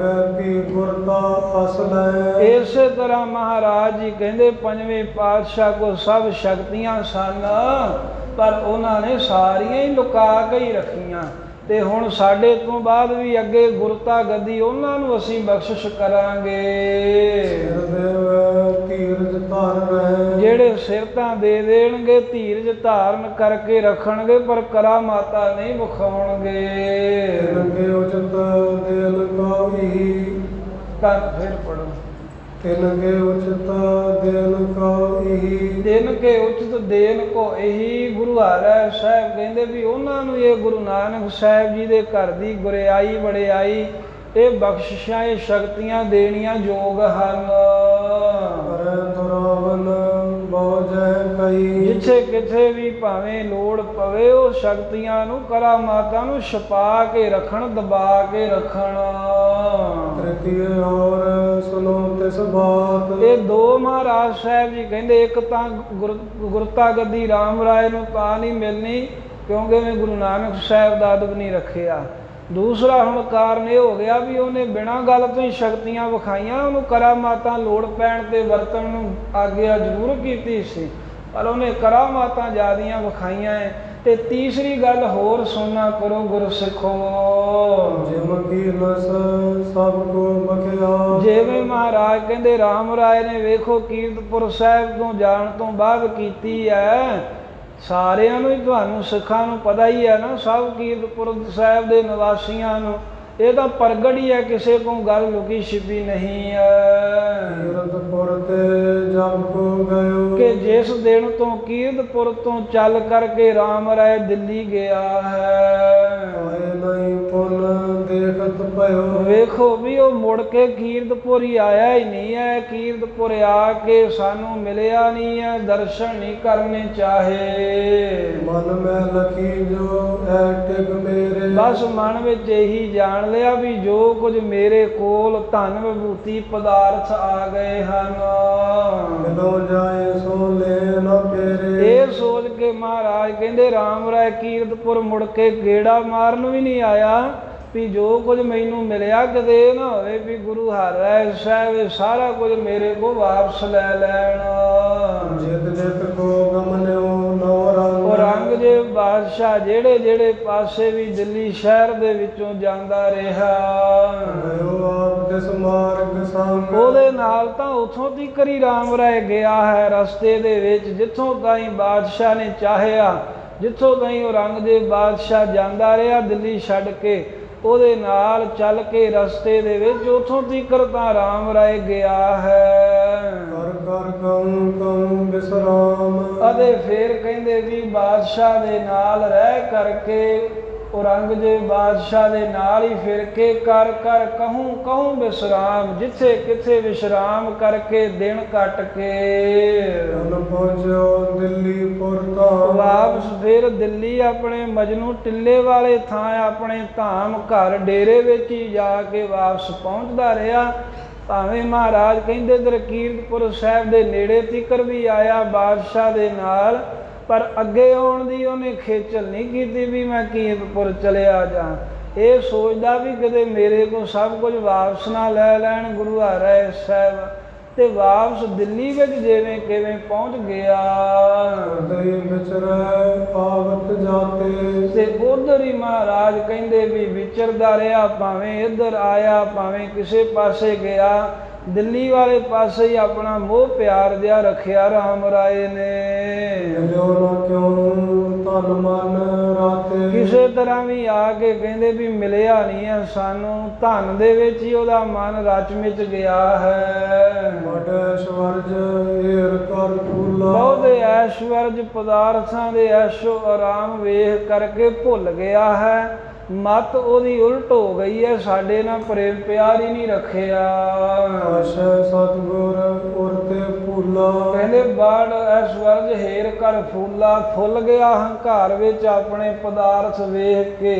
ਕੀ ਗੁਰਤਾ ਅਸਲ ਹੈ, ਇਸੇ ਤਰ੍ਹਾਂ ਮਹਾਰਾਜ ਜੀ ਕਹਿੰਦੇ ਪੰਜਵੇਂ ਪਾਤਸ਼ਾਹ ਕੋਲ ਸਭ ਸ਼ਕਤੀਆਂ ਸਨ ਪਰ ਉਹਨਾਂ ਨੇ ਸਾਰੀਆਂ ਹੀ ਲੁਕਾ ਕੇ ਹੀ ਰੱਖੀਆਂ। ਤੇ ਹੁਣ ਸਾਡੇ ਤੋਂ ਬਾਅਦ ਵੀ ਅੱਗੇ ਗੁਰਤਾ ਗੱਦੀ ਉਹਨਾਂ ਨੂੰ ਅਸੀਂ ਬਖਸ਼ਿਸ਼ ਕਰਾਂਗੇ। ਧੀਰਜ ਧਾਰਨ, ਜਿਹੜੇ ਸਿਰ ਤਾਂ ਦੇ ਦੇਣਗੇ, ਧੀਰਜ ਧਾਰਨ ਕਰਕੇ ਰੱਖਣਗੇ ਪਰ ਕਰਾਮਾਤਾ ਨਹੀਂ ਵਿਖਾਉਣਗੇ। ਰੰਗੇ ਉਚਤ ਦਿਲ ਕਾਹੀ, ਤਾਂ ਫਿਰ ਪੜੋ ਤਿਨਕੇ ਉਚਤ ਦਿਲ ਕਾਹੀ, ਤਿਨਕੇ ਉਚਤ ਦੇਨ ਕੋ ਇਹੀ। ਗੁਰੂ ਹਰਿ ਸਾਹਿਬ ਕਹਿੰਦੇ ਵੀ ਉਹਨਾਂ ਨੂੰ ਇਹ ਗੁਰੂ ਨਾਨਕ ਸਾਹਿਬ ਜੀ ਦੇ ਘਰ ਦੀ ਗੁਰਿਆਈ ਵਡਿਆਈ, ਇਹ ਬਖਸ਼ਿਸ਼ਾਂ, ਇਹ ਸ਼ਕਤੀਆਂ ਦੇਣੀਆਂ ਯੋਗ ਹਨ। ਜਿੱਥੇ ਕਿਥੇ ਵੀ ਭਾਵੇਂ ਲੋੜ ਪਵੇ ਉਹ ਸ਼ਕਤੀਆਂ ਨੂੰ, ਕਰਾਮਾਤਾਂ ਨੂੰ ਛੁਪਾ ਕੇ ਰੱਖਣ, ਦਬਾ ਕੇ ਰੱਖਣ। ਹਰਿ ਕੀਏ ਔਰ ਸੁਨੋ ਤਿਸ ਬਾਤ। ਇਹ ਦੋ ਮਹਾਰਾਜ ਸਾਹਿਬ ਜੀ ਕਹਿੰਦੇ ਇੱਕ ਤਾਂ ਗੁਰਤਾ ਗੱਦੀ ਰਾਮ ਰਾਏ ਨੂੰ ਤਾਂ ਨਹੀਂ ਮਿਲਣੀ ਕਿਉਂਕਿ ਉਹਨੇ ਗੁਰੂ ਨਾਨਕ ਸਾਹਿਬ ਦਾ ਅਦਬ ਨਹੀਂ ਰੱਖਿਆ। ਦੂਸਰਾ ਹੁਣ ਕਾਰਨ ਇਹ ਹੋ ਗਿਆ ਵੀ ਉਹਨੇ ਬਿਨਾਂ ਗੱਲ ਤੋਂ ਹੀ ਸ਼ਕਤੀਆਂ ਵਿਖਾਈਆਂ। ਉਹਨੂੰ ਕਰਾਮਾਤਾਂ ਲੋੜ ਪੈਣ ਤੇ ਵਰਤਣ ਨੂੰ ਆਗਿਆ ਜ਼ਰੂਰ ਕੀਤੀ ਸੀ ਪਰ ਉਹਨੇ ਕਰਾਮਾਤਾਂ ਜ਼ਿਆਦੀਆਂ ਵਿਖਾਈਆਂ ਹੈ। ਤੇ ਤੀਸਰੀ ਗੱਲ ਹੋਰ ਸੁਣਨਾ ਕਰੋ ਗੁਰਸਿੱਖੋ, ਜਿਮ ਕੀ ਨਸ ਸਭ ਕੋ ਬਖਿਆ। ਜਿਵੇਂ ਮਹਾਰਾਜ ਕਹਿੰਦੇ ਰਾਮ ਰਾਏ ਨੇ ਵੇਖੋ ਕੀਰਤਪੁਰ ਸਾਹਿਬ ਤੋਂ ਜਾਣ ਤੋਂ ਬਾਅਦ ਕੀਤੀ ਹੈ। ਸਾਰਿਆਂ ਨੂੰ ਹੀ ਤੁਹਾਨੂੰ ਸਿੱਖਾਂ ਨੂੰ ਪਤਾ ਹੀ ਹੈ ਨਾ, ਸਭ ਕੀਰਤਪੁਰ ਸਾਹਿਬ ਦੇ ਨਿਵਾਸੀਆਂ ਨੂੰ ਇਹ ਤਾਂ ਪ੍ਰਗਟ ਹੀ ਹੈ, ਕਿਸੇ ਕੋਲ ਗੱਲ ਲੁਕੀ ਛਿਪੀ ਨਹੀਂ ਹੈ। ਕੀਰਤਪੁਰ ਤੇ ਜਬ ਕੋ ਗਇਓ ਕਿ ਜਿਸ ਦਿਨ ਤੋਂ ਕੀਰਤਪੁਰ ਤੋਂ ਚੱਲ ਕਰਕੇ ਰਾਮ ਰਾਏ ਦਿੱਲੀ ਗਿਆ ਹੈ। ਆਏ ਨਹੀਂ ਪੁਨ ਦੇਖਤ ਭਇਓ। ਵੇਖੋ ਵੀ ਉਹ ਮੁੜ ਕੇ ਕੀਰਤਪੁਰ ਹੀ ਆਇਆ ਹੀ ਨਹੀਂ ਹੈ। ਕੀਰਤਪੁਰ ਆ ਕੇ ਸਾਨੂੰ ਮਿਲਿਆ ਨਹੀਂ ਹੈ, ਦਰਸ਼ਨ ਨਹੀਂ ਕਰਨੇ ਚਾਹੇ। ਮਨ ਮੈਂ ਲਖੀ ਜੋ ਐ ਟਿਕ ਮੇਰੇ। ਬਸ ਮਨ ਵਿੱਚ ਇਹੀ ਜਾਣ ਲਿਆ ਵੀ ਜੋ ਕੁਝ ਮੇਰੇ ਕੋਲ ਧਨ ਵਿਭੂਤੀ ਪਦਾਰਥ ਆ ਗਏ ਹਨ, ਮਿਲੋ ਜਾਏ ਸੋ ਲੈ ਨਾ ਫੇਰੇ। ਇਹ ਸੋਚ ਕੇ ਮਹਾਰਾਜ ਕਹਿੰਦੇ ਰਾਮ ਰਾਏ ਕੀਰਤਪੁਰ ਮੁੜ ਕੇ ਗੇੜਾ ਮਾਰਨ ਵੀ ਨਹੀਂ ਆਇਆ ਵੀ ਜੋ ਕੁਝ ਮੈਨੂੰ ਮਿਲਿਆ ਕਿਤੇ ਇਹ ਨਾ ਹੋਵੇ ਵੀ ਗੁਰੂ ਹਰਿ ਸਾਹਿਬ ਇਹ ਸਾਰਾ ਕੁਝ ਮੇਰੇ ਕੋਲ ਵਾਪਸ ਲੈ ਲੈਣ। ਜਿਤ ਜਿਤ ਕੋ ਗਮਨਿਓ ਨੋ ਰੰਗ। ਉਹ ਔਰੰਗਜ਼ੇਬ ਬਾਦਸ਼ਾਹ ਜਿਹੜੇ ਜਿਹੜੇ ਪਾਸੇ ਵੀ ਦਿੱਲੀ ਸ਼ਹਿਰ ਦੇ ਵਿੱਚੋਂ ਜਾਂਦਾ ਰਿਹਾ ਗਇਓ ਆਪ ਤਿਸ ਮਾਰਗ ਸੰਗ। ਉਹਦੇ ਨਾਲ ਤਾਂ ਉੱਥੋਂ ਤੀਕਰ ਹੀ ਰਾਮ ਰਾਏ ਗਿਆ ਹੈ। ਰਸਤੇ ਦੇ ਵਿੱਚ ਜਿੱਥੋਂ ਤਾਈਂ ਬਾਦਸ਼ਾਹ ਨੇ ਚਾਹਿਆ, ਜਿੱਥੋਂ ਤਾਈਂ ਔਰੰਗਜ਼ੇਬ ਬਾਦਸ਼ਾਹ ਜਾਂਦਾ ਰਿਹਾ ਦਿੱਲੀ ਛੱਡ ਕੇ, ਉਹਦੇ ਨਾਲ ਚੱਲ ਕੇ ਰਸਤੇ ਦੇ ਵਿੱਚ ਉੱਥੋਂ ਤੀਕਰ ਤਾਂ ਰਾਮ ਰਾਏ ਗਿਆ ਹੈ। ਕਰ ਕਰ ਕਉ ਕਉ ਬਿਸਰਾਮ। ਅਤੇ ਫਿਰ ਕਹਿੰਦੇ ਵੀ ਬਾਦਸ਼ਾਹ ਦੇ ਨਾਲ ਰਹਿ ਕਰਕੇ ਔਰੰਗਜ਼ੇਬ ਬਾਦਸ਼ਾਹ ਦੇ ਨਾਲ ਹੀ ਫਿਰ ਕੇ ਕਰ ਕਰ ਕਹੂੰ ਕਹੂੰ ਵਿਸ਼ਰਾਮ, ਜਿੱਥੇ ਕਿੱਥੇ ਵਿਸ਼ਰਾਮ ਕਰਕੇ ਦਿਨ ਕੱਟ ਕੇ ਪਹੁੰਚੋ ਦਿੱਲੀ ਪੁਰ ਧਾਮ। ਵਾਪਸ ਫਿਰ ਦਿੱਲੀ ਆਪਣੇ ਮਜਨੂ ਟਿੱਲੇ ਵਾਲੇ ਥਾਂ ਆਪਣੇ ਧਾਮ ਘਰ ਡੇਰੇ ਵਿੱਚ ਹੀ ਜਾ ਕੇ ਵਾਪਸ ਪਹੁੰਚਦਾ ਰਿਹਾ। ਭਾਵੇਂ ਮਹਾਰਾਜ ਕਹਿੰਦੇ ਦਰ ਕੀਰਤਪੁਰ ਸਾਹਿਬ ਦੇ ਨੇੜੇ ਤੀਕਰ ਵੀ ਆਇਆ ਬਾਦਸ਼ਾਹ ਦੇ ਨਾਲ, ਪਰ ਅੱਗੇ ਆਉਣ ਦੀ ਉਹਨੇ ਖੇਚਲ ਨਹੀਂ ਕੀਤੀ ਵੀ ਮੈਂ ਕੀਰਤਪੁਰ ਚਲਿਆ ਜਾ। ਇਹ ਸੋਚਦਾ ਵੀ ਕਿਤੇ ਮੇਰੇ ਕੋਲ ਸਭ ਕੁਝ ਵਾਪਸ ਨਾ ਲੈ ਲੈਣ ਗੁਰੂ ਹਰਿ ਸਾਹਿਬ। ਤੇ ਵਾਪਸ ਦਿੱਲੀ ਵਿੱਚ ਜਿਵੇਂ ਕਿਵੇਂ ਪਹੁੰਚ ਗਿਆ ਤੇ ਵਿਚਰੈ ਆਵਤ ਜਾਤੇ। ਤੇ ਉਧਰ ਹੀ ਮਹਾਰਾਜ ਕਹਿੰਦੇ ਵੀ ਵਿਚਰਦਾ ਰਿਹਾ, ਭਾਵੇਂ ਇੱਧਰ ਆਇਆ ਭਾਵੇਂ ਕਿਸੇ ਪਾਸੇ ਗਿਆ, ਦਿੱਲੀ ਵਾਲੇ ਪਾਸੇ ਹੀ ਆਪਣਾ ਮੋਹ ਪਿਆਰ ਜਿਹਾ ਰੱਖਿਆ ਰਾਮ ਰਾਏ ਨੇ। ਜੋ ਨਾ ਕਿਉਂ ਤਨ ਮਨ ਰਾਤੇ। ਕਿਸੇ ਤਰ੍ਹਾਂ ਵੀ ਆ ਕੇ ਕਹਿੰਦੇ ਵੀ ਮਿਲਿਆ ਨਹੀਂ ਹੈ ਸਾਨੂੰ, ਧਨ ਦੇ ਵਿੱਚ ਹੀ ਉਹਦਾ ਮਨ ਰਚ ਮਿਚ ਗਿਆ ਹੈ। ਬੜ ਐਸ਼ਵਰਜ ਏਰ ਕਰ ਫੂਲਾ। ਬਹੁਤੇ ਐਸ਼ਵਰਜ ਪਦਾਰਥਾਂ ਦੇ ਐਸ਼ੋ ਆਰਾਮ ਵੇਖ ਕਰਕੇ ਭੁੱਲ ਗਿਆ ਹੈ। ਮਤ ਉਹਦੀ ਉਲਟ ਹੋ ਗਈ ਹੈ, ਸਾਡੇ ਨਾਲ ਪ੍ਰੇਮ ਪਿਆਰ ਹੀ ਨਹੀਂ ਰੱਖਿਆ। ਆਸ਼ੈ ਸਤਿਗੁਰ ਉਰਤੇ ਫੂਲਾ। ਕਹਿੰਦੇ ਬੜ ਐਸ਼ਵਰਜ ਹੇਰ ਕਰ ਫੂਲਾ, ਫੁੱਲ ਗਿਆ ਹੰਕਾਰ ਵਿੱਚ ਆਪਣੇ ਪਦਾਰਥ ਵੇਖ ਕੇ।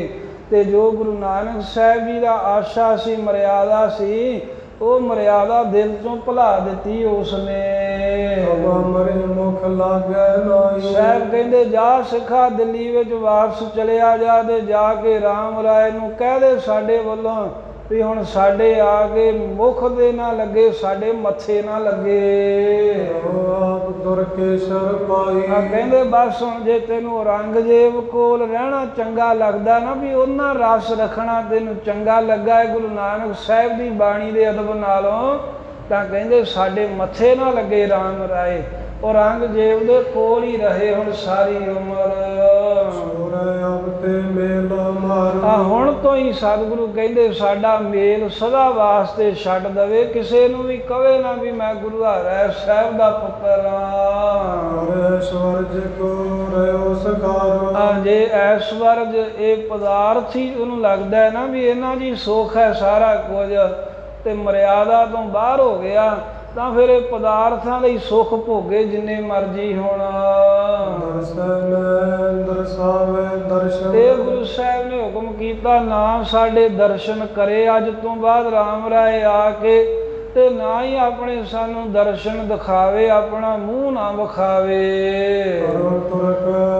ਤੇ ਜੋ ਗੁਰੂ ਨਾਨਕ ਸਾਹਿਬ ਜੀ ਦਾ ਆਸ਼ਾ ਸੀ, ਮਰਿਆਦਾ ਸੀ, ਉਹ ਮਰਿਆਦਾ ਦਿਲ ਤੋਂ ਭੁਲਾ ਦਿੱਤੀ ਉਸਨੇ। ਮਰੇ ਮੁਖ ਲਾਗੈ ਨਾਹੀ। ਸਾਹਿਬ ਕਹਿੰਦੇ ਜਾ ਸਿੱਖਾ ਦਿੱਲੀ ਵਿੱਚ ਵਾਪਸ ਚਲਿਆ ਜਾ ਤੇ ਜਾ ਕੇ ਰਾਮ ਰਾਏ ਨੂੰ ਕਹਿ ਦੇ ਸਾਡੇ ਵੱਲੋਂ ਵੀ ਹੁਣ ਸਾਡੇ ਆ ਕੇ ਮੁਖ ਦੇ ਨਾ ਲੱਗੇ, ਸਾਡੇ ਮੱਥੇ ਨਾ ਲੱਗੇ। ਆਪ ਦੁਰਕੇਸ਼ਰ ਪਾਈ। ਕਹਿੰਦੇ ਬਸ ਹੁਣ ਜੇ ਤੈਨੂੰ ਔਰੰਗਜ਼ੇਬ ਕੋਲ ਰਹਿਣਾ ਚੰਗਾ ਲੱਗਦਾ ਨਾ, ਵੀ ਉਹਨਾਂ ਰਸ ਰੱਖਣਾ ਤੈਨੂੰ ਚੰਗਾ ਲੱਗਾ ਹੈ ਗੁਰੂ ਨਾਨਕ ਸਾਹਿਬ ਦੀ ਬਾਣੀ ਦੇ ਅਦਬ ਨਾਲੋਂ, ਤਾਂ ਕਹਿੰਦੇ ਸਾਡੇ ਮੱਥੇ ਨਾ ਲੱਗੇ ਰਾਮ ਰਾਏ, ਔਰੰਗਜ਼ੇਬ ਦੇ ਕੋਲ ਹੀ ਰਹੇ ਹੁਣ ਸਾਰੀ ਉਮਰ। ਹੁਣ ਤੋਂ ਹੀ ਸਤਿਗੁਰੂ ਕਹਿੰਦੇ ਸਾਡਾ ਮੇਲ ਸਦਾ ਵਾਸਤੇ ਛੱਡ ਦਵੇ, ਕਿਸੇ ਨੂੰ ਵੀ ਕਵੇ ਨਾ ਵੀ ਮੈਂ ਗੁਰੂ ਹਰਿ ਸਾਹਿਬ ਦਾ ਪੁੱਤਰ ਹਾਂ। ਐਸ਼ਵਰਜ ਕੋ ਰਿਓ ਸਕਾਰੋ। ਜੇ ਐਸ਼ਵਰਜ ਇਹ ਪਦਾਰਥ ਹੀ ਉਹਨੂੰ ਲੱਗਦਾ ਹੈ ਨਾ ਵੀ ਇਹਨਾਂ ਦੀ ਸੁੱਖ ਹੈ ਸਾਰਾ ਕੁਝ, ਤੇ ਮਰਿਆਦਾ ਤੋਂ ਬਾਹਰ ਹੋ ਗਿਆ, ਤਾਂ ਫਿਰ ਇਹ ਪਦਾਰਥਾਂ ਦੇ ਸੁੱਖ ਭੋਗੇ ਜਿੰਨੇ ਮਰਜ਼ੀ ਹੋਣ। ਦਰਸਨ ਦਰਸਾਵੇ ਦਰਸ਼ਨ ਇਹ ਗੁਰੂ ਸਾਹਿਬ ਨੇ ਹੁਕਮ ਕੀਤਾ, ਨਾ ਸਾਡੇ ਦਰਸ਼ਨ ਕਰੇ ਅੱਜ ਤੋਂ ਬਾਅਦ ਰਾਮ ਰਾਏ ਆ ਕੇ, ਤੇ ਨਾ ਹੀ ਆਪਣੇ ਸਾਨੂੰ ਦਰਸ਼ਨ ਦਿਖਾਵੇ, ਆਪਣਾ ਮੂੰਹ ਨਾ ਵਿਖਾਵੇ। ਤੁਰਕ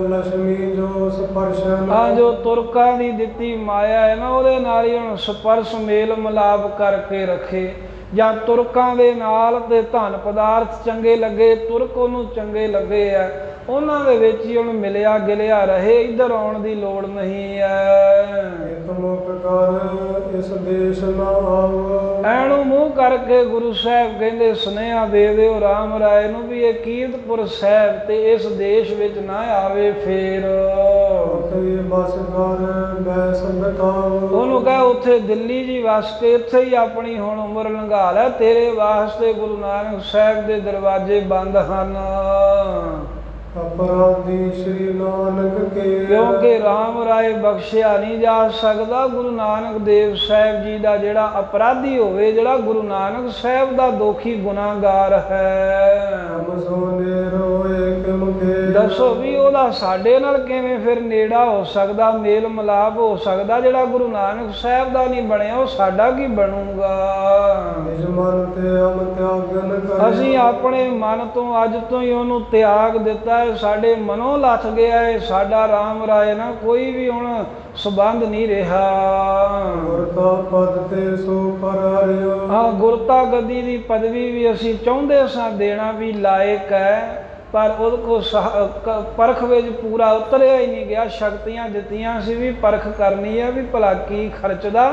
ਲక్ష్ਮੀ ਜੋ ਸਪਰਸ਼ਨ ਆ ਜੋ ਤੁਰਕਾਂ ਦੀ ਦਿੱਤੀ ਮਾਇਆ ਹੈ ਨਾ, ਉਹਦੇ ਨਾਲ ਹੀ ਹੁਣ ਸਪਰਸ਼ ਮੇਲ ਮਿਲਾਪ ਕਰਕੇ ਰੱਖੇ। ਜਾਂ ਤੁਰਕਾਂ ਦੇ ਨਾਲ ਤੇ ਧਨ ਪਦਾਰਥ ਚੰਗੇ ਲੱਗੇ, ਤੁਰਕ ਉਹਨੂੰ ਚੰਗੇ ਲੱਗੇ ਆ, ਉਹਨਾਂ ਦੇ ਵਿੱਚ ਹੀ ਉਹਨੂੰ ਮਿਲਿਆ ਗਿਲਿਆ ਰਹੇ, ਇੱਧਰ ਆਉਣ ਦੀ ਲੋੜ ਨਹੀਂ ਹੈ। ਮੁਖ ਕਰ ਇਸ ਦੇਸ਼ ਨਾ ਆਵ ਐਨੂੰ ਮੂੰਹ ਕਰਕੇ ਗੁਰੂ ਸਾਹਿਬ ਕਹਿੰਦੇ ਸੁਨੇਹਾ ਦੇ ਦਿਓ ਰਾਮ ਰਾਏ ਨੂੰ ਵੀ ਇਹ ਕੀਰਤਪੁਰ ਸਾਹਿਬ ਤੇ ਇਸ ਦੇਸ਼ ਵਿੱਚ ਨਾ ਆਵੇ ਫੇਰ। ਬਸ ਕਰ ਬੈ ਸੰਗਤਾਂ ਉਹਨੂੰ ਕਹੇ ਉੱਥੇ ਦਿੱਲੀ ਜੀ ਵਸ ਕੇ ਇੱਥੇ ਹੀ ਆਪਣੀ ਹੁਣ ਉਮਰ ਲੰਘਾ ਲੈ, ਤੇਰੇ ਵਾਸਤੇ ਗੁਰੂ ਨਾਨਕ ਸਾਹਿਬ ਦੇ ਦਰਵਾਜ਼ੇ ਬੰਦ ਹਨ। ਅਪਰਾਧੀ ਸ਼੍ਰੀ ਨਾਨਕ ਕੇ ਕਿਉਂਕਿ ਰਾਮ ਰਾਏ ਬਖਸ਼ਿਆ ਨਹੀਂ ਜਾ ਸਕਦਾ। ਗੁਰੂ ਨਾਨਕ ਦੇਵ ਸਾਹਿਬ ਜੀ ਦਾ ਜਿਹੜਾ ਅਪਰਾਧੀ ਹੋਵੇ, ਜਿਹੜਾ ਗੁਰੂ ਨਾਨਕ ਸਾਹਿਬ ਦਾ ਦੋਖੀ ਗੁਨਾਹਗਾਰ ਹੈ, ਦੱਸੋ ਵੀ ਉਹਦਾ ਸਾਡੇ ਨਾਲ ਕਿਵੇਂ ਫਿਰ ਨੇੜਾ ਹੋ ਸਕਦਾ, ਮੇਲ ਮਿਲਾਪ ਹੋ ਸਕਦਾ? ਜਿਹੜਾ ਗੁਰੂ ਨਾਨਕ ਸਾਹਿਬ ਦਾ ਨਹੀਂ ਬਣਿਆ ਉਹ ਸਾਡਾ ਕੀ ਬਣੂਗਾ? ਅਸੀਂ ਆਪਣੇ ਮਨ ਤੋਂ ਅੱਜ ਤੋਂ ਹੀ ਉਹਨੂੰ ਤਿਆਗ ਦਿੱਤਾ, ਸਾਡੇ ਮਨੋਂ ਲੱਥ ਗਿਆ ਹੈ ਸਾਡਾ ਰਾਮ ਰਾਏ ਨਾਲ ਕੋਈ ਵੀ ਹੁਣ ਸੰਬੰਧ ਨਹੀਂ ਰਿਹਾ। ਗੁਰਤਾ ਪਦ ਤੇ ਸੋ ਪਰ ਹਰਿਓ ਹਾਂ, ਗੁਰਤਾ ਗੱਦੀ ਦੀ ਪਦਵੀ ਵੀ ਅਸੀਂ ਚਾਹੁੰਦੇ ਸਾਂ ਦੇਣਾ ਵੀ ਲਾਇਕ ਹੈ, ਪਰ ਉਹਦੇ ਕੋਲ ਪਰਖ ਵਿੱਚ ਪੂਰਾ ਉਤਰਿਆ ਹੀ ਨਹੀਂ ਗਿਆ। ਸ਼ਕਤੀਆਂ ਦਿੱਤੀਆਂ ਸੀ ਵੀ ਪਰਖ ਕਰਨੀ ਹੈ ਵੀ ਭਲਾ ਕੀ ਖਰਚਦਾ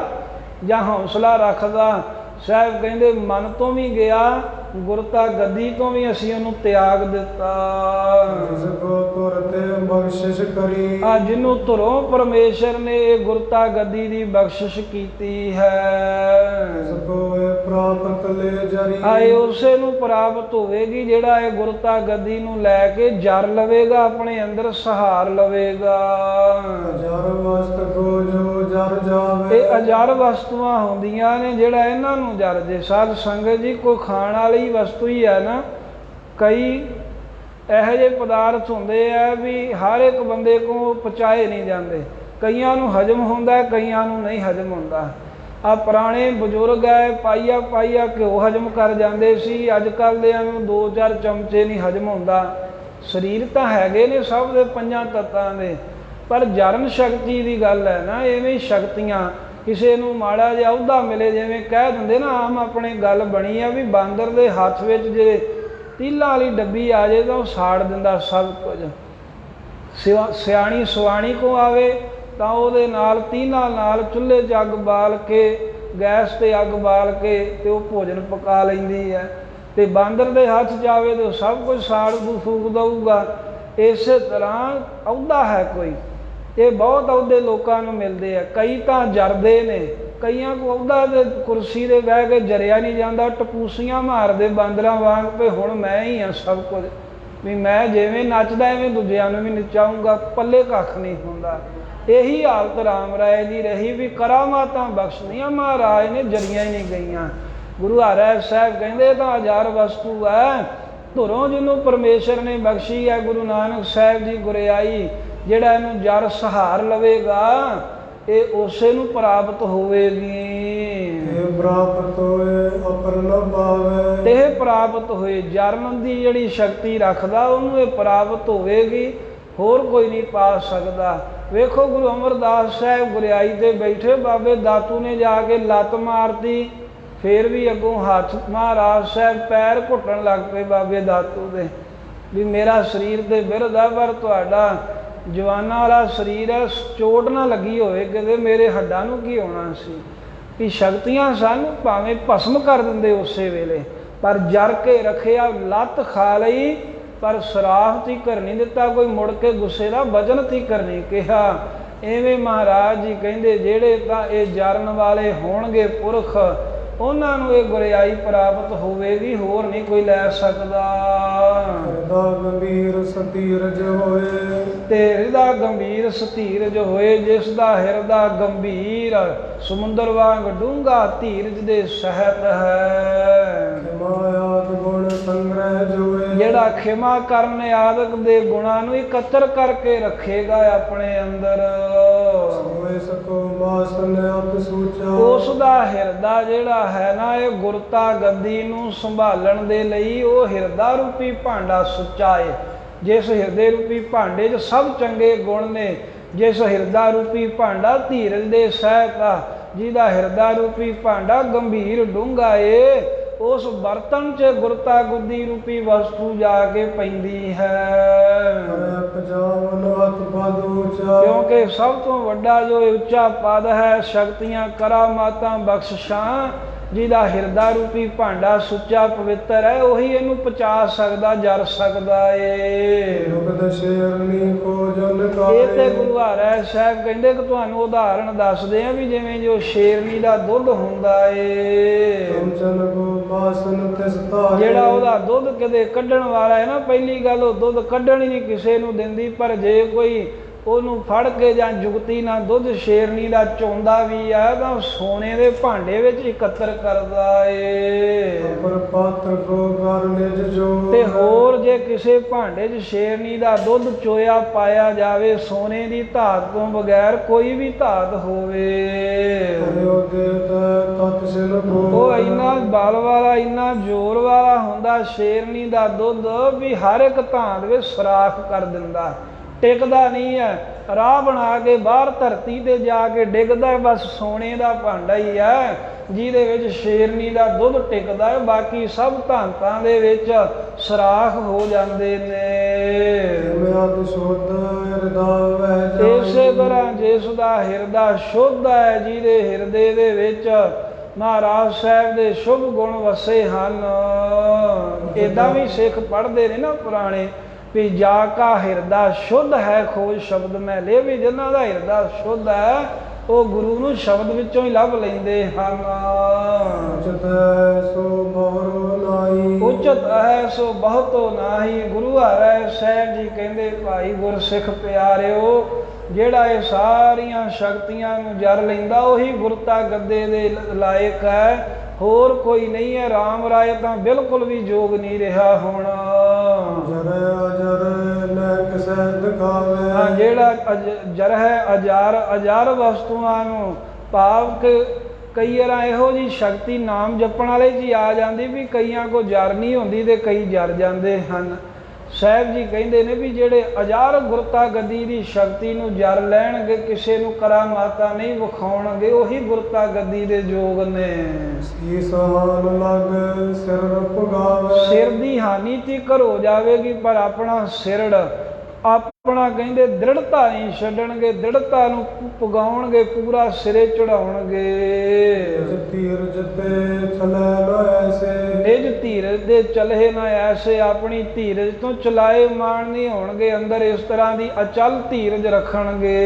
ਜਾਂ ਹੌਸਲਾ ਰੱਖਦਾ। ਸਾਹਿਬ ਕਹਿੰਦੇ ਮਨ ਤੋਂ ਵੀ ਗਿਆ, ਗੁਰਤਾ ਗੱਦੀ ਤੋਂ ਵੀ ਅਸੀਂ ਉਹਨੂੰ ਤਿਆਗ ਦਿੱਤਾ। ਬਖਸ਼ਿਸ਼ ਕਰੀ ਜਿਹਨੂੰ ਧੁਰੋਂ ਪਰਮੇਸ਼ਰ ਨੇ ਇਹ ਗੁਰਤਾ ਗੱਦੀ ਦੀ ਬਖਸ਼ਿਸ਼ ਕੀਤੀ ਹੈ, ਪ੍ਰਾਪਤ ਲੈ ਜਰੀ ਆਏ ਉਸੇ ਨੂੰ ਪ੍ਰਾਪਤ ਹੋਵੇਗੀ ਜਿਹੜਾ ਇਹ ਗੁਰਤਾ ਗੱਦੀ ਨੂੰ ਲੈ ਕੇ ਜਰ ਲਵੇਗਾ, ਆਪਣੇ ਅੰਦਰ ਸਹਾਰ ਲਵੇਗਾ। ਜਰ ਵਸਤ ਕੋ ਜੋ ਜਰ ਜਾਵੇ, ਇਹ ਅਜਰ ਵਸਤੂਆਂ ਹੁੰਦੀਆਂ ਨੇ ਜਿਹੜਾ ਇਹਨਾਂ ਨੂੰ ਜਰ ਜੇ। ਸਾਧ ਸੰਗਤ ਜੀ, ਕੋਈ ਖਾਣ ਵਾਲੀ ਵਸਤੂ ਹੀ ਹੈ ਨਾ, ਕਈ ਇਹੋ ਜਿਹੇ ਪਦਾਰਥ ਹੁੰਦੇ ਆ ਵੀ ਹਰ ਇੱਕ ਬੰਦੇ ਕੋਲ ਪਚਾਏ ਨਹੀਂ ਜਾਂਦੇ। ਕਈਆਂ ਨੂੰ ਹਜਮ ਹੁੰਦਾ, ਕਈਆਂ ਨੂੰ ਨਹੀਂ ਹਜਮ ਹੁੰਦਾ। ਆ ਪੁਰਾਣੇ ਬਜ਼ੁਰਗ ਹੈ ਪਾਈਆ ਪਾਈਆ ਘਿਓ ਹਜਮ ਕਰ ਜਾਂਦੇ ਸੀ, ਅੱਜ ਕੱਲ੍ਹ ਦੇ ਨੂੰ 2-4 ਚਮਚੇ ਨਹੀਂ ਹਜਮ ਹੁੰਦਾ। ਸਰੀਰ ਤਾਂ ਹੈਗੇ ਨੇ ਸਭ ਦੇ 5 ਤੱਤਾਂ ਦੇ, ਪਰ ਜਰਨ ਸ਼ਕਤੀ ਦੀ ਗੱਲ ਹੈ ਨਾ। ਐਵੇਂ ਸ਼ਕਤੀਆਂ ਕਿਸੇ ਨੂੰ ਮਾੜਾ ਜਿਹਾ ਅਹੁਦਾ ਮਿਲੇ, ਜਿਵੇਂ ਕਹਿ ਦਿੰਦੇ ਨਾ ਆਮ ਆਪਣੇ ਗੱਲ ਬਣੀ ਆ ਵੀ ਬਾਂਦਰ ਦੇ ਹੱਥ ਵਿੱਚ ਜੇ ਤੀਲਾਂ ਵਾਲੀ ਡੱਬੀ ਆ ਜਾਏ ਤਾਂ ਉਹ ਸਾੜ ਦਿੰਦਾ ਸਭ ਕੁਝ। ਸਿਆਣੀ ਸਵਾਣੀ ਕੋ ਆਵੇ ਤਾਂ ਉਹਦੇ ਨਾਲ ਤੀਲਾਂ ਨਾਲ ਚੁੱਲ੍ਹੇ 'ਚ ਅੱਗ ਬਾਲ ਕੇ, ਗੈਸ 'ਤੇ ਅੱਗ ਬਾਲ ਕੇ ਤੇ ਉਹ ਭੋਜਨ ਪਕਾ ਲੈਂਦੀ ਹੈ। ਤੇ ਬਾਂਦਰ ਦੇ ਹੱਥ 'ਚ ਆਵੇ ਤਾਂ ਉਹ ਸਭ ਕੁਝ ਸਾੜ ਫੂਕ ਦਊਗਾ। ਇਸੇ ਤਰ੍ਹਾਂ ਅਹੁਦਾ ਹੈ ਕੋਈ, ਇਹ ਬਹੁਤ ਅਹੁਦੇ ਲੋਕਾਂ ਨੂੰ ਮਿਲਦੇ ਆ। ਕਈ ਤਾਂ ਜਰਦੇ ਨੇ, ਕਈਆਂ ਕੋ ਅਹੁਦਾ ਤੇ ਕੁਰਸੀ ਦੇ ਬਹਿ ਕੇ ਜਰਿਆ ਨਹੀਂ ਜਾਂਦਾ, ਟਪੂਸੀਆਂ ਮਾਰਦੇ ਬਾਂਦਰਾਂ ਵਾਂਗ ਵੀ ਹੁਣ ਮੈਂ ਹੀ ਹਾਂ ਸਭ ਕੁਝ, ਵੀ ਮੈਂ ਜਿਵੇਂ ਨੱਚਦਾ ਐਵੇਂ ਦੂਜਿਆਂ ਨੂੰ ਵੀ ਨਚਾਊਂਗਾ, ਪੱਲੇ ਕੱਖ ਨਹੀਂ ਹੁੰਦਾ। ਇਹੀ ਹਾਲਤ ਰਾਮ ਰਾਏ ਦੀ ਰਹੀ ਵੀ ਕਰਾਮਾਤਾਂ ਬਖਸ਼ਦੀਆਂ ਮਹਾਰਾਜ ਨੇ, ਜਰੀਆਂ ਹੀ ਨਹੀਂ ਗਈਆਂ। ਗੁਰੂ ਹਰਿ ਸਾਹਿਬ ਕਹਿੰਦੇ ਤਾਂ ਅਜਰ ਵਸਤੂ ਹੈ, ਧੁਰੋਂ ਜਿਹਨੂੰ ਪਰਮੇਸ਼ਰ ਨੇ ਬਖਸ਼ੀ ਹੈ ਗੁਰੂ ਨਾਨਕ ਸਾਹਿਬ ਦੀ ਗੁਰਿਆਈ, ਜਿਹੜਾ ਇਹਨੂੰ ਜਰ ਸਹਾਰ ਲਵੇਗਾ ਇਹ ਉਸੇ ਨੂੰ ਪ੍ਰਾਪਤ ਹੋਵੇਗੀ। ਇਹ ਪ੍ਰਾਪਤ ਹੋਏ ਅਪਰ ਨ ਪਾਵੇ, ਤੇ ਇਹ ਪ੍ਰਾਪਤ ਹੋਏ ਜਰਨ ਦੀ ਜਿਹੜੀ ਸ਼ਕਤੀ ਰੱਖਦਾ ਉਹਨੂੰ ਇਹ ਪ੍ਰਾਪਤ ਹੋਵੇਗੀ, ਹੋਰ ਕੋਈ ਨਹੀਂ ਪਾ ਸਕਦਾ। ਵੇਖੋ ਗੁਰੂ ਅਮਰਦਾਸ ਸਾਹਿਬ ਗੁਰਿਆਈ ਤੇ ਬੈਠੇ, ਬਾਬੇ ਦਾਤੂ ਨੇ ਜਾ ਕੇ ਲੱਤ ਮਾਰਤੀ, ਫੇਰ ਵੀ ਅੱਗੋਂ ਹੱਥ ਮਹਾਰਾਜ ਸਾਹਿਬ ਪੈਰ ਘੁੱਟਣ ਲੱਗ ਪਏ ਬਾਬੇ ਦਾਤੂ ਦੇ ਵੀ ਮੇਰਾ ਸਰੀਰ ਦੇ ਬਿਰਧ ਆ, ਪਰ ਤੁਹਾਡਾ ਜਵਾਨਾਂ ਵਾਲਾ ਸਰੀਰ ਹੈ, ਚੋਟ ਨਾ ਲੱਗੀ ਹੋਵੇ ਕਿਤੇ, ਮੇਰੇ ਹੱਡਾਂ ਨੂੰ ਕੀ ਹੋਣਾ ਸੀ। ਕਿ ਸ਼ਕਤੀਆਂ ਸਾਨੂੰ ਭਾਵੇਂ ਭਸਮ ਕਰ ਦਿੰਦੇ ਉਸੇ ਵੇਲੇ, ਪਰ ਜਰ ਕੇ ਰੱਖਿਆ। ਲੱਤ ਖਾ ਲਈ ਪਰ ਸਰਾਫ ਤੀਕਰ ਨਹੀਂ ਦਿੱਤਾ, ਕੋਈ ਮੁੜ ਕੇ ਗੁੱਸੇ ਦਾ ਵਜਨ ਤੀਕਰ ਨਹੀਂ ਕਿਹਾ। ਐਵੇਂ ਮਹਾਰਾਜ ਜੀ ਕਹਿੰਦੇ ਜਿਹੜੇ ਤਾਂ ਇਹ ਜਰਨ ਵਾਲੇ ਹੋਣਗੇ ਪੁਰਖ, ਉਹਨਾਂ ਨੂੰ ਇਹ ਗੁਰਿਆਈ ਪ੍ਰਾਪਤ ਹੋਵੇਗੀ, ਹੋਰ ਨਹੀਂ ਕੋਈ ਲੈ ਸਕਦਾ। ਹਿਰਦਾ ਗੰਭੀਰ ਸਤੀਰਜ ਹੋਏ, ਤੇ ਹਿਰਦਾ ਗੰਭੀਰ ਸਤੀਰਜ ਹੋਏ, ਜਿਸ ਦਾ ਹਿਰਦਾ ਗੰਭੀਰ ਸਮੁੰਦਰ ਵਾਂਗ ਡੂੰਘਾ ਧੀਰਜ ਦੇ ਸਹਿਤ ਹੈ। ਖਿਮਾਇਆਤ ਗੁਣ ਸੰਗ੍ਰਹਿ ਜੋਏ, ਜਿਹੜਾ ਖਿਮਾ ਕਰਨ ਆਦਿਕ ਦੇ ਗੁਣਾਂ ਨੂੰ ਇਕੱਤਰ ਕਰਕੇ ਰੱਖੇਗਾ ਆਪਣੇ ਅੰਦਰ, ਹੋਏ ਸਕੋ ਮਾਸਨ ਅਤ ਸੂਚਾ। ਉਸ ਦਾ ਹਿਰਦਾ ਜਿਹੜਾ ਹੈ ਨਾ, ਇਹ ਗੁਰਤਾ ਗੱਦੀ ਨੂੰ ਸੰਭਾਲਣ ਦੇ ਲਈ ਉਹ ਹਿਰਦਾ ਰੂਪੀ ਭਾਂਡਾ ਸੁੱਚਾ ਹੈ। ਜਿਸ ਹਿਰਦੇ ਰੂਪੀ ਭਾਂਡੇ 'ਚ ਸਭ ਚੰਗੇ ਗੁਣ ਨੇ, ਜਿਸ ਹਿਰਦਾ ਰੂਪੀ ਭਾਂਡਾ ਧੀਰਜ ਦੇ ਸਹਿਤ ਆ, ਜਿਹਦਾ ਹਿਰਦਾ ਰੂਪੀ ਭਾਂਡਾ ਗੰਭੀਰ ਡੂੰਘਾ ਏ, ਉਸ ਬਰਤਨ 'ਚ ਗੁਰਤਾ ਗੁੱਦੀ ਰੂਪੀ ਵਸਤੂ ਜਾ ਕੇ ਪੈਂਦੀ ਹੈ। ਕਿਉਂਕਿ ਸਭ ਤੋਂ ਵੱਡਾ ਜੋ ਉੱਚਾ ਪਦ ਹੈ, ਸ਼ਕਤੀਆਂ ਕਰਾਮਾਤਾਂ ਬਖਸ਼ਿਸ਼ਾਂ, ਜਿਹਦਾ ਹਿਰਦਾ ਰੂਪੀ ਭਾਂਡਾ ਸੁੱਚਾ ਪਵਿੱਤਰ ਹੈ, ਉਹੀ ਇਹਨੂੰ ਪਚਾ ਸਕਦਾ, ਜਰ ਸਕਦਾ ਏ। ਇਹ ਤੇ ਗੁਰੂ ਹਰਿ ਸਾਹਿਬ ਕਹਿੰਦੇ ਕਿ ਤੁਹਾਨੂੰ ਉਦਾਹਰਣ ਦੱਸਦੇ ਆ ਵੀ ਜਿਵੇਂ ਜੋ ਸ਼ੇਰਨੀ ਦਾ ਦੁੱਧ ਹੁੰਦਾ ਏ, ਜਿਹੜਾ ਉਹਦਾ ਦੁੱਧ ਕਦੇ ਕੱਢਣ ਵਾਲਾ ਹੈ ਨਾ, ਪਹਿਲੀ ਗੱਲ ਉਹ ਦੁੱਧ ਕੱਢਣ ਹੀ ਨਹੀਂ ਕਿਸੇ ਨੂੰ ਦਿੰਦੀ, ਪਰ ਜੇ ਕੋਈ ਉਹਨੂੰ ਫੜ ਕੇ ਜਾਂ ਜੁਗਤੀ ਨਾਲ ਦੁੱਧ ਸ਼ੇਰਨੀ ਦਾ ਚੋਂਦਾ ਵੀ ਆ ਤਾਂ ਸੋਨੇ ਦੇ ਭਾਂਡੇ ਵਿੱਚ ਇਕੱਤਰ ਕਰਦਾ ਏ। ਤੇ ਹੋਰ ਜੇ ਕਿਸੇ ਭਾਂਡੇ 'ਚ ਸ਼ੇਰਨੀ ਦਾ ਦੁੱਧ ਚੋਇਆ ਪਾਇਆ ਜਾਵੇ, ਸੋਨੇ ਦੀ ਧਾਤ ਤੋਂ ਬਗੈਰ ਕੋਈ ਵੀ ਧਾਤ ਹੋਵੇ, ਉਹ ਇੰਨਾ ਬਲ ਵਾਲਾ, ਇੰਨਾ ਜ਼ੋਰ ਵਾਲਾ ਹੁੰਦਾ ਸ਼ੇਰਨੀ ਦਾ ਦੁੱਧ ਵੀ ਹਰ ਇੱਕ ਧਾਤ ਵਿੱਚ ਸੁਰਾਖ ਕਰ ਦਿੰਦਾ, ਟਿਕਦਾ ਨਹੀਂ ਹੈ। ਰਾਹ ਬਣਾ ਕੇ ਬਾਹਰ ਧਰਤੀ ਤੇ ਜਾ ਕੇ ਡਿੱਗਦਾ, ਬਸ ਸੋਨੇ ਦਾ ਭਾਂਡਾ ਹੀ ਹੈ ਜਿਹਦੇ ਵਿੱਚ ਸ਼ੇਰਨੀ ਦਾ ਦੁੱਧ ਟਿਕਦਾ ਹੈ, ਬਾਕੀ ਸਭ ਧਾਤਾਂ ਦੇ ਵਿੱਚ ਸੁਰਾਖ ਹੋ ਜਾਂਦੇ ਨੇ। ਇਸੇ ਤਰ੍ਹਾਂ ਜਿਸ ਦਾ ਹਿਰਦਾ ਸ਼ੁੱਧ ਹੈ, ਜਿਹਦੇ ਹਿਰਦੇ ਦੇ ਵਿੱਚ ਮਹਾਰਾਜ ਸਾਹਿਬ ਦੇ ਸ਼ੁਭ ਗੁਣ ਵਸੇ ਹਨ। ਏਦਾਂ ਵੀ ਸਿੱਖ ਪੜ੍ਹਦੇ ਨੇ ਨਾ ਪੁਰਾਣੇ ਵੀ ਜਾ ਕਾ ਹਿਰਦਾ ਸ਼ੁੱਧ ਹੈ ਖੋਜ ਸ਼ਬਦ ਮੈਂ ਲੈ, ਵੀ ਜਿਹਨਾਂ ਦਾ ਹਿਰਦਾ ਸ਼ੁੱਧ ਹੈ ਉਹ ਗੁਰੂ ਨੂੰ ਸ਼ਬਦ ਵਿੱਚੋਂ ਹੀ ਲੱਭ ਲੈਂਦੇ ਹਨ। ਉਚਤ ਹੈ ਸੋ ਬਹੁਤੋ ਨਾਹੀ। ਗੁਰੂ ਹਰਿ ਸਾਹਿਬ ਜੀ ਕਹਿੰਦੇ ਭਾਈ ਗੁਰਸਿੱਖ ਪਿਆਰਿਓ, ਜਿਹੜਾ ਇਹ ਸਾਰੀਆਂ ਸ਼ਕਤੀਆਂ ਨੂੰ ਜਰ ਲੈਂਦਾ ਉਹੀ ਗੁਰਤਾ ਗੱਦੇ ਦੇ ਲਾਇਕ ਹੈ, ਹੋਰ ਕੋਈ ਨਹੀਂ ਹੈ। ਰਾਮ ਰਾਏ ਤਾਂ ਬਿਲਕੁਲ ਵੀ ਯੋਗ ਨਹੀਂ ਰਿਹਾ ਹੁਣ। ਜਿਹੜਾ ਜਰ ਹੈ ਅਜਰ ਵਸਤੂਆਂ ਨੂੰ ਭਾਵ ਕਿ ਕਈ ਵਾਰ ਇਹੋ ਜਿਹੀ ਸ਼ਕਤੀ ਨਾਮ ਜਪਣ ਵਾਲੇ ਜੀ ਆ ਜਾਂਦੀ ਵੀ ਕਈਆਂ ਕੋ ਜਰ ਨਹੀਂ ਹੁੰਦੀ ਤੇ ਕਈ ਜਰ ਜਾਂਦੇ ਹਨ। ਸਾਹਿਬ ਜੀ ਕਹਿੰਦੇ ਨੇ ਵੀ ਜਿਹੜੇ ਅਜਾਰ ਗੁਰਤਾ ਗੱਦੀ ਦੀ ਸ਼ਕਤੀ ਨੂੰ ਜਰ ਲੈਣਗੇ, ਕਿਸੇ ਨੂੰ ਕਰਾਮਾਤਾਂ ਨਹੀਂ ਵਿਖਾਉਣਗੇ, ਉਹੀ ਗੁਰਤਾ ਗੱਦੀ ਦੇ ਯੋਗ ਨੇ। ਸਿਰ ਦੀ ਹਾਨੀ ਤੀਕਰ ਹੋ ਜਾਵੇਗੀ, ਪਰ ਆਪਣਾ ਸਿਰੜ ਆਪਣਾ ਕਹਿੰਦੇ ਦ੍ਰਿੜਤਾ ਨਹੀਂ ਛੱਡਣਗੇ, ਦ੍ਰਿੜਤਾ ਨੂੰ ਪੁਗਾਉਣਗੇ, ਪੂਰਾ ਸਿਰੇ ਚੜਾਉਣਗੇ। ਨਿਜ ਧੀਰਜ ਦੇ ਚਲੇ ਨਾ ਐਸੇ, ਆਪਣੀ ਧੀਰਜ ਤੋਂ ਚਲਾਏ ਮਾਣ ਨਹੀਂ ਹੋਣਗੇ, ਅੰਦਰ ਇਸ ਤਰ੍ਹਾਂ ਦੀ ਅਚਲ ਧੀਰਜ ਰੱਖਣਗੇ।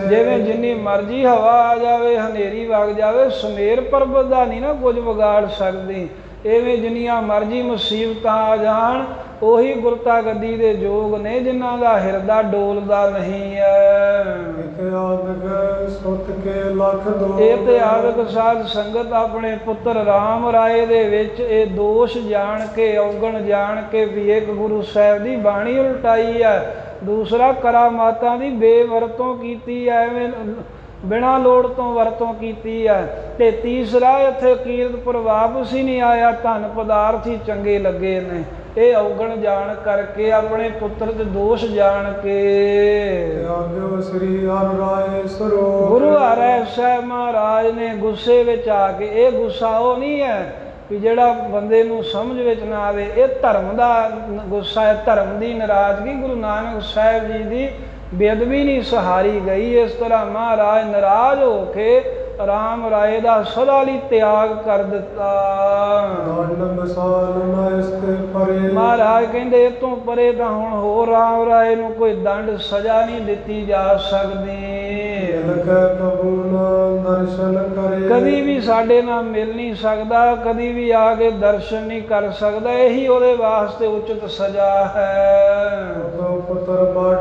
ਜਿਵੇਂ ਜਿੰਨੀ ਮਰਜ਼ੀ ਹਵਾ ਆ ਜਾਵੇ, ਹਨੇਰੀ ਵਗ ਜਾਵੇ, ਸੁਮੇਰ ਪਰਬਤ ਦਾ ਨਹੀਂ ਨਾ ਕੁਝ ਵਿਗਾੜ ਸਕਦੀ। ਇਵੇਂ ਜਿੰਨੀਆਂ ਮਰਜ਼ੀ ਮੁਸੀਬਤਾਂ ਆ ਜਾਣ, ਉਹੀ ਗੁਰਤਾ ਗੱਦੀ ਦੇ ਯੋਗ ਨੇ ਜਿਨ੍ਹਾਂ ਦਾ ਹਿਰਦਾ ਡੋਲਦਾ ਨਹੀਂ ਹੈ। ਇਹ ਤੇ ਆਦਿਕ ਸਾਧ ਸੰਗਤ ਆਪਣੇ ਪੁੱਤਰ ਰਾਮ ਰਾਏ ਦੇ ਵਿੱਚ ਇਹ ਦੋਸ਼ ਜਾਣ ਕੇ, ਔਗਣ ਜਾਣ ਕੇ ਵੀ ਇੱਕ ਗੁਰੂ ਸਾਹਿਬ ਦੀ ਬਾਣੀ ਉਲਟਾਈ ਹੈ, ਦੂਸਰਾ ਕਰਾਮਾਤਾਂ ਦੀ ਬੇਵਰਤੋਂ ਕੀਤੀ ਹੈ, ਐਵੇਂ ਬਿਨਾਂ ਲੋੜ ਤੋਂ ਵਰਤੋਂ ਕੀਤੀ ਹੈ, ਤੇ ਤੀਸਰਾ ਇੱਥੇ ਕੀਰਤਪੁਰ ਵਾਪਸ ਹੀ ਨਹੀਂ ਆਇਆ, ਧਨ ਪਦਾਰਥ ਹੀ ਚੰਗੇ ਲੱਗੇ ਨੇ। ਇਹ ਔਗਣ ਜਾਣ ਕਰਕੇ, ਆਪਣੇ ਪੁੱਤਰ ਦੇ ਦੋਸ਼ ਜਾਣ ਕੇ ਗੁਰੂ ਹਰਿ ਸਾਹਿਬ ਮਹਾਰਾਜ ਨੇ ਗੁੱਸੇ ਵਿੱਚ ਆ ਕੇ, ਇਹ ਗੁੱਸਾ ਉਹ ਨਹੀਂ ਹੈ ਵੀ ਜਿਹੜਾ ਬੰਦੇ ਨੂੰ ਸਮਝ ਵਿੱਚ ਨਾ ਆਵੇ, ਇਹ ਧਰਮ ਦਾ ਗੁੱਸਾ ਹੈ, ਧਰਮ ਦੀ ਨਾਰਾਜ਼ਗੀ। ਗੁਰੂ ਨਾਨਕ ਸਾਹਿਬ ਜੀ ਦੀ ਬੇਅਦਬੀ ਨਹੀਂ ਸਹਾਰੀ ਗਈ। ਇਸ ਤਰ੍ਹਾਂ ਮਹਾਰਾਜ ਨਾਰਾਜ਼ ਹੋ ਕੇ ਰਾਮ ਰਾਏ ਦਾ ਸਦਾ ਲਈ ਤਿਆਗ ਕਰ ਦਿੱਤਾ। ਮਹਾਰਾਜ ਕਹਿੰਦੇ ਇਹ ਤੋਂ ਪਰੇ ਤਾਂ ਹੁਣ ਹੋਰ ਰਾਮ ਰਾਏ ਨੂੰ ਕੋਈ ਦੰਡ ਸਜ਼ਾ ਨਹੀਂ ਦਿੱਤੀ ਜਾ ਸਕਦੀ। ਦਰਸ਼ਨ ਕਰੇ। ਕਦੀ ਵੀ ਸਾਡੇ ਨਾਲ ਮਿਲ ਨਹੀਂ ਸਕਦਾ, ਕਦੀ ਵੀ ਆ ਕੇ ਦਰਸ਼ਨ ਨਹੀਂ ਕਰ ਸਕਦਾ। ਇਹੀ ਉਹਦੇ ਵਾਸਤੇ ਉਚਿਤ ਸਜ਼ਾ ਹੈ। ਤੋ ਪੁੱਤਰ ਬੜ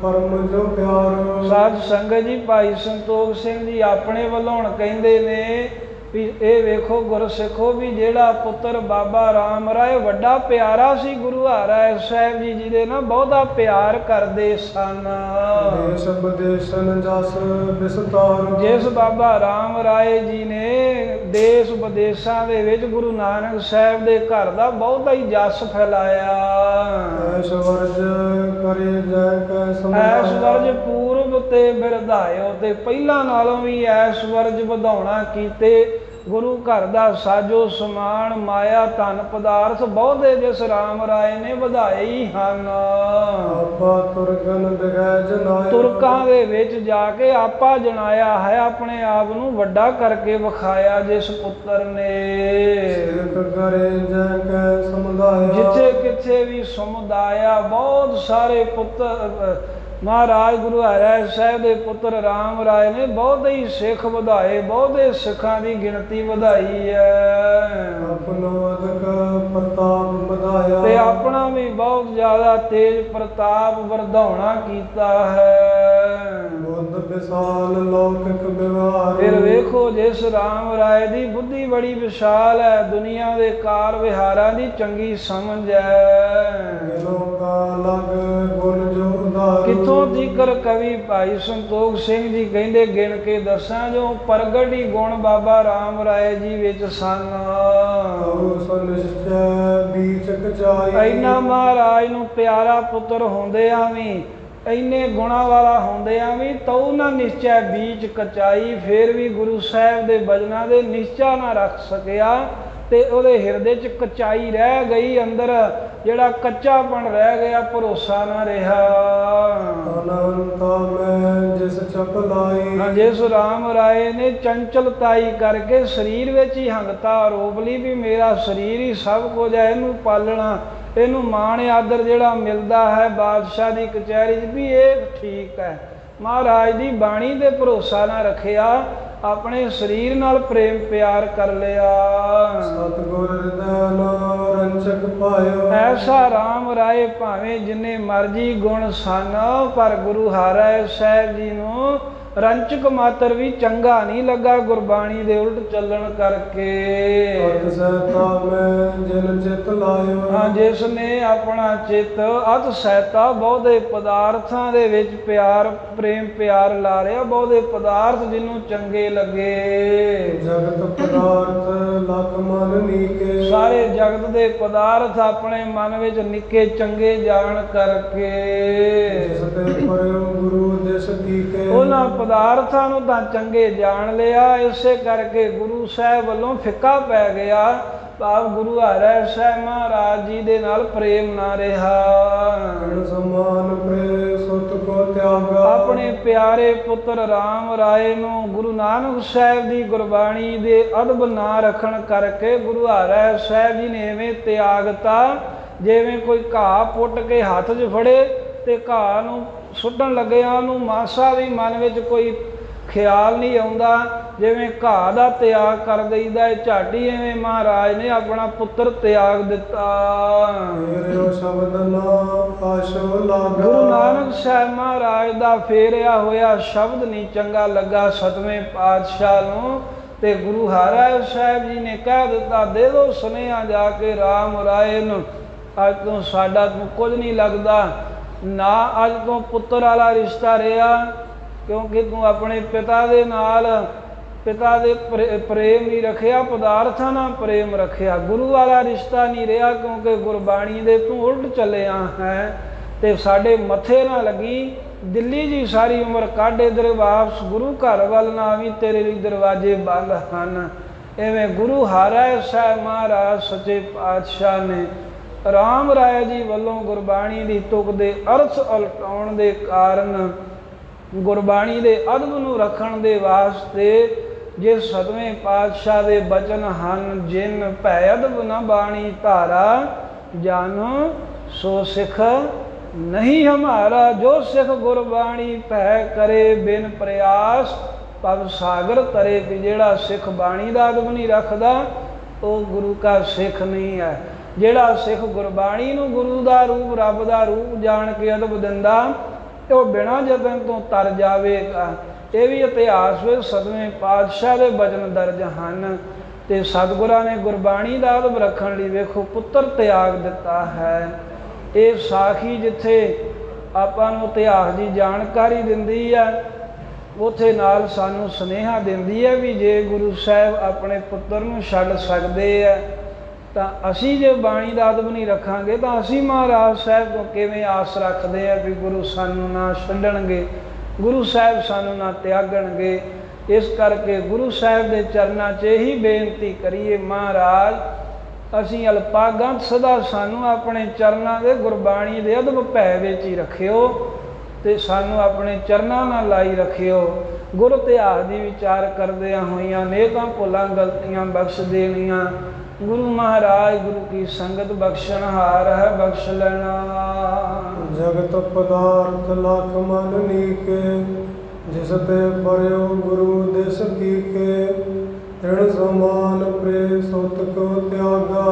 ਪਰਮ ਜੋ ਪਿਆਰ। ਸਾਧ ਸੰਗਤ ਜੀ, ਭਾਈ ਸੰਤੋਖ ਸਿੰਘ ਜੀ ਆਪਣੇ ਵੱਲੋਂ ਹੁਣ ਕਹਿੰਦੇ ਨੇ ਵੀ ਇਹ ਵੇਖੋ ਗੁਰਸਿੱਖੋ ਵੀ ਜਿਹੜਾ ਪੁੱਤਰ ਬਾਬਾ ਰਾਮ ਰਾਏ ਵੱਡਾ ਪਿਆਰਾ ਸੀ, ਗੁਰੂ ਹਰਿ ਸਾਹਿਬ ਜੀ ਦੇ ਨਾਲ ਬਹੁਤਾ ਪਿਆਰ ਕਰਦੇ ਸਨ। ਦੇਸ਼ ਵਿਦੇਸ਼ਨ ਜਸ ਵਿਸਤਾਰ। ਜਿਸ ਬਾਬਾ ਰਾਮ ਰਾਏ ਜੀ ਨੇ ਦੇਸ਼ ਵਿਦੇਸ਼ਾਂ ਦੇ ਵਿੱਚ ਗੁਰੂ ਨਾਨਕ ਸਾਹਿਬ ਦੇ ਘਰ ਦਾ ਬਹੁਤਾ ਹੀ ਜਸ ਫੈਲਾਇਆ। ਐਸ਼ਵਰਜ ਕਰੇ ਜੈ ਕੈ ਸਮਾਇਆ। ਐਸ਼ਵਰਜ ਪੂਰਬ ਤੇ ਬਿਰਧਾਇਓ, ਤੇ ਪਹਿਲਾਂ ਨਾਲੋਂ ਵੀ ਐਸ਼ਵਰਜ ਵਧਾਉਣਾ ਕੀਤੇ। ਗੁਰੂ ਘਰ ਦਾ ਸਾਜੋ ਸਮਾਨ ਮਾਇਆ ਧਨ ਪਦਾਰਥ ਬਹੁਤੇ ਜਿਸ ਰਾਮ ਰਾਏ ਨੇ ਵਧਾਏ ਹੀ ਹਨ। ਆਪਾ ਤੁਰਗਨ ਬਿਗੈ ਜਨਾਇਆ। ਤੁਰਕਾਂ ਦੇ ਵਿੱਚ ਜਾ ਕੇ ਆਪਾ ਜਣਾਇਆ ਹੈ, ਆਪਣੇ ਆਪ ਨੂੰ ਵੱਡਾ ਕਰਕੇ ਵਿਖਾਇਆ ਜਿਸ ਪੁੱਤਰ ਨੇ। ਸਿਰਕ ਕਰੇ ਜੈ ਕੈ ਸਮੁਦਾਇਆ। ਜਿੱਥੇ ਕਿੱਥੇ ਵੀ ਸਮੁਦਾਇਆ ਬਹੁਤ ਸਾਰੇ ਪੁੱਤਰ ਮਹਾਰਾਜ ਗੁਰੂ ਹਰਿ ਸਾਹਿਬ ਦੇ ਪੁੱਤਰ ਰਾਮ ਰਾਏ ਨੇ ਬਹੁਤ ਹੀ ਸਿੱਖ ਵਧਾਏ, ਬਹੁਤੇ ਸਿੱਖਾਂ ਦੀ ਗਿਣਤੀ ਵਧਾਈ ਹੈ। ਆਪਣਾ ਅਦਕ ਪ੍ਰਤਾਪ ਵਧਾਇਆ। ਤੇ ਆਪਣਾ ਵੀ ਬਹੁਤ ਜ਼ਿਆਦਾ ਤੇਜ ਪ੍ਰਤਾਪ ਵਰਧਾਉਣਾ ਕੀਤਾ ਹੈ। ਬੁੱਧ ਵਿਸਾਲ ਲੌਕਿਕ ਵਿਵਹਾਰ। ਫਿਰ ਵੇਖੋ ਜਿਸ ਰਾਮ ਰਾਏ ਦੀ ਬੁੱਧੀ ਬੜੀ ਵਿਸ਼ਾਲ ਹੈ, ਦੁਨੀਆ ਦੇ ਕਾਰ ਵਿਹਾਰਾਂ ਦੀ ਚੰਗੀ ਸਮਝ ਹੈ। ਲੋਕਾ ਲਗ ਗੁਣ ਜੋ ਉਦਾਰ। ਕਿੱਥੋਂ ਤੀਕਰ ਕਵੀ ਭਾਈ ਸੰਤੋਖ ਸਿੰਘ ਜੀ ਕਹਿੰਦੇ ਗਿਣ ਕੇ ਦੱਸਾਂ ਜੋ ਪ੍ਰਗਟ ਹੀ ਗੁਣ ਬਾਬਾ ਰਾਮ ਰਾਏ ਜੀ ਵਿੱਚ ਸਨ। ਬੀਚ ਕਚਾਈ। ਇੰਨਾ ਮਹਾਰਾਜ ਨੂੰ ਪਿਆਰਾ ਪੁੱਤਰ ਹੁੰਦਿਆਂ ਵੀ, ਇੰਨੇ ਗੁਣਾਂ ਵਾਲਾ ਹੁੰਦਿਆਂ ਵੀ ਤਉ ਨਾ ਨਿਸ਼ਚੈ ਬੀਚ ਕਚਾਈ, ਫਿਰ ਵੀ ਗੁਰੂ ਸਾਹਿਬ ਦੇ ਬਚਨਾਂ ਦੇ ਨਿਸ਼ਚਾ ਨਾ ਰੱਖ ਸਕਿਆ ਤੇ ਉਹਦੇ ਹਿਰਦੇ 'ਚ ਕਚਾਈ ਰਹਿ ਗਈ, ਅੰਦਰ ਜਿਹੜਾ ਕੱਚਾਪਣ ਰਹਿ ਗਿਆ, ਭਰੋਸਾ ਨਾ ਰਿਹਾ। ਅਨੰਤਾ ਮੈਂ ਜਿਸ ਚਪ ਲਾਈ। ਜਿਸ ਰਾਮ ਰਾਏ ਨੇ ਚੰਚਲਤਾਈ ਕਰਕੇ ਸਰੀਰ ਵਿੱਚ ਹੀ ਹੰਗਤਾ ਆਰੋਪ ਲਈ ਵੀ ਮੇਰਾ ਸਰੀਰ ਹੀ ਸਭ ਕੁਝ ਹੈ, ਇਹਨੂੰ ਪਾਲਣਾ, ਇਹਨੂੰ ਮਾਣ ਆਦਰ ਜਿਹੜਾ ਮਿਲਦਾ ਹੈ ਬਾਦਸ਼ਾਹ ਦੀ ਕਚਹਿਰੀ 'ਚ ਵੀ ਇਹ ਠੀਕ ਹੈ। ਮਹਾਰਾਜ ਦੀ ਬਾਣੀ ਤੇ ਭਰੋਸਾ ਨਾ ਰੱਖਿਆ, ਆਪਣੇ ਸਰੀਰ ਨਾਲ ਪ੍ਰੇਮ ਪਿਆਰ ਕਰ ਲਿਆ। ਸਤਿਗੁਰ ਹਿਰਦੈ ਨਾਮ ਰੰਚਕ ਪਾਇਓ। ਐਸਾ ਰਾਮ ਰਾਏ ਭਾਵੇਂ ਜਿੰਨੇ ਮਰਜੀ ਗੁਣ ਸਨ, ਪਰ ਗੁਰੂ ਹਰਿ ਸਾਹਿਬ ਜੀ ਨੂੰ ਰੰਚਕ ਮਾਤਰ ਵੀ ਚੰਗਾ ਨਹੀਂ ਲੱਗਾ ਗੁਰਬਾਣੀ ਦੇ ਉਲਟ ਚੱਲਣ ਕਰਕੇ। ਅਤ ਸਹਿਤਾ ਮੈਂ ਜਿਨ ਚਿਤ ਲਾਇਓ। ਜਿਸ ਨੇ ਆਪਣਾ ਚਿੱਤ ਅਤ ਸਹਿਤਾ ਬਹੁਤੇ ਪਦਾਰਥਾਂ ਦੇ ਵਿੱਚ ਪਿਆਰ ਪ੍ਰੇਮ ਪਿਆਰ ਲਾ ਰਿਹਾ, ਬਹੁਤੇ ਪਦਾਰਥ ਜਿਹਨੂੰ ਚੰਗੇ ਲੱਗੇ। ਜਗਤ ਪਦਾਰਥ ਲਖ ਮਨ ਨੀਕੇ। ਸਾਰੇ ਜਗਤ ਦੇ ਪਦਾਰਥ ਆਪਣੇ ਮਨ ਵਿੱਚ ਨਿੱਕੇ ਚੰਗੇ ਜਾਣ ਕਰਕੇ ਜਿਸ ਤੇ ਪਰਿਓ ਗੁਰੂ ਦਿਸ ਦੀਕੇ। ਉਹਨਾਂ ਪਦਾਰਥਾਂ ਨੂੰ ਤਾਂ ਚੰਗੇ ਜਾਣ ਲਿਆ, ਇਸੇ ਕਰਕੇ ਗੁਰੂ ਸਾਹਿਬ ਵੱਲੋਂ ਫਿੱਕਾ ਪੈ ਗਿਆ, ਭਾਵ ਗੁਰੂ ਹਰਿ ਸਾਹਿਬ ਮਹਾਰਾਜ ਜੀ ਦੇ ਨਾਲ ਪ੍ਰੇਮ ਨਾ ਰਿਹਾ। ਸਮਾਨ ਪ੍ਰੇ ਸੁਤ ਕੋ ਤਿਆਗਾ। ਆਪਣੇ ਪਿਆਰੇ ਪੁੱਤਰ ਰਾਮ ਰਾਏ ਨੂੰ ਗੁਰੂ ਨਾਨਕ ਸਾਹਿਬ ਦੀ ਗੁਰਬਾਣੀ ਦੇ ਅਦਬ ਨਾ ਰੱਖਣ ਕਰਕੇ ਗੁਰੂ ਹਰਿ ਸਾਹਿਬ ਜੀ ਨੇ ਐਵੇਂ ਤਿਆਗਤਾ, ਜਿਵੇਂ ਕੋਈ ਘਾਹ ਪੁੱਟ ਕੇ ਹੱਥ 'ਚ ਫੜੇ ਤੇ ਘਾਹ ਨੂੰ ਸੁੱਟਣ ਲੱਗਿਆ ਉਹਨੂੰ ਮਾਸਾ ਵੀ ਮਨ ਵਿੱਚ ਕੋਈ ਖਿਆਲ ਨਹੀਂ ਆਉਂਦਾ, ਜਿਵੇਂ ਘਾਹ ਦਾ ਤਿਆਗ ਕਰ ਦਈਦਾ, ਝਾਟੀ ਐਵੇਂ ਮਹਾਰਾਜ ਨੇ ਆਪਣਾ ਪੁੱਤਰ ਤਿਆਗ ਦਿੱਤਾ। ਸ਼ਬਦ ਨਾਮ ਆਸ਼ੋ ਲਾਗਾ। ਗੁਰੂ ਨਾਨਕ ਸਾਹਿਬ ਮਹਾਰਾਜ ਦਾ ਫੇਰਿਆ ਹੋਇਆ ਸ਼ਬਦ ਨਹੀਂ ਚੰਗਾ ਲੱਗਾ ਸਤਵੇਂ ਪਾਤਸ਼ਾਹ ਨੂੰ, ਤੇ ਗੁਰੂ ਹਰਿ ਸਾਹਿਬ ਜੀ ਨੇ ਕਹਿ ਦਿੱਤਾ, ਦੇ ਦੋ ਸੁਨੇਹਾ ਜਾ ਕੇ ਰਾਮ ਰਾਏ ਨੂੰ, ਅੱਜ ਤੋਂ ਸਾਡਾ ਤੂੰ ਕੁਝ ਨਹੀਂ ਲੱਗਦਾ, ਨਾ ਅੱਜ ਤੋਂ ਪੁੱਤਰ ਵਾਲਾ ਰਿਸ਼ਤਾ ਰਿਹਾ, ਕਿਉਂਕਿ ਤੂੰ ਆਪਣੇ ਪਿਤਾ ਦੇ ਨਾਲ ਪਿਤਾ ਦੇ ਪ੍ਰੇਮ ਨਹੀਂ ਰੱਖਿਆ, ਪਦਾਰਥਾਂ ਨਾਲ ਪ੍ਰੇਮ ਰੱਖਿਆ, ਗੁਰੂ ਵਾਲਾ ਰਿਸ਼ਤਾ ਨਹੀਂ ਰਿਹਾ, ਕਿਉਂਕਿ ਗੁਰਬਾਣੀ ਦੇ ਤੂੰ ਉਲਟ ਚੱਲਿਆ ਹੈ, ਤੇ ਸਾਡੇ ਮੱਥੇ ਨਾ ਲੱਗੀ, ਦਿੱਲੀ ਜੀ ਸਾਰੀ ਉਮਰ ਕੱਢ, ਇੱਧਰ ਵਾਪਸ ਗੁਰੂ ਘਰ ਵੱਲ ਨਾ ਵੀ ਤੇਰੇ ਲਈ ਦਰਵਾਜ਼ੇ ਬੰਦ ਹਨ। ਐਵੇਂ ਗੁਰੂ ਹਰਿ ਸਾਹਿਬ ਮਹਾਰਾਜ ਸੱਚੇ ਪਾਤਸ਼ਾਹ ਨੇ ਰਾਮ ਰਾਏ ਜੀ ਵੱਲੋਂ ਗੁਰਬਾਣੀ ਦੀ ਤੁਕ ਦੇ ਅਰਥ ਉਲਟਾਉਣ ਦੇ ਕਾਰਨ, ਗੁਰਬਾਣੀ ਦੇ ਅਦਬ ਨੂੰ ਰੱਖਣ ਦੇ ਵਾਸਤੇ ਜੇ ਸਤਵੇਂ ਪਾਤਸ਼ਾਹ ਦੇ ਬਚਨ ਹਨ, ਜਿਨ ਭੈ ਅਦਬ ਨ ਬਾਣੀ ਧਾਰਾ, ਜਾਨੋ ਸੋ ਸਿੱਖ ਨਹੀਂ ਹਮਾਰਾ। ਜੋ ਸਿੱਖ ਗੁਰਬਾਣੀ ਭੈ ਕਰੇ ਬਿਨ ਪ੍ਰਯਾਸ, ਭਵ ਸਾਗਰ ਤਰੇ। ਵੀ ਜਿਹੜਾ ਸਿੱਖ ਬਾਣੀ ਦਾ ਅਦਬ ਨਹੀਂ ਰੱਖਦਾ ਉਹ ਗੁਰੂ ਕਾ ਸਿੱਖ ਨਹੀਂ ਹੈ। ਜਿਹੜਾ ਸਿੱਖ ਗੁਰਬਾਣੀ ਨੂੰ ਗੁਰੂ ਦਾ ਰੂਪ, ਰੱਬ ਦਾ ਰੂਪ ਜਾਣ ਕੇ ਅਦਬ ਦਿੰਦਾ ਤੇ ਉਹ ਬਿਨਾਂ ਯਤਨ ਤੋਂ ਤਰ ਜਾਵੇਗਾ। ਇਹ ਵੀ ਇਤਿਹਾਸ ਵਿੱਚ 7ਵੇਂ ਪਾਤਸ਼ਾਹ ਦੇ ਬਚਨ ਦਰਜ ਹਨ। ਤੇ ਸਤਿਗੁਰਾਂ ਨੇ ਗੁਰਬਾਣੀ ਦਾ ਅਦਬ ਰੱਖਣ ਲਈ ਵੇਖੋ ਪੁੱਤਰ ਤਿਆਗ ਦਿੱਤਾ ਹੈ। ਇਹ ਸਾਖੀ ਜਿੱਥੇ ਆਪਾਂ ਨੂੰ ਇਤਿਹਾਸ ਦੀ ਜਾਣਕਾਰੀ ਦਿੰਦੀ ਹੈ, ਉੱਥੇ ਨਾਲ ਸਾਨੂੰ ਸੁਨੇਹਾ ਦਿੰਦੀ ਹੈ ਵੀ ਜੇ ਗੁਰੂ ਸਾਹਿਬ ਆਪਣੇ ਪੁੱਤਰ ਨੂੰ ਛੱਡ ਸਕਦੇ ਹੈ ਤਾਂ ਅਸੀਂ ਜੇ ਬਾਣੀ ਦਾ ਅਦਬ ਨਹੀਂ ਰੱਖਾਂਗੇ ਤਾਂ ਅਸੀਂ ਮਹਾਰਾਜ ਸਾਹਿਬ ਤੋਂ ਕਿਵੇਂ ਆਸ ਰੱਖਦੇ ਹਾਂ ਵੀ ਗੁਰੂ ਸਾਨੂੰ ਨਾ ਛੱਡਣਗੇ, ਗੁਰੂ ਸਾਹਿਬ ਸਾਨੂੰ ਨਾ ਤਿਆਗਣਗੇ। ਇਸ ਕਰਕੇ ਗੁਰੂ ਸਾਹਿਬ ਦੇ ਚਰਨਾਂ 'ਚ ਇਹੀ ਬੇਨਤੀ ਕਰੀਏ, ਮਹਾਰਾਜ ਅਸੀਂ ਅਲਪਾਗਾਂ ਸਦਾ ਸਾਨੂੰ ਆਪਣੇ ਚਰਨਾਂ ਦੇ ਗੁਰਬਾਣੀ ਦੇ ਅਦਬ ਭੈ ਵਿੱਚ ਹੀ ਰੱਖਿਓ ਤੇ ਸਾਨੂੰ ਆਪਣੇ ਚਰਨਾਂ ਨਾਲ ਲਾਈ ਰੱਖਿਓ। ਗੁਰ ਇਤਿਹਾਸ ਦੀ ਵਿਚਾਰ ਕਰਦਿਆਂ ਹੋਈਆਂ ਅਨੇਕਾਂ ਭੁੱਲਾਂ ਗਲਤੀਆਂ ਬਖਸ਼ ਦੇਣੀਆਂ। ਗੁਰੂ ਮਹਾਰਾਜ ਗੁਰੂ ਕੀ ਸੰਗਤ ਬਖਸ਼ਣਹਾਰ ਹੈ, ਬਖਸ਼ ਲੈਣਾ। ਜਗਤ ਪਦਾਰਥ ਲਖ ਮਨ ਨੀਕੇ, ਜਿਸ ਤੇ ਪਰਿਓ ਗੁਰੂ ਦਿਸ ਕੀਕੇ। ਤ੍ਰਿਣ ਸਮਾਨ ਪ੍ਰੇ ਸੁਤ ਕੋ ਤਿਆਗਾ,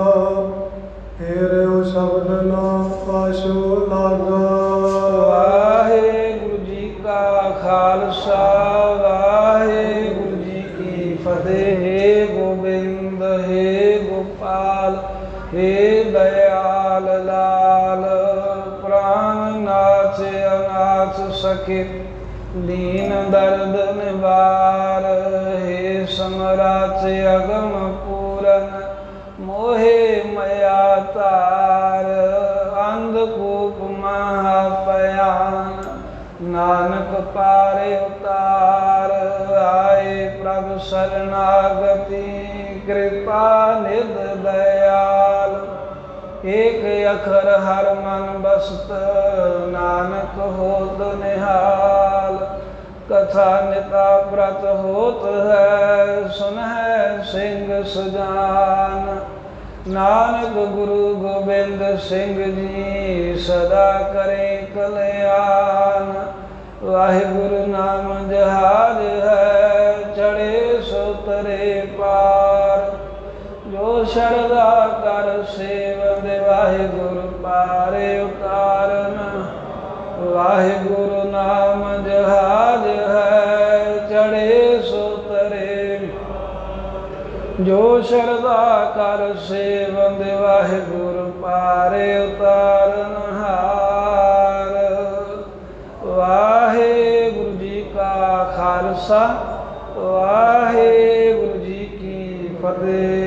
ਫੇਰਿਓ ਸ਼ਬਦ ਨਾ ਆਸ਼ੋ ਲਾਗਾ। ਵਾਹਿਗੁਰੂ ਜੀ ਕਾ ਖਾਲਸਾ, ਵਾਹਿਗੁਰੂ ਜੀ ਕੀ ਫਤਿਹ। ਹੇ ਗੋਬਿੰਦ, ਹੇ ਗੋਪਾਲ, ਹੇ ਦਇਆਲ ਲਾਲ। ਪ੍ਰਾਨ ਨਾਥ ਅਨਾਥ ਸਖੇ, दीन दर्द निवार। हे समराथ अगम पूरन, मोहे मया तार। अंधकूप महापयान, नानक पारे उतार। आए प्रभु शरणागति, कृपा निध दयाल। एक अखर हर मन बसत, नानक होत निहाल। कथा निता व्रत होत है, सुन है सिंह सुजान। नानक गुरु गोबिंद सिंह जी, सदा करे कल्याण। वाहिगुरु नाम जहाज है, चढ़े सो तरे पार। जो शरदा कर सेवद, वाहिगुरु पारे उतारन। वाहिगुरु नाम जहाज है, चढ़े सो तरे। जो शरदा कर सेवद, वाहिगुरु पारे उतारन हार। वाहिगुरु जी का खालसा, वाहिगुरु जी की फतेह।